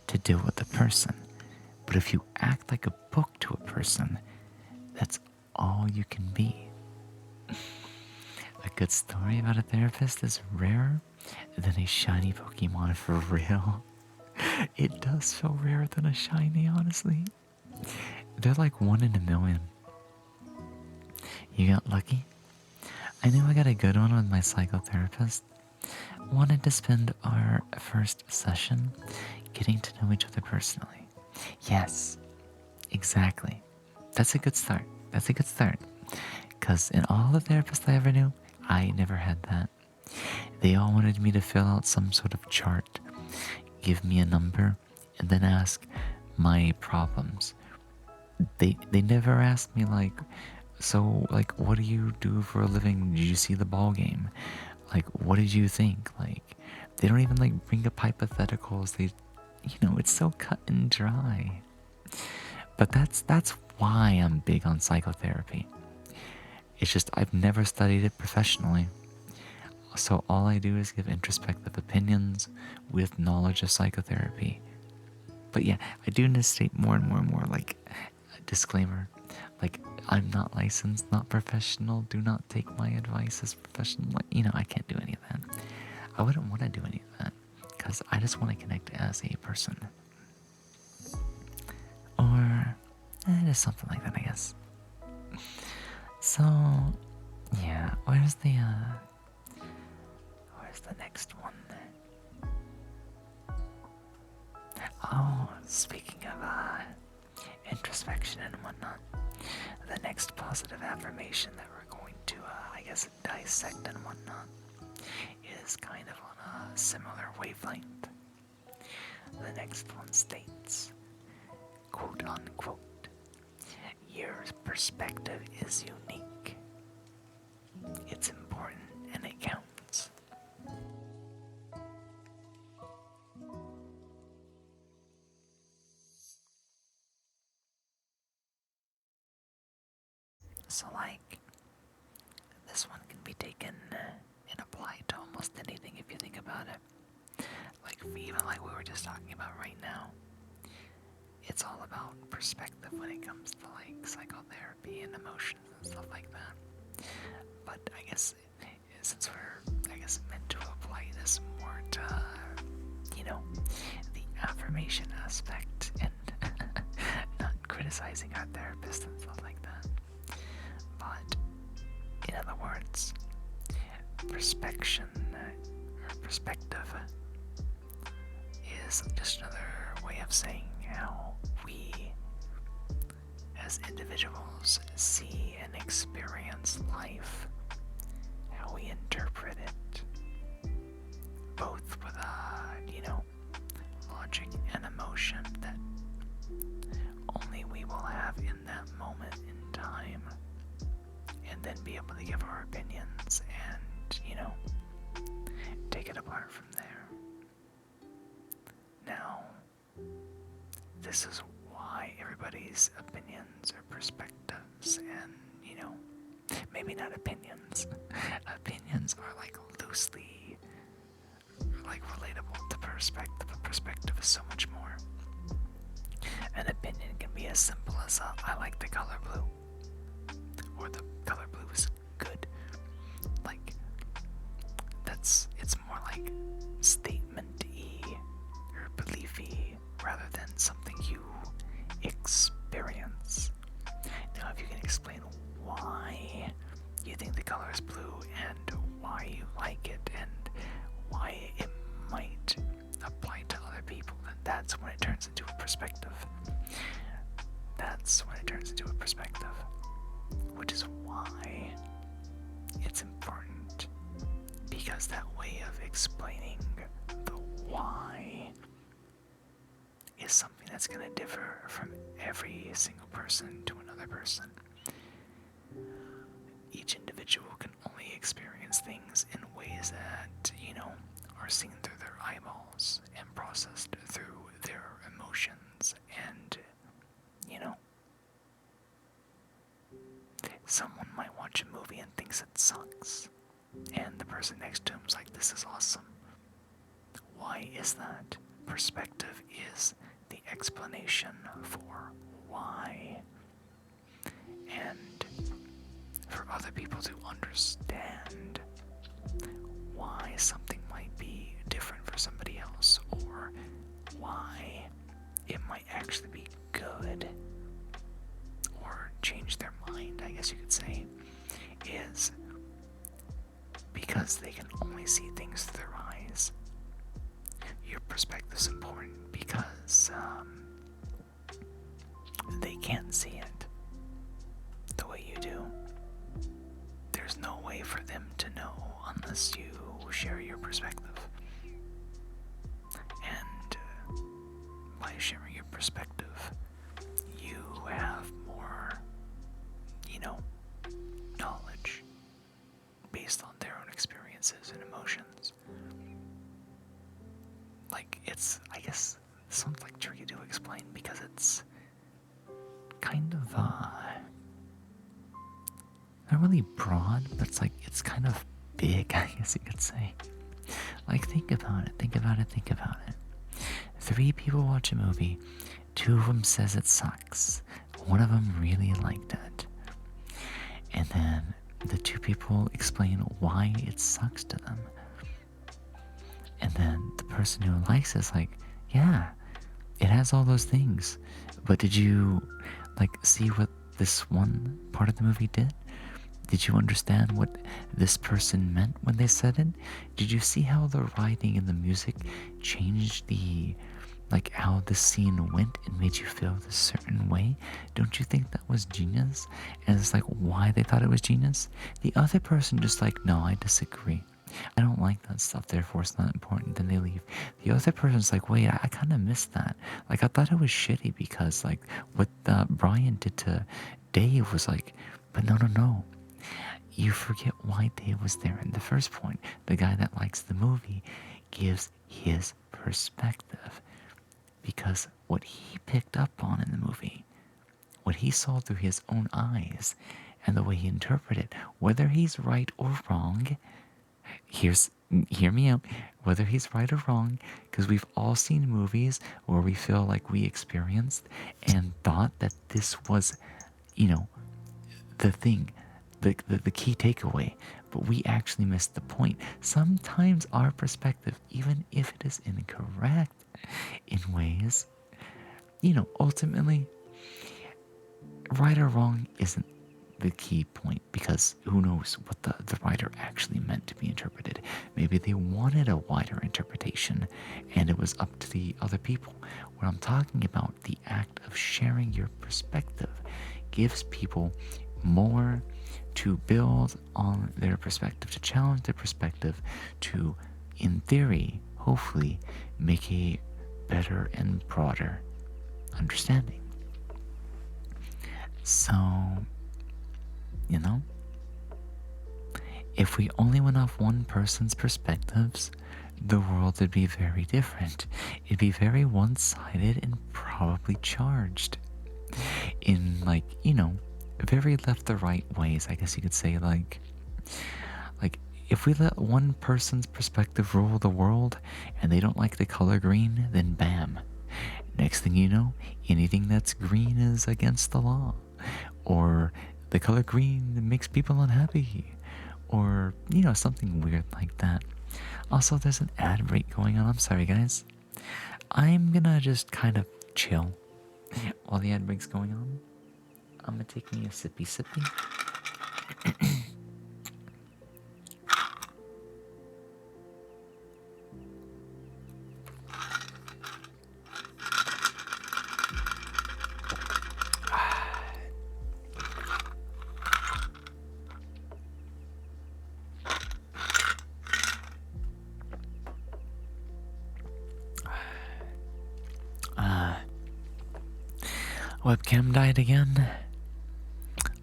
to deal with a person. But if you act like a book to a person, that's all you can be. A good story about a therapist is rarer than a shiny Pokemon, for real. It does feel rarer than a shiny, honestly. They're like 1 in a million. You got lucky? I knew I got a good one with my psychotherapist. Wanted to spend our first session getting to know each other personally. Yes, exactly. That's a good start. Because in all the therapists I ever knew, I never had that. They all wanted me to fill out some sort of chart, give me a number, and then ask my problems. They never asked me what do you do for a living? Did you see the ball game? What did you think? They don't even bring up hypotheticals. It's so cut and dry. But that's why I'm big on psychotherapy. It's just I've never studied it professionally. So all I do is give introspective opinions with knowledge of psychotherapy. But yeah, I do need to state more and more and more, like, a disclaimer. Like, I'm not licensed, not professional. Do not take my advice as professional. Like, I can't do any of that. I wouldn't want to do any of that because I just want to connect as a person. Or just something like that, I guess. So, yeah, where's the next one? Oh, speaking of introspection and whatnot, the next positive affirmation that we're going to, I guess, dissect and whatnot is kind of on a similar wavelength. The next one states, quote unquote, your perspective is unique. It's important and it counts. So, like, this one can be taken and applied to almost anything if you think about it. Like, even like we were just talking about right now, it's all about perspective when it comes to like psychotherapy and emotions and stuff like that. But I guess since we're, meant to apply this more to, the affirmation aspect and not criticizing our therapist and stuff like that. But in other words, perspective is just another way of saying how we as individuals see and experience life, how we interpret it, both with logic and emotion that only we will have in that moment in time, and then be able to give our opinions and, take it apart from there. Now, this is why everybody's opinions or perspectives and, maybe not opinions. Opinions are like loosely like relatable to perspective, but perspective is so much more. An opinion can be as simple as I like the color blue, or the color blue is good. Like, it's more like statement-y or belief-y rather than something you experience. Now, if you can explain why you think the color is blue and why you like it and why it might apply to other people, then that's when it turns into a perspective. That's when it turns into a perspective, which is why it's important, because that way of explaining the why is something that's going to differ from every single person to another person. Each individual can only experience things in ways that, are seen through their eyeballs and processed through their emotions, and, someone might watch a movie and thinks it sucks, and the person next to him is like, this is awesome. Why is that? Perspective is the explanation for why. And for other people to understand why something might be different for somebody else, or why it might actually be good or change their mind, I guess you could say, is because they can only see things through their eyes. Your perspective is important because they can't see it the way you do. There's no way for them to know unless you share your perspective. And by sharing your perspective, you have more, knowledge based on their own experiences and emotions. Like, I guess, this one's like tricky to explain because not really broad, but it's like it's kind of big, I guess you could say. Like, think about it, think about it, think about it. 3 people watch a movie, 2 of them says it sucks, 1 of them really liked it. And then the 2 people explain why it sucks to them. And then the person who likes it is like, yeah, it has all those things. But did you, like, see what this one part of the movie did? Did you understand what this person meant when they said it? Did you see how the writing and the music changed like how the scene went and made you feel this certain way? Don't you think that was genius? And it's like why they thought it was genius? The other person just like, no, I disagree. I don't like that stuff, therefore it's not important. Then they leave. The other person's like, wait, I kind of missed that. Like, I thought it was shitty because, like, what Brian did to Dave was like, but no. You forget why Dave was there in the first point. The guy that likes the movie gives his perspective. Because what he picked up on in the movie, what he saw through his own eyes, and the way he interpreted, whether he's right or wrong, hear me out, whether he's right or wrong, because we've all seen movies where we feel like we experienced and thought that this was, the thing, the key takeaway, but we actually missed the point. Sometimes our perspective, even if it is incorrect in ways, ultimately, right or wrong isn't the key point, because who knows what the writer actually meant to be interpreted. Maybe they wanted a wider interpretation and it was up to the other people. What I'm talking about, the act of sharing your perspective gives people more to build on their perspective, to challenge their perspective, to, in theory, hopefully, make a better and broader understanding. So, if we only went off one person's perspectives, the world would be very different. It'd be very one-sided and probably charged in, very left to right ways, I guess you could say. Like if we let one person's perspective rule the world and they don't like the color green, then bam, next thing you know, anything that's green is against the law, or the color green makes people unhappy, or something weird like that. Also, there's an ad break going on. I'm sorry, guys. I'm gonna just kind of chill while the ad break's going on. I'm gonna take me a sippy. Webcam died again.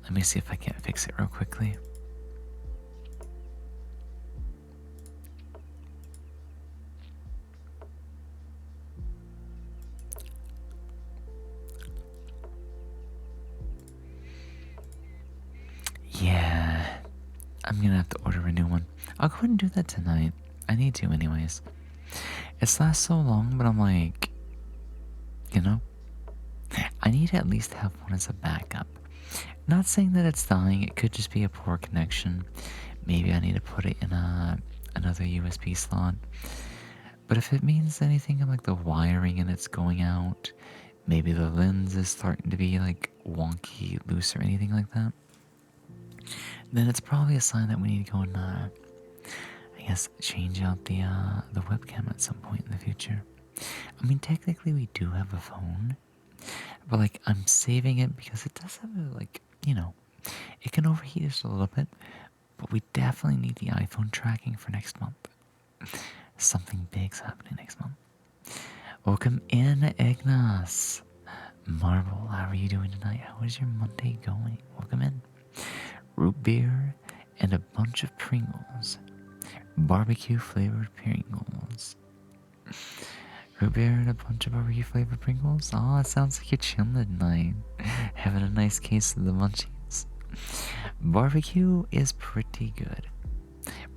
Let me see if I can't fix it real quickly. Yeah, I'm gonna have to order a new one. I'll go ahead and do that tonight. I need to anyways. It's lasted so long, but I'm like, I need to at least have one as a backup. Not saying that it's dying, it could just be a poor connection. Maybe I need to put it in another USB slot. But if it means anything like the wiring and it's going out, maybe the lens is starting to be like wonky, loose, or anything like that, then it's probably a sign that we need to go and I guess change out the webcam at some point in the future. I mean, technically we do have a phone, but like I'm saving it because it does have it can overheat just a little bit, but we definitely need the iPhone tracking for next month. Something big's happening next month. Welcome in, Ignas. Marble, how are you doing tonight? How is your Monday going? Welcome in. Root beer and a bunch of Pringles. Barbecue flavored Pringles. Root beer and a bunch of barbecue flavored Pringles? Oh, it sounds like you're chilling tonight. Having a nice case of the munchies. Barbecue is pretty good.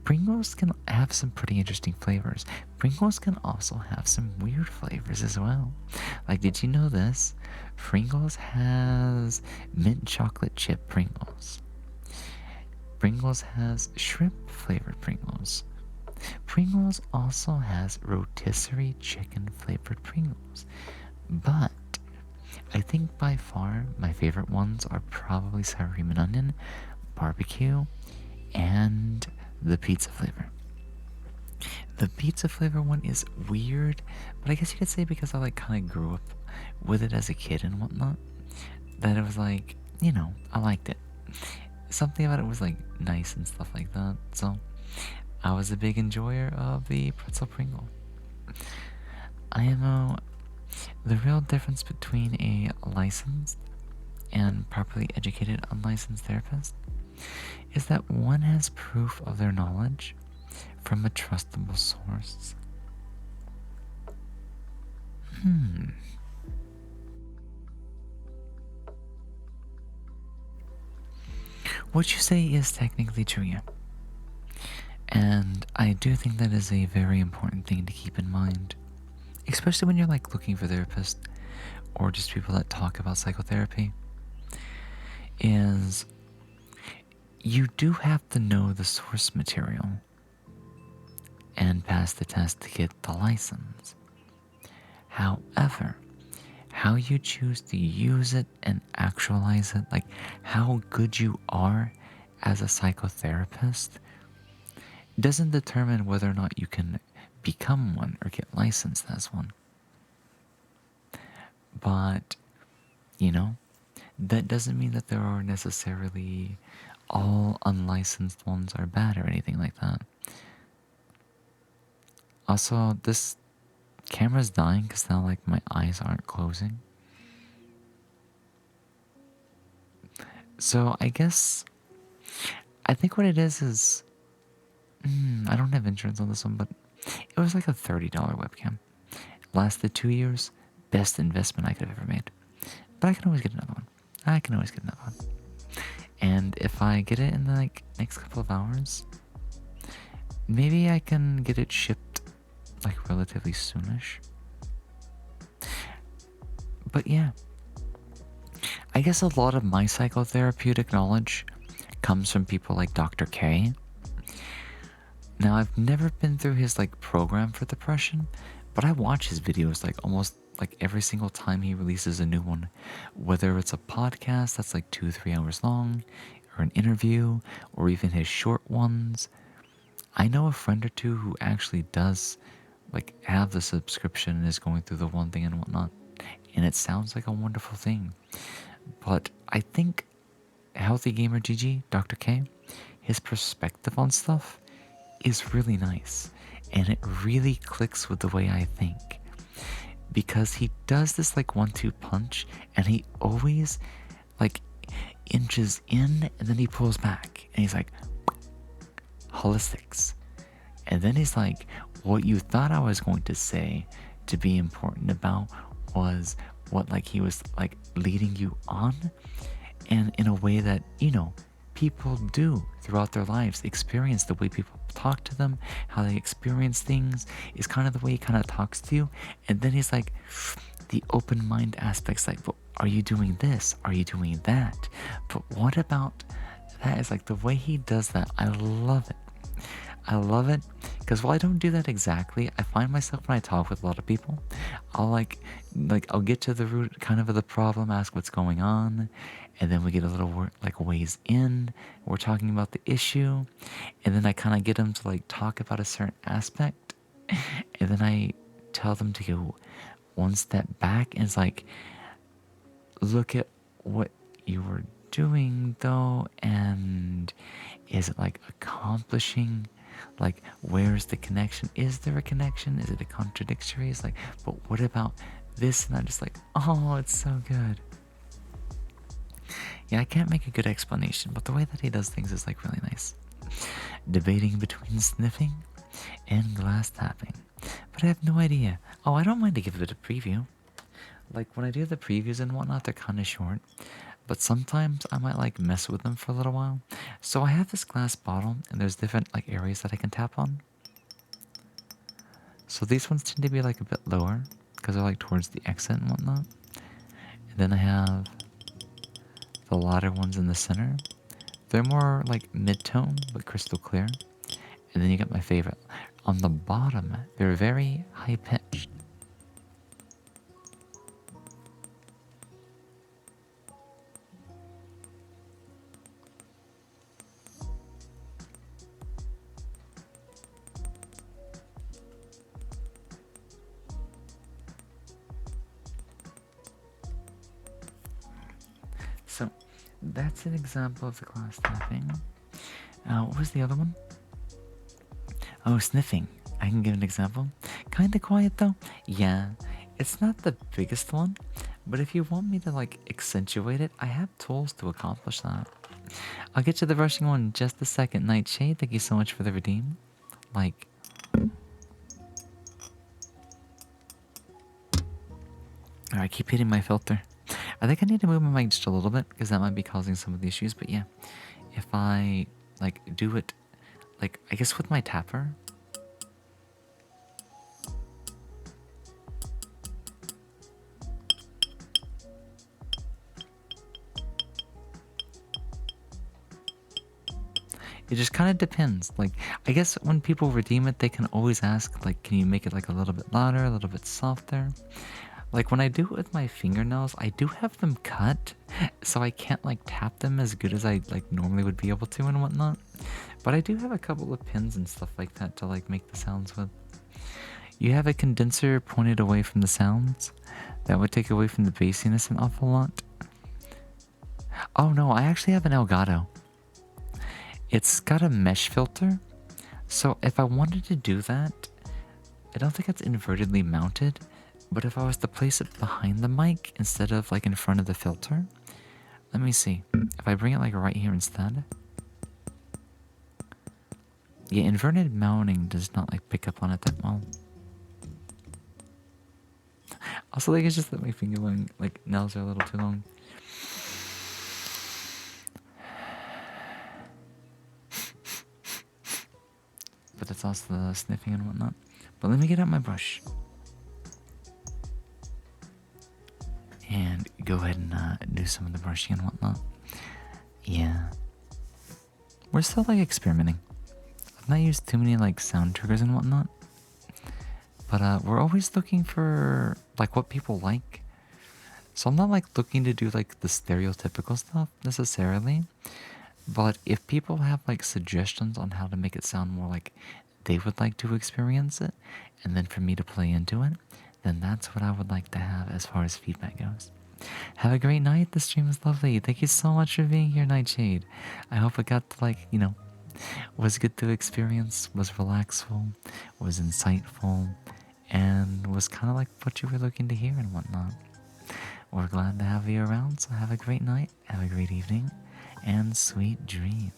Pringles can have some pretty interesting flavors. Pringles can also have some weird flavors as well. Like, did you know this? Pringles has mint chocolate chip Pringles. Pringles has shrimp flavored Pringles. Pringles also has rotisserie chicken flavored Pringles. But I think by far my favorite ones are probably sour cream and onion, barbecue, and the pizza flavor. The pizza flavor one is weird, but I guess you could say because I like kind of grew up with it as a kid and whatnot, that it was like, I liked it. Something about it was like nice and stuff like that. So I was a big enjoyer of the pretzel Pringle. I know the real difference between a licensed and properly educated unlicensed therapist is that one has proof of their knowledge from a trustable source. What you say is technically true, yeah. And I do think that is a very important thing to keep in mind, especially when you're like looking for therapists or just people that talk about psychotherapy, is you do have to know the source material and pass the test to get the license. However, how you choose to use it and actualize it, like how good you are as a psychotherapist, doesn't determine whether or not you can become one or get licensed as one. But, that doesn't mean that there are necessarily all unlicensed ones are bad or anything like that. Also, this camera's dying because now like my eyes aren't closing. So I think what it is I don't have insurance on this one, but it was like a $30 webcam. Lasted 2 years. Best investment I could have ever made. But I can always get another one. And if I get it in the next couple of hours, maybe I can get it shipped like relatively soonish. But yeah, I guess a lot of my psychotherapeutic knowledge comes from people like Dr. K. Now, I've never been through his program for depression, but I watch his videos almost every single time he releases a new one, whether it's a podcast that's 2-3 hours long, or an interview, or even his short ones. I know a friend or two who actually does have the subscription and is going through the one thing and whatnot, and it sounds like a wonderful thing. But I think Healthy Gamer GG, Dr. K, his perspective on stuff is really nice, and it really clicks with the way I think, because he does this 1-2 punch, and he always inches in and then he pulls back, and he's like holistics, and then he's like, what you thought I was going to say to be important about was what he was leading you on, and in a way that people do throughout their lives, experience the way people talk to them, how they experience things is kind of the way he kind of talks to you. And then he's like, the open mind aspects, but are you doing this? Are you doing that? But what about that? Is the way he does that. I love it. I love it because while I don't do that exactly, I find myself when I talk with a lot of people, I'll I'll get to the root kind of the problem, ask what's going on, and then we get a little ways in. We're talking about the issue, and then I kind of get them to talk about a certain aspect, and then I tell them to go one step back and it's look at what you were doing though, and is it accomplishing? Where's the connection? Is there a connection? Is it a contradictory? It's but what about this? And I'm just oh, it's so good. Yeah, I can't make a good explanation, but the way that he does things is really nice. Debating between sniffing and glass tapping. But I have no idea. Oh, I don't mind to give it a preview. When I do the previews and whatnot, they're kind of short. but sometimes I might like mess with them for a little while. So I have this glass bottle, and there's different like areas that I can tap on. So these ones tend to be like a bit lower because they're like towards the exit and whatnot. And then I have the louder ones in the center. They're more like mid-tone but crystal clear. And then you get my favorite. On the bottom, they're very high pitched. So that's an example of the glass tapping. What was the other one? Oh, sniffing. I can give an example. Kinda quiet though. Yeah, it's not the biggest one, but if you want me to like accentuate it, I have tools to accomplish that. I'll get to the brushing one in just a second. Nightshade, thank you so much for the redeem. Like, alright, keep hitting my filter. I think I need to move my mic just a little bit because that might be causing some of the issues. But yeah, if I like do it, like I guess with my tapper. It just kind of depends. Like, I guess when people redeem it, they can always ask, like, can you make it like a little bit louder, a little bit softer? Like when I do it with my fingernails, I do have them cut, so I can't like tap them as good as I like normally would be able to and whatnot. But I do have a couple of pins and stuff like that to like make the sounds with. You have a condenser pointed away from the sounds. That would take away from the bassiness an awful lot. Oh no, I actually have an Elgato. It's got a mesh filter, so if I wanted to do that, I don't think it's invertedly mounted, but if I was to place it behind the mic instead of like in front of the filter, let me see. If I bring it like right here instead. Yeah, inverted mounting does not like pick up on it that well. Also, like it's just that my finger long, like nails are a little too long. But that's also the sniffing and whatnot. But let me get out my brush. And go ahead and do some of the brushing and whatnot. Yeah. We're still like experimenting. I've not used too many like sound triggers and whatnot. But we're always looking for like what people like. So I'm not like looking to do like the stereotypical stuff necessarily. But if people have like suggestions on how to make it sound more like they would like to experience it, and then for me to play into it, then that's what I would like to have as far as feedback goes. Have a great night. The stream was lovely. Thank you so much for being here, Nightshade. I hope it got to like, you know, was good to experience, was relaxful, was insightful, and was kind of like what you were looking to hear and whatnot. We're glad to have you around, so have a great night, have a great evening, and sweet dreams.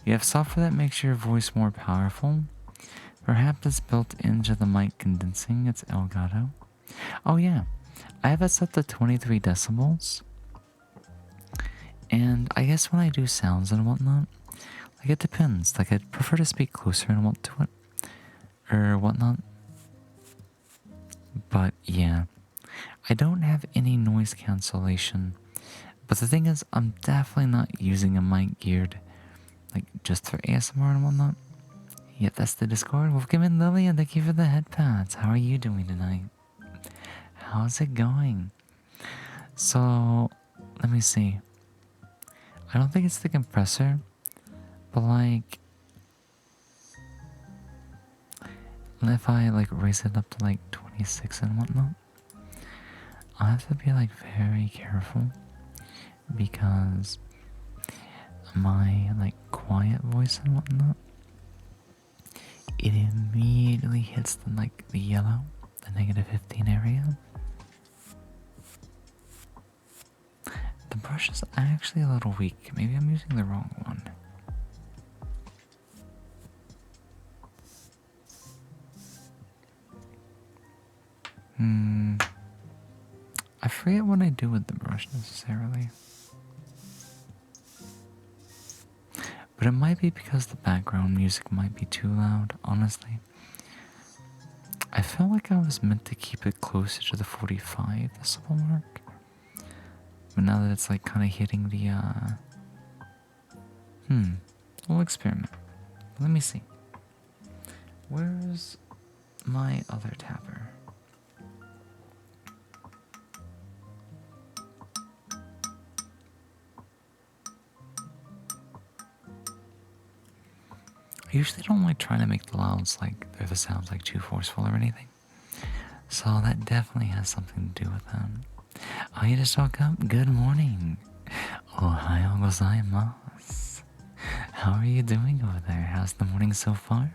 You have software that makes your voice more powerful. Perhaps it's built into the mic condensing. It's Elgato. Oh yeah, I have it set to 23 decibels. And I guess when I do sounds and whatnot, like it depends. Like I'd prefer to speak closer and what to it, or whatnot. But yeah, I don't have any noise cancellation. But the thing is, I'm definitely not using a mic geared like just for ASMR and whatnot. Yep, that's the Discord. Welcome in, Lily, and thank you for the head pads. How are you doing tonight? How's it going? So, let me see. I don't think it's the compressor, but like, if I like raise it up to like 26 and whatnot, I'll have to be like very careful because my like quiet voice and whatnot, it immediately hits the like the yellow, the -15 area. The brush is actually a little weak. Maybe I'm using the wrong one. I forget what I do with the brush necessarily. But it might be because the background music might be too loud, honestly. I felt like I was meant to keep it closer to the 45 decibel mark. But now that it's like kind of hitting the, we'll experiment. Let me see. Where's my other tapper? I usually don't like trying to make the sounds like too forceful or anything. So that definitely has something to do with that. Oh, you just woke up? Good morning. Ohayou gozaimasu. How are you doing over there? How's the morning so far?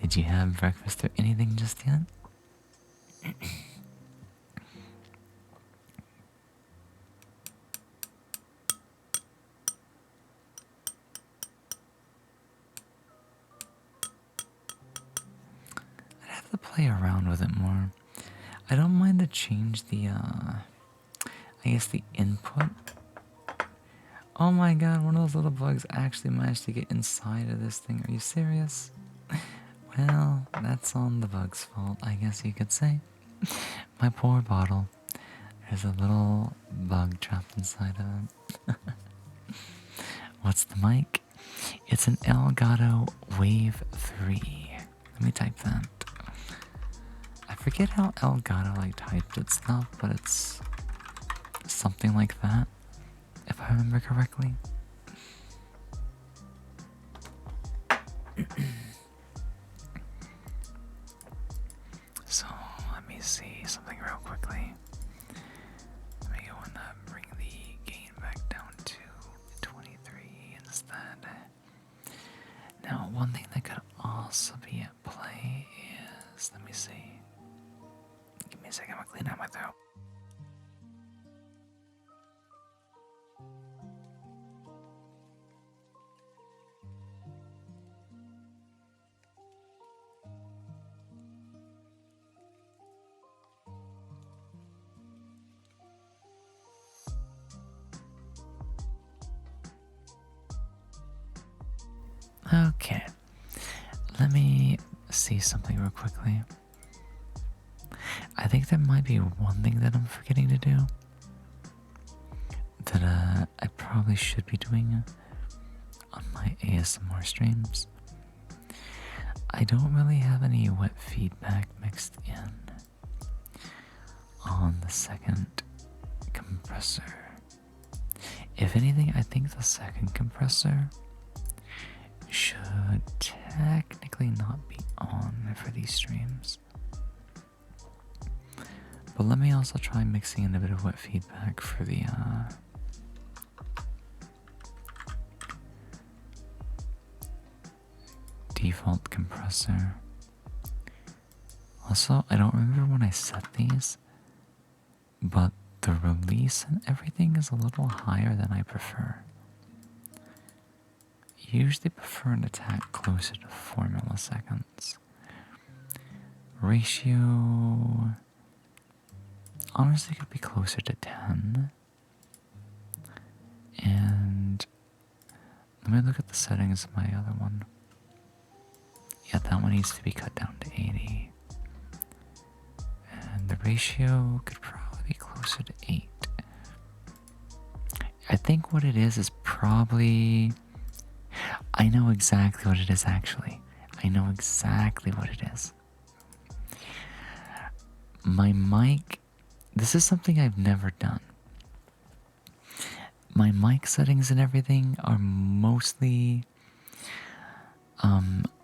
Did you have breakfast or anything just yet? Play around with it more. I don't mind to change the the input. Oh my god, one of those little bugs actually managed to get inside of this thing. Are you serious? Well, that's on the bug's fault, I guess you could say. My poor bottle. There's a little bug trapped inside of it. What's the mic? It's an Elgato Wave 3. Let me type that. I forget how Elgato typed its stuff, but it's something like that, if I remember correctly. So let me see something real quickly. Let me go and bring the gain back down to 23 instead. Now, one thing that could also be at play is, let me see. Give me a second, I'm gonna clean out my throat. Okay, let me see something real quickly. I think there might be one thing that I'm forgetting to do that I probably should be doing on my ASMR streams. I don't really have any wet feedback mixed in on the second compressor. If anything, I think the second compressor should technically not be on for these streams. But let me also try mixing in a bit of wet feedback for the default compressor. Also, I don't remember when I set these, but the release and everything is a little higher than I prefer. Usually prefer an attack closer to 4 milliseconds. Ratio honestly could be closer to 10. And let me look at the settings of my other one. Yeah, that one needs to be cut down to 80. And the ratio could probably be closer to 8. I think what it is probably... I know exactly what it is, actually. I know exactly what it is. My mic... This is something I've never done. My mic settings and everything are mostly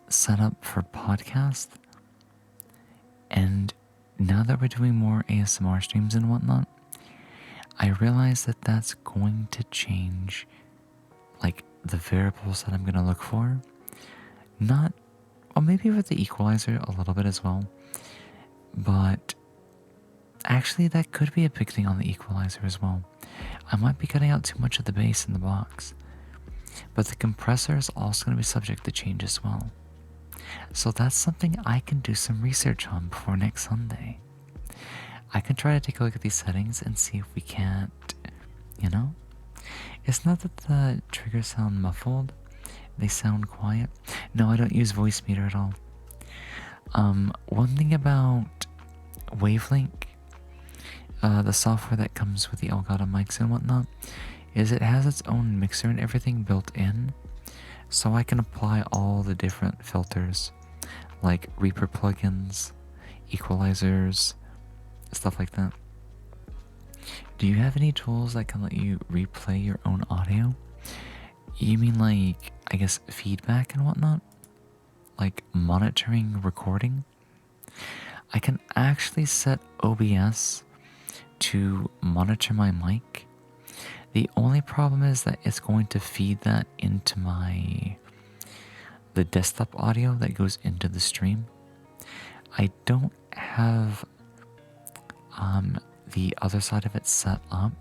set up for podcast. And now that we're doing more ASMR streams and whatnot, I realize that that's going to change, like, the variables that I'm going to look for. Not, or maybe with the equalizer a little bit as well. But actually, that could be a big thing on the equalizer as well. I might be cutting out too much of the bass in the box. But the compressor is also going to be subject to change as well. So that's something I can do some research on before next Sunday. I can try to take a look at these settings and see if we can't, you know? It's not that the triggers sound muffled, they sound quiet. No, I don't use voice meter at all. One thing about Wavelink, the software that comes with the Elgato mics and whatnot, is it has its own mixer and everything built in, so I can apply all the different filters, like Reaper plugins, equalizers, stuff like that. Do you have any tools that can let you replay your own audio? You mean like, I guess, feedback and whatnot? Like monitoring recording? I can actually set OBS to monitor my mic. The only problem is that it's going to feed that into the desktop audio that goes into the stream. I don't have the other side of it set up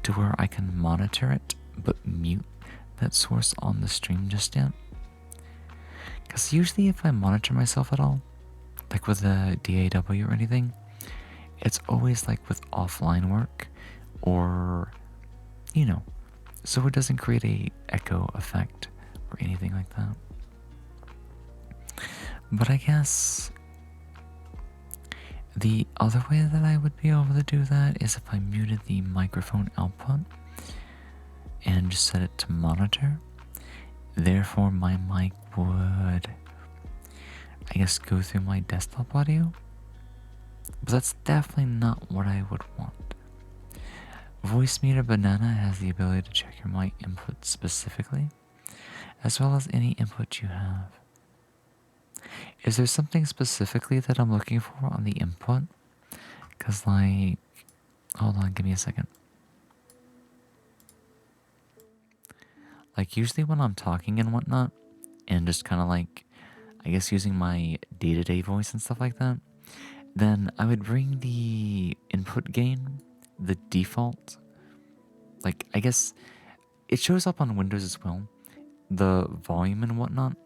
to where I can monitor it but mute that source on the stream just yet. Because usually if I monitor myself at all, like with a DAW or anything, it's always like with offline work or, you know, so it doesn't create a echo effect or anything like that. But I guess the other way that I would be able to do that is if I muted the microphone output and just set it to monitor. Therefore, my mic would, I guess, go through my desktop audio. But that's definitely not what I would want. Voice Meter Banana has the ability to check your mic input specifically, as well as any input you have. Is there something specifically that I'm looking for on the input? Because, like, hold on, give me a second. Like, usually when I'm talking and whatnot, and just kind of like, I guess using my day-to-day voice and stuff like that, then I would bring the input gain, the default, like, I guess it shows up on Windows as well. The volume and whatnot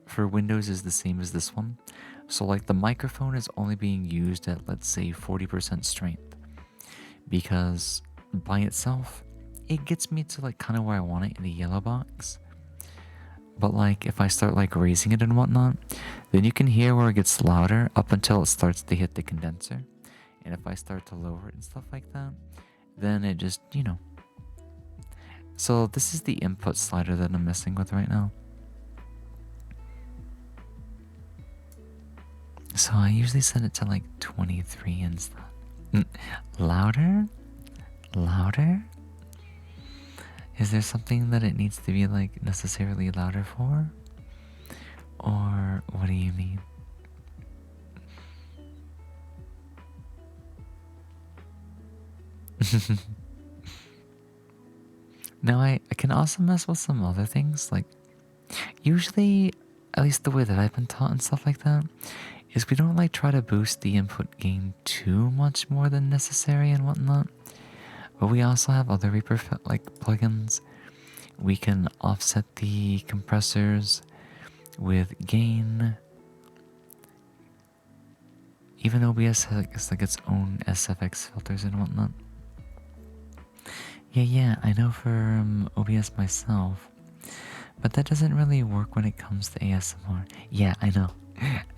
for Windows is the same as this one. So like the microphone is only being used at, let's say, 40% strength, because by itself, it gets me to like kind of where I want it in the yellow box. But like if I start like raising it and whatnot, then you can hear where it gets louder up until it starts to hit the condenser. And if I start to lower it and stuff like that, then it just, you know. So this is the input slider that I'm messing with right now. So I usually set it to like 23 and stuff. Louder? Louder? Is there something that it needs to be like necessarily louder for? Or what do you mean? Now I can also mess with some other things, like usually, at least the way that I've been taught and stuff like that, is we don't like try to boost the input gain too much more than necessary and whatnot. But we also have other Reaper like plugins. We can offset the compressors with gain. Even OBS has like its own SFX filters and whatnot. Yeah, I know for OBS myself, but that doesn't really work when it comes to ASMR. Yeah, I know.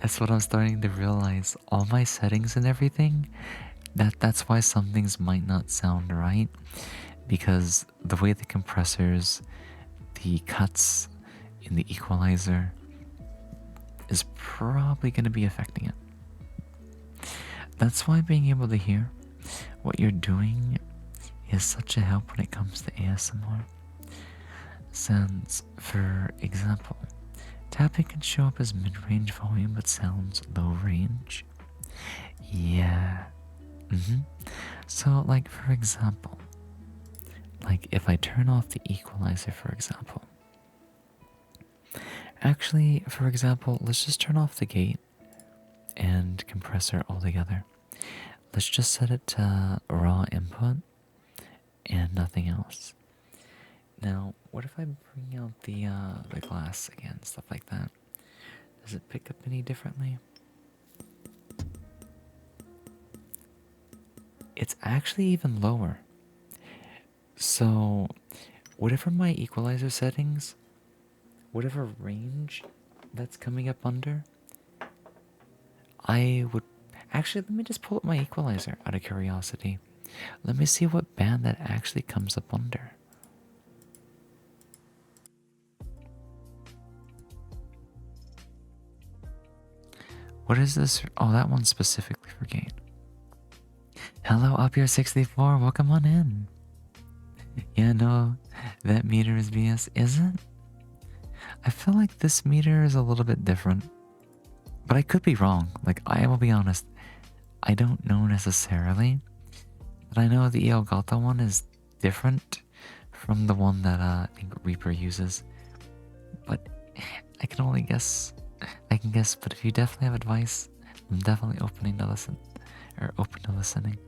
That's what I'm starting to realize. All my settings and everything, that's why some things might not sound right, because the way the compressors, the cuts in the equalizer is probably going to be affecting it. That's why being able to hear what you're doing is such a help when it comes to ASMR. Since, for example, tapping can show up as mid-range volume but sounds low range. Yeah. So, like, for example, like if I turn off the equalizer, for example. Actually, for example, let's just turn off the gate and compressor all together. Let's just set it to raw input and nothing else. Now, what if I bring out the glass again, stuff like that? Does it pick up any differently? It's actually even lower. So, whatever my equalizer settings, whatever range that's coming up under, I would... Actually, let me just pull up my equalizer out of curiosity. Let me see what band that actually comes up under. What is this? Oh, that one's specifically for gain. Hello, up here 64. Welcome on in. Yeah, no, that meter is BS, is it? I feel like this meter is a little bit different, but I could be wrong. Like, I will be honest, I don't know necessarily, but I know the Elgato one is different from the one that I think Reaper uses. But I can only guess. I can guess, but if you definitely have advice, I'm definitely open to listening.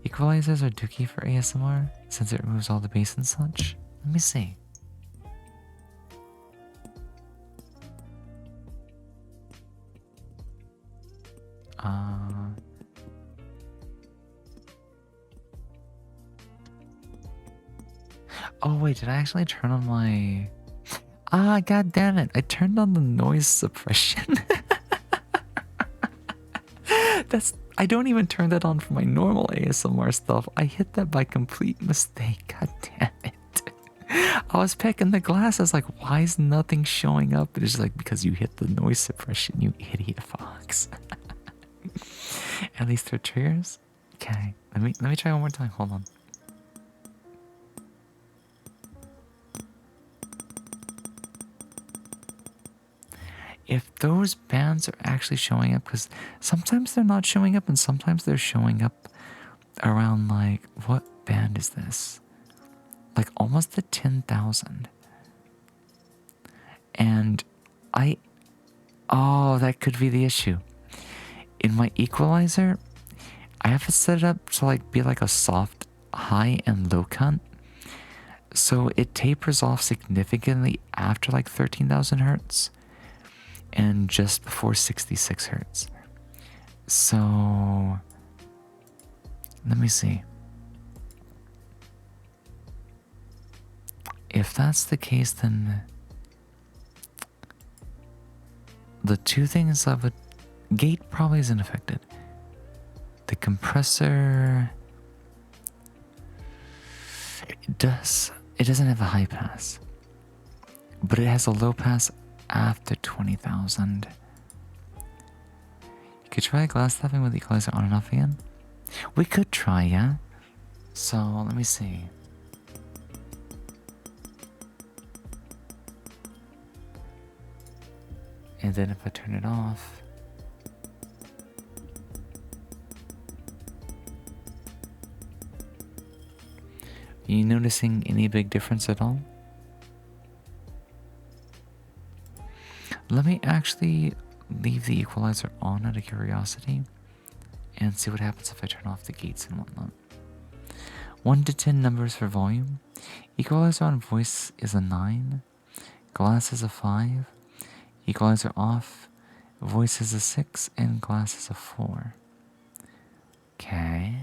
Equalizers are dookie for ASMR since it removes all the bass and such. Let me see. Oh wait, did I actually turn on my... God damn it, I turned on the noise suppression. I don't even turn that on for my normal ASMR stuff. I hit that by complete mistake. God damn it. I was picking the glasses like, why is nothing showing up? It's just like, because you hit the noise suppression, you idiot fox. At least they're triggers. Okay, let me try one more time. Hold on. If those bands are actually showing up, because sometimes they're not showing up and sometimes they're showing up around like, what band is this? Like almost the 10,000. And oh, that could be the issue. In my equalizer, I have to set it up to like be like a soft high and low cut. So it tapers off significantly after like 13,000 hertz. And just before 66 hertz. So let me see. If that's the case, then the two things I would... Gate probably isn't affected. The compressor... It doesn't have a high pass. But it has a low pass after 20,000. You could try glass tapping with the equalizer on and off again. We could try, yeah? So, let me see. And then if I turn it off... Are you noticing any big difference at all? Let me actually leave the equalizer on out of curiosity and see what happens if I turn off the gates and whatnot. 1 to 10 numbers for volume. Equalizer on voice is a 9. Glass is a 5. Equalizer off. Voice is a 6 and glass is a 4. Okay.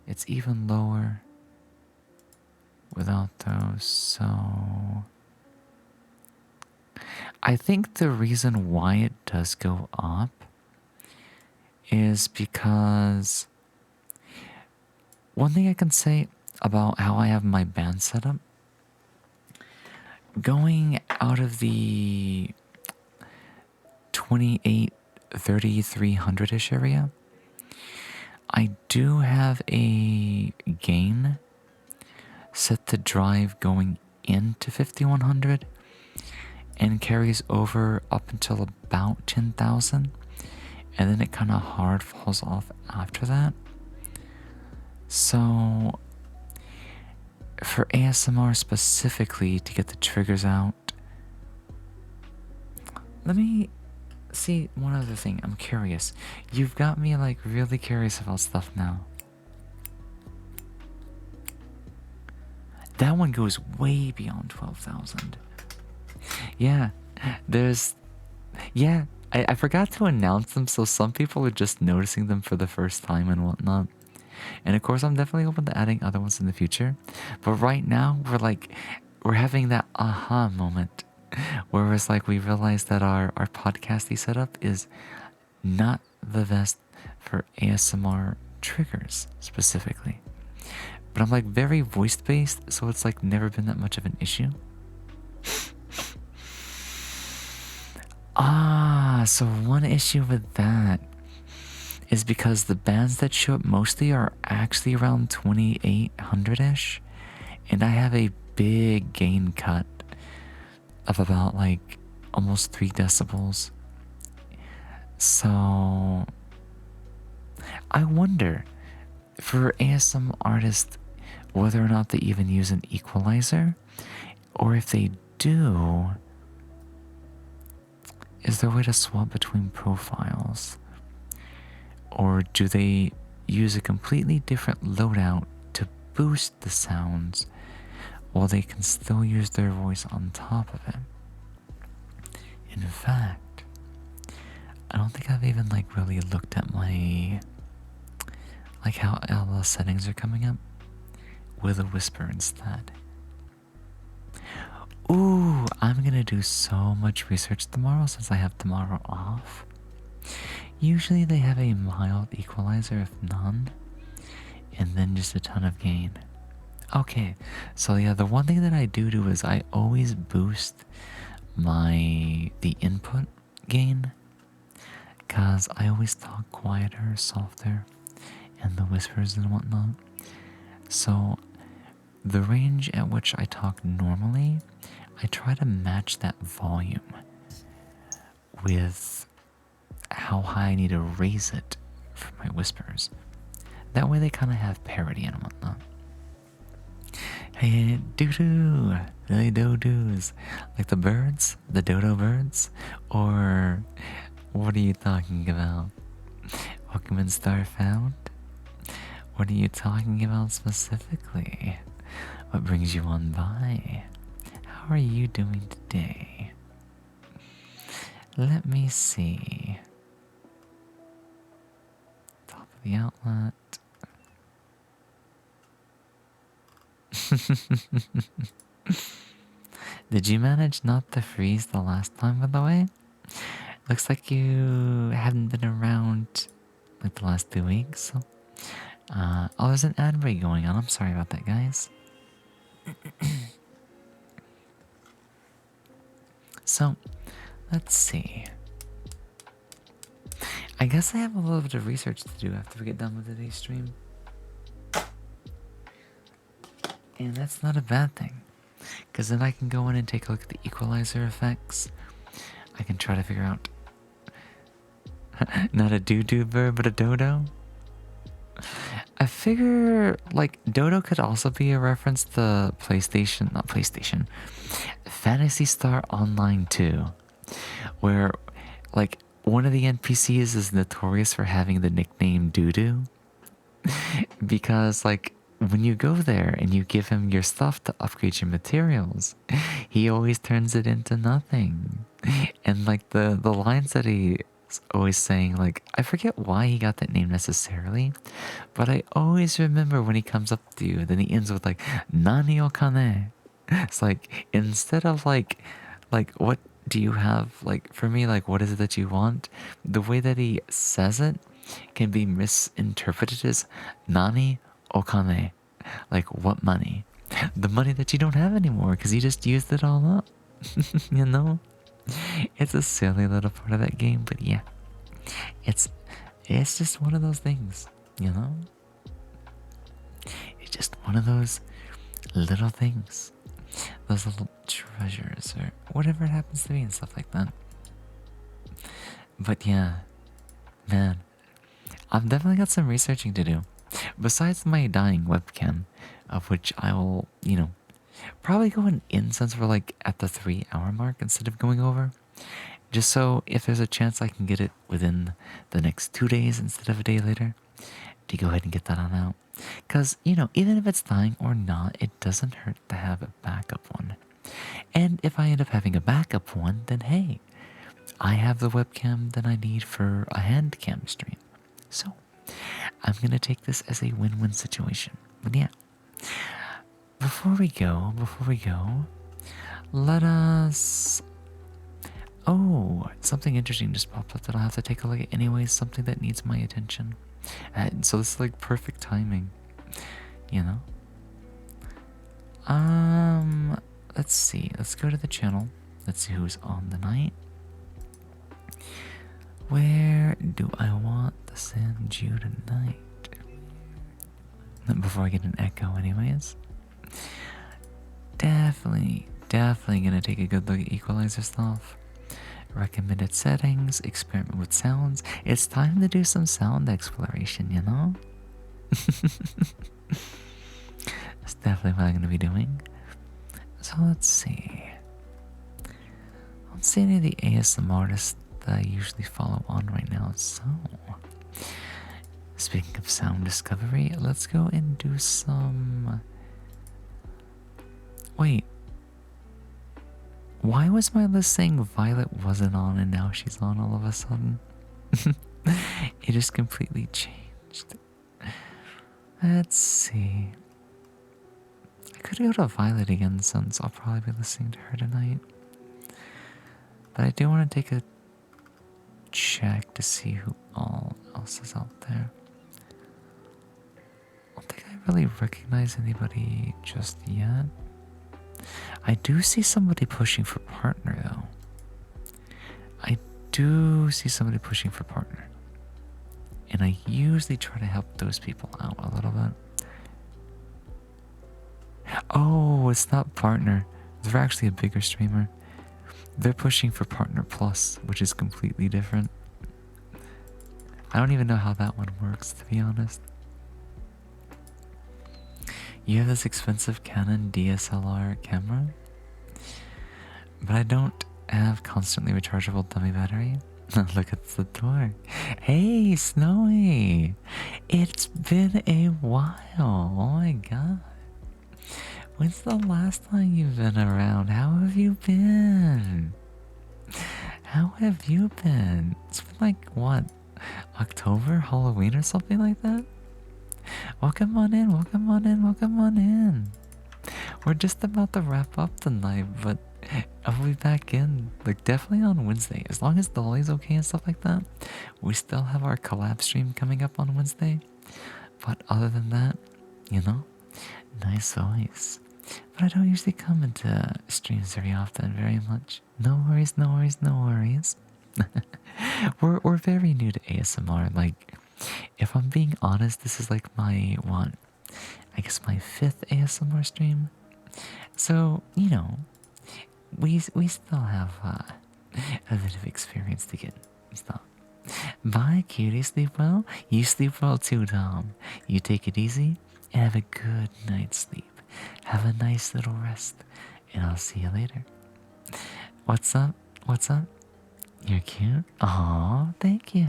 It's even lower without those, so... I think the reason why it does go up is because one thing I can say about how I have my band set up, going out of the 28, 3300-ish area, I do have a gain set to drive going into 5100 and carries over up until about 10,000, and then it kind of hard falls off after that. So for ASMR specifically, to get the triggers out, let me see, one other thing, I'm curious. You've got me like really curious about stuff now. That one goes way beyond 12,000. Yeah, there's. Yeah, I forgot to announce them, so some people are just noticing them for the first time and whatnot. And of course, I'm definitely open to adding other ones in the future. But right now, we're having that aha moment where it's like we realize that our podcasty setup is not the best for ASMR triggers specifically. But I'm like very voice based, so it's like never been that much of an issue. So one issue with that is because the bands that show up mostly are actually around 2800-ish, and I have a big gain cut of about like almost 3 decibels. So I wonder for ASM artists whether or not they even use an equalizer, or if they do, is there a way to swap between profiles? Or do they use a completely different loadout to boost the sounds while they can still use their voice on top of it? In fact, I don't think I've even like really looked at my like how all the settings are coming up with a whisper instead. Ooh, I'm gonna do so much research tomorrow since I have tomorrow off. Usually they have a mild equalizer, if none, and then just a ton of gain. Okay, so yeah, the one thing that I do is I always boost the input gain, cause I always talk quieter, softer, and the whispers and whatnot. So the range at which I talk normally, I try to match that volume with how high I need to raise it for my whispers. That way they kind of have parity and whatnot. Hey, doo-doo, hey, do-doos. Like the birds, the dodo birds, or what are you talking about? Pokemon Star found? What are you talking about specifically? What brings you on by? How are you doing today? Let me see. Top of the outlet. Did you manage not to freeze the last time, by the way? Looks like you haven't been around like the last 2 weeks, so. Oh, there's an ad break going on. I'm sorry about that, guys. So, let's see. I guess I have a little bit of research to do after we get done with today's stream. And that's not a bad thing, because then I can go in and take a look at the equalizer effects. I can try to figure out not a doo-doo bird, but a dodo. I figure like dodo could also be a reference to Phantasy Star Online 2, where like one of the NPCs is notorious for having the nickname Doo-doo. Because like when you go there and you give him your stuff to upgrade your materials, he always turns it into nothing. And like the lines that he's always saying, like, I forget why he got that name necessarily, but I always remember when he comes up to you, then he ends with like Nani o kane. It's like instead of like what do you have, like for me, like what is it that you want? The way that he says it can be misinterpreted as Nani o kane, like what money? The money that you don't have anymore because you just used it all up. You know? It's a silly little part of that game, but yeah. It's just one of those things, you know? It's just one of those little things. Those little treasures or whatever it happens to be and stuff like that. But yeah, man, I've definitely got some researching to do. Besides my dying webcam, of which I will, probably go in since we're like at the 3-hour mark instead of going over. Just so if there's a chance I can get it within the next 2 days instead of a day later, to go ahead and get that on out. Because, even if it's dying or not, it doesn't hurt to have a backup one. And if I end up having a backup one, then hey, I have the webcam that I need for a hand cam stream. So, I'm gonna take this as a win-win situation. But yeah, before we go, let us... Oh, something interesting just popped up that I'll have to take a look at anyways, something that needs my attention. So this is like perfect timing, you know? Let's see. Let's go to the channel. Let's see who's on the night. Where do I want to send you tonight? Before I get an echo anyways. Definitely gonna take a good look at equalizer stuff. Recommended settings, experiment with sounds. It's time to do some sound exploration, you know? That's definitely what I'm gonna be doing. So let's see. I don't see any of the ASMR artists that I usually follow on right now, so... Speaking of sound discovery, let's go and do some... Wait. Why was my list saying Violet wasn't on and now she's on all of a sudden? It just completely changed. Let's see. I could go to Violet again since I'll probably be listening to her tonight. But I do want to take a check to see who all else is out there. I don't think I really recognize anybody just yet. I do see somebody pushing for partner though. I do see somebody pushing for partner. And I usually try to help those people out a little bit. Oh, it's not partner. They're actually a bigger streamer. They're pushing for partner plus, which is completely different. I don't even know how that one works, to be honest. You have this expensive Canon DSLR camera, but I don't have constantly rechargeable dummy battery. Look at the door. Hey, Snowy! It's been a while. Oh my god. When's the last time you've been around? How have you been? How have you been? It's been like, what? October? Halloween or something like that? Welcome on in, welcome on in, welcome on in. We're just about to wrap up tonight, but I'll be back in, like, definitely on Wednesday. As long as Dolly's okay and stuff like that. We still have our collab stream coming up on Wednesday. But other than that, nice voice. But I don't usually come into streams very often, very much. No worries, no worries, no worries. We're very new to ASMR. Like, if I'm being honest, this is like my I guess my 5th ASMR stream. So, we still have a bit of experience to get stuff. Bye, cutie. Sleep well. You sleep well too, Tom. You take it easy and have a good night's sleep. Have a nice little rest, and I'll see you later. What's up? What's up? You're cute? Aw, thank you.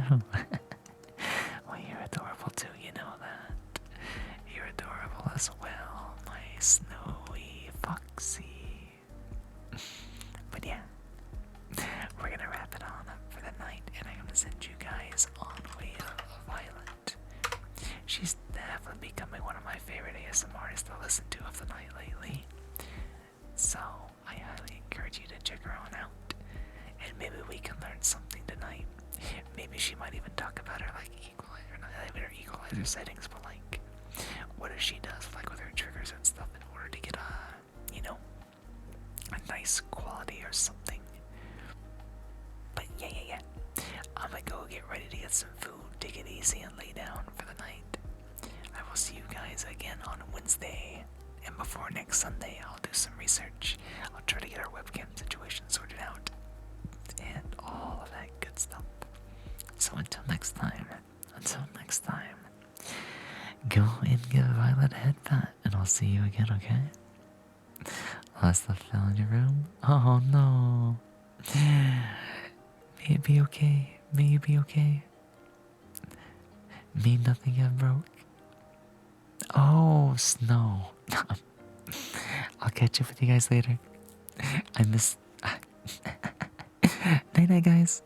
Well, you're adorable too, you know that. You're adorable as well, my snowy foxy. But yeah, we're gonna wrap it on up for the night, and I'm gonna send you guys on Way of Violet. She's definitely becoming one of my favorite ASMR artists to listen to of the night lately. So I highly encourage you to check her on out. And maybe we can learn something tonight. Maybe she might even talk about her equalizer settings, but like what if she does like with her triggers and stuff in order to get a nice quality or something. But yeah. I'm gonna go get ready to get some food, take it easy and lay down for the night. I will see you guys again on Wednesday. And before next Sunday, I'll do some research. I'll try to get our webcam situation sorted out. And all of that good stuff. So until next time, go and give Violet a head pat, and I'll see you again, okay? Last stuff fell in your room? Oh no. May it be okay. May you be okay. May nothing get broke. Oh, snow. I'll catch up with you guys later. I miss. Night night, guys.